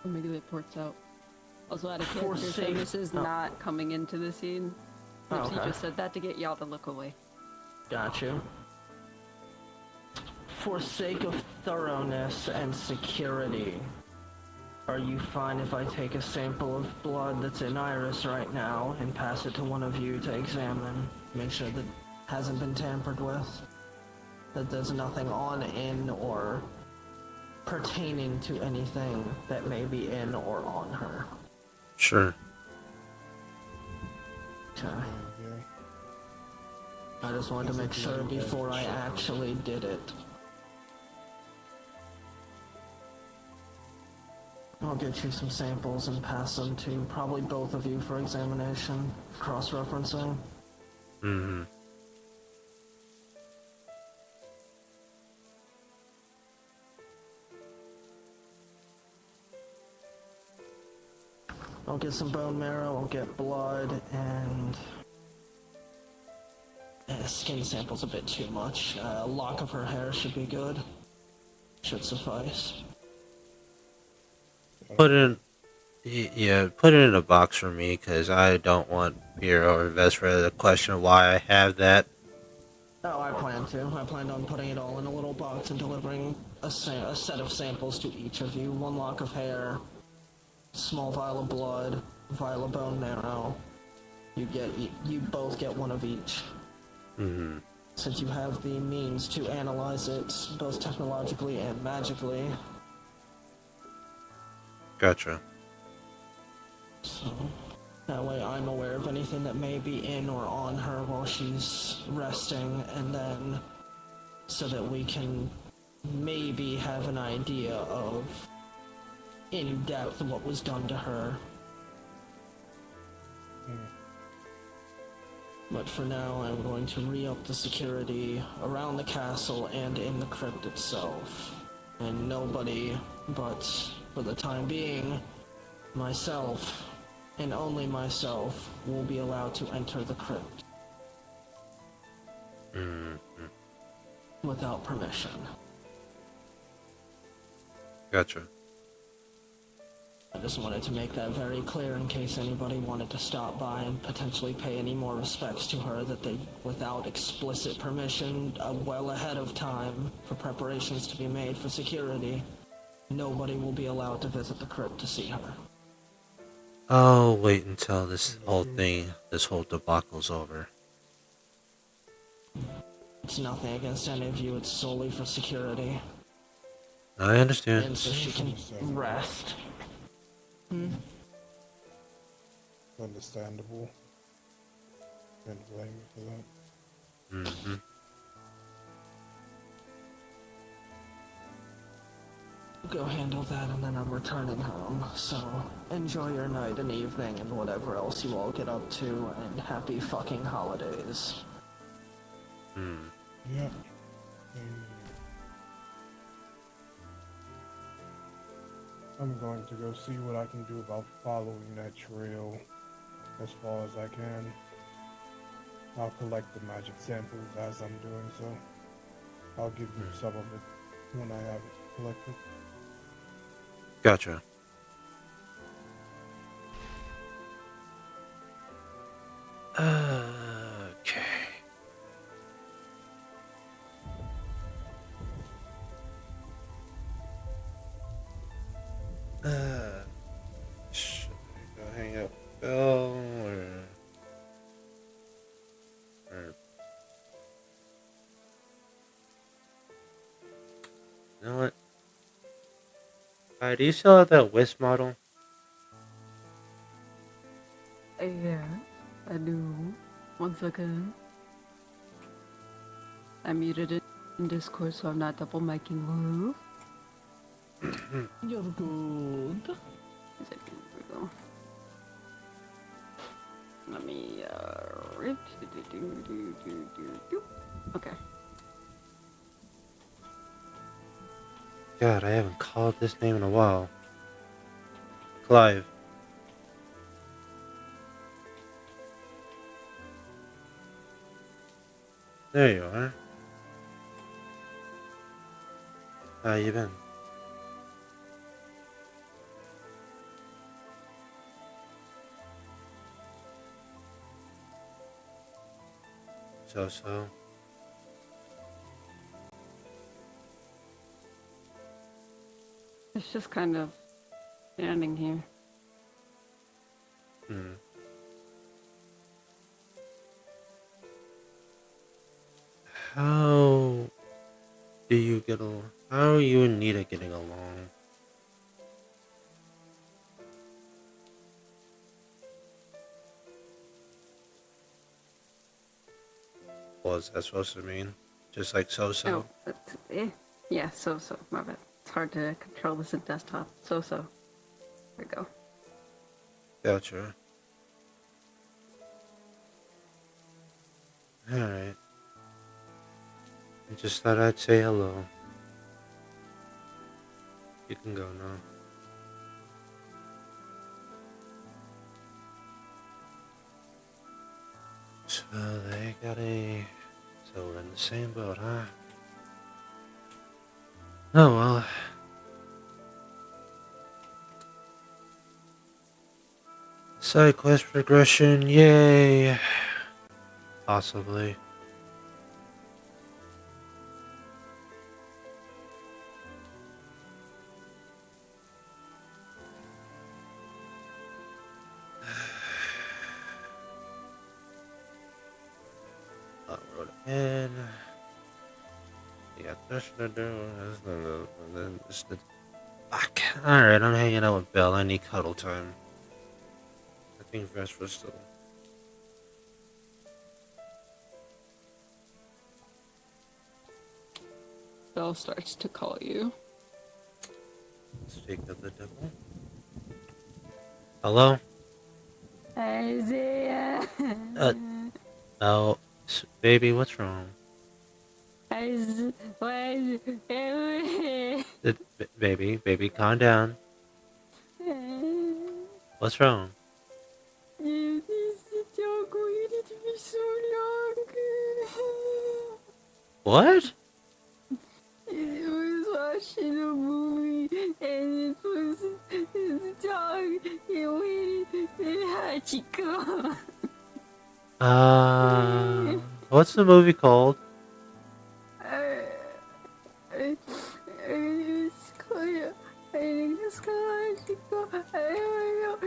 immediately ports out. Also, out of character, so this is not coming into the scene. Nipsey just said that to get y'all to look away. Got you. For sake of thoroughness and security, are you fine if I take a sample of blood that's in Iris right now and pass it to one of you to examine? Make sure that it hasn't been tampered with? That there's nothing on, in, or pertaining to anything that may be in or on her. Sure. Okay. I just wanted to make sure before I actually did it. I'll get you some samples and pass them to probably both of you for examination, cross-referencing. Mm-hmm. I'll get some bone marrow, I'll get blood, and... skin sample's a bit too much. A lock of her hair should be good. Should suffice. Put it in, put it in a box for me, because I don't want Bureau or Vesper to question why I have that. Oh, I plan to. I planned on putting it all in a little box and delivering a set of samples to each of you. One lock of hair, small vial of blood, vial of bone marrow. You both get one of each. Mm-hmm. Since you have the means to analyze it, both technologically and magically. Gotcha. So, that way I'm aware of anything that may be in or on her while she's resting, and then so that we can maybe have an idea of, in depth, what was done to her. But for now, I'm going to re-up the security around the castle and in the crypt itself. And nobody, but for the time being, myself, and only myself, will be allowed to enter the crypt. Mm-hmm. Without permission. Gotcha. I just wanted to make that very clear in case anybody wanted to stop by and potentially pay any more respects to her, that they, without explicit permission, well ahead of time, for preparations to be made for security, nobody will be allowed to visit the crypt to see her. I'll wait until this whole debacle's over. It's nothing against any of you, it's solely for security. I understand. And so she can rest. Understandable. Can't blame you for that. Mm-hmm. Go handle that, and then I'm returning home. So, enjoy your night and evening and whatever else you all get up to, and happy fucking holidays. Mm. Yeah. I'm going to go see what I can do about following that trail as far as I can. I'll collect the magic samples as I'm doing so. I'll give you some of it when I have it collected. Gotcha. Okay. Should I go hang up Bill or you know what? Do you still have that Wisp model? Yeah, I do. 1 second. I muted it in Discord so I'm not double miking. You're good. 1 second. Let me, okay. God, I haven't called this name in a while. Clive. There you are. How you been? So. It's just kind of standing here. How do you get along? How are you and Nita getting along? What is that supposed to mean? Just like so. Oh, that's, yeah, so. My bad. It's hard to control this in desktop. So. There we go. Gotcha. Alright. I just thought I'd say hello. You can go now. So they got a... So we're in the same boat, huh? Oh well. Side quest progression, yay! Possibly. Road ahead. You got this to do. Fuck. Alright, I'm hanging out with Belle. I need cuddle time. I think Vest was still. Belle starts to call you. Speak of the devil. Hello? Isiah. Oh, baby, what's wrong? Baby, calm down. What's wrong? You used to talk waited for so long. What? It was watching a movie and it was the dog. It waited for Hachiko. What's the movie called? It's called, I think it's called Hachiko. I don't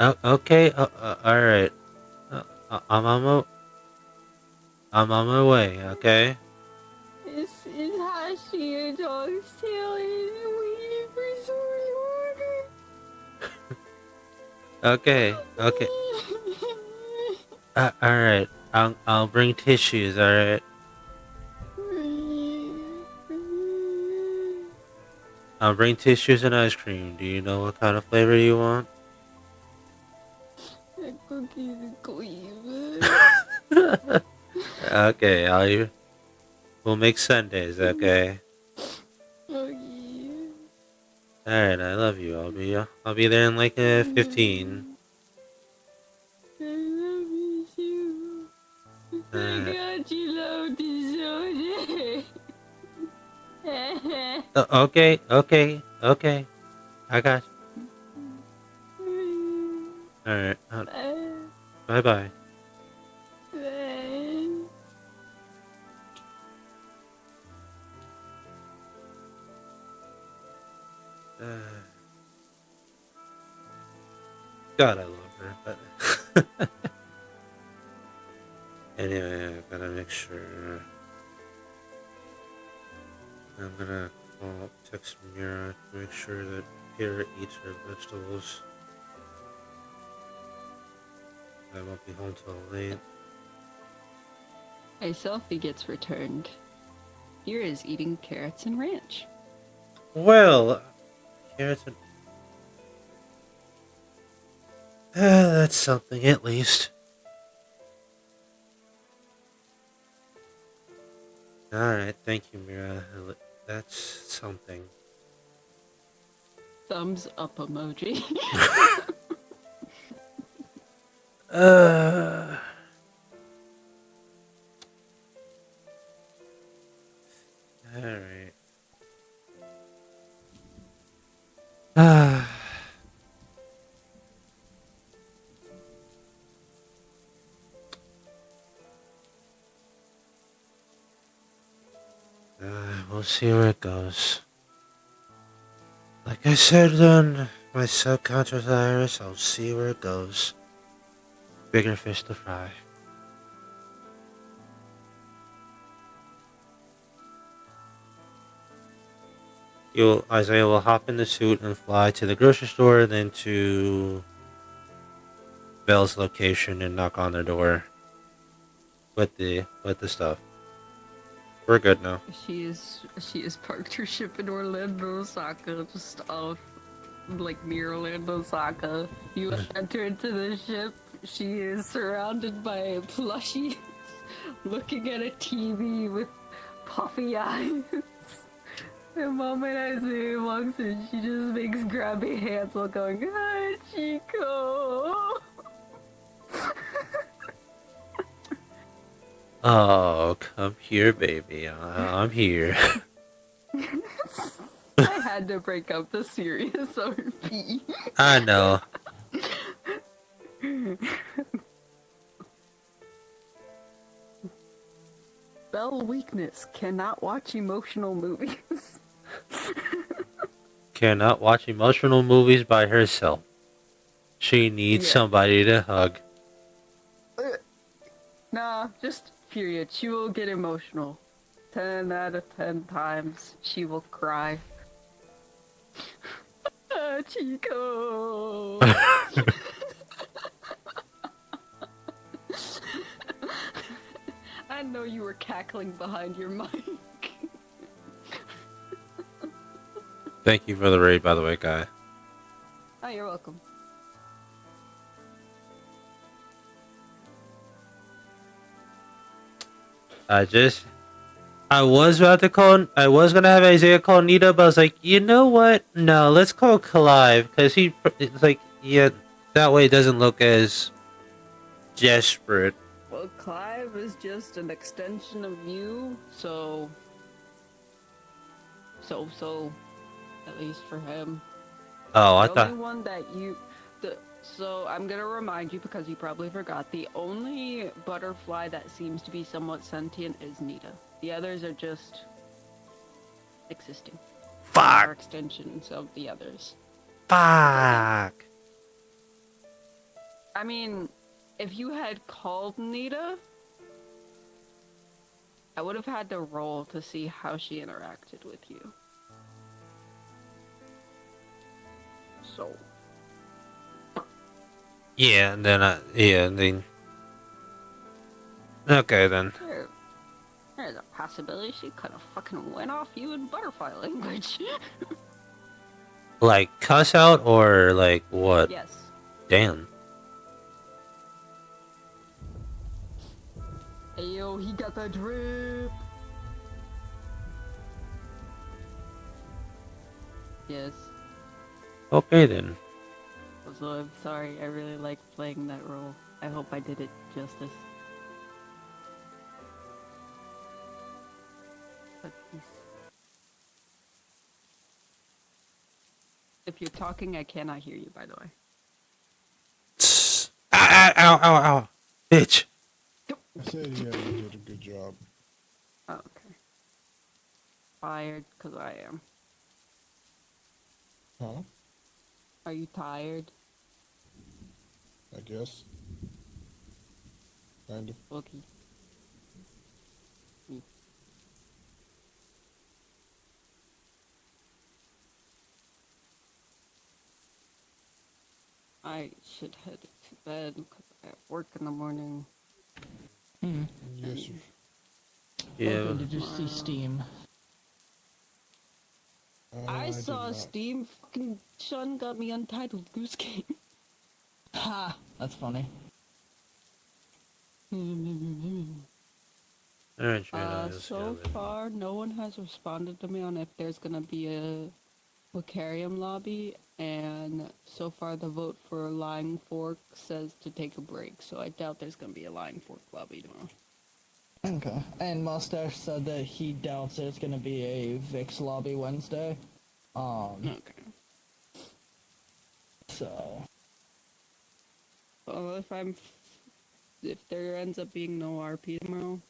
know. Okay, alright. I'm on my way, okay? It's Hashi, a dog's tail, and waiting for soy water. Okay. Alright. I'll bring tissues, alright? I'll bring tissues and ice cream. Do you know what kind of flavor you want? Cookies and cream. Okay, we'll make Sundays, okay? Okay. Alright, I love you. I'll be there in like 15. I love you too. I got you loaded soda. Okay. I got you. Alright, bye-bye. Bye. God, I love her, but anyway, I gotta make sure. I'm gonna text Mira to make sure that Kira eats her vegetables. I won't be home till late. A selfie gets returned. Here is eating carrots and ranch. Well, carrots and... That's something at least. Alright, thank you, Mira. That's something. Thumbs up emoji. Uh. Alright. Ah. We'll see where it goes. Like I said on my subconscious iris, I'll see where it goes. Bigger fish to fry. Isiah will hop in the suit and fly to the grocery store, then to Belle's location and knock on the door with the stuff. We're good now. She is parked her ship in Orlando, Osaka, just off like near Orlando, Osaka. You enter into the ship. She is surrounded by plushies, looking at a TV with puffy eyes. The moment Isiah walks in, she just makes grabby hands while going, "Hi, Chico." Oh, come here, baby. I'm here. I had to break up the serious RP. I know. Belle weakness, cannot watch emotional movies. Cannot watch emotional movies by herself. She needs somebody to hug. Nah, just period. She will get emotional. 10 out of 10 times she will cry. Chico! I know you were cackling behind your mic. Thank you for the raid, by the way, guy. Oh, you're welcome. I was gonna have Isiah call Nita, but I was like, you know what? No, let's call Clive, because it's like, yeah, that way it doesn't look as desperate. Well, Clive is just an extension of you, so, at least for him. Oh, I The thought. only one that so I'm gonna remind you because you probably forgot. The only butterfly that seems to be somewhat sentient is Nita. The others are just existing. They are Fuck! extensions of the others. Fuck! I mean, if you had called Nita, I would have had to roll to see how she interacted with you. So. Yeah, and then okay, then. There's a possibility she could have fucking went off you in butterfly language. Like, cuss out, or, like, what? Yes. Damn. Hey yo, he got the drip. Yes. Okay, then. So I'm sorry, I really like playing that role. I hope I did it justice. But if you're talking, I cannot hear you, by the way. Ow, bitch. I said you did a good job. Oh, okay. Tired, because I am. Huh? Are you tired? I guess. Kind of. Okay. I should head to bed because I have work in the morning. Yes, sir. Yeah. Oh, did you see Steam? I did saw not. Steam. Fucking Sean got me Untitled Goose Game. Ha! That's funny. Alright, Trina, just So go far, no one has responded to me on if there's gonna be a Vocarium lobby, and so far the vote for Lying Fork says to take a break, so I doubt there's gonna be a Lying Fork lobby tomorrow. Okay. And Mustache said that he doubts it's gonna be a Vix lobby Wednesday. Okay. So. Well, if there ends up being no RP tomorrow,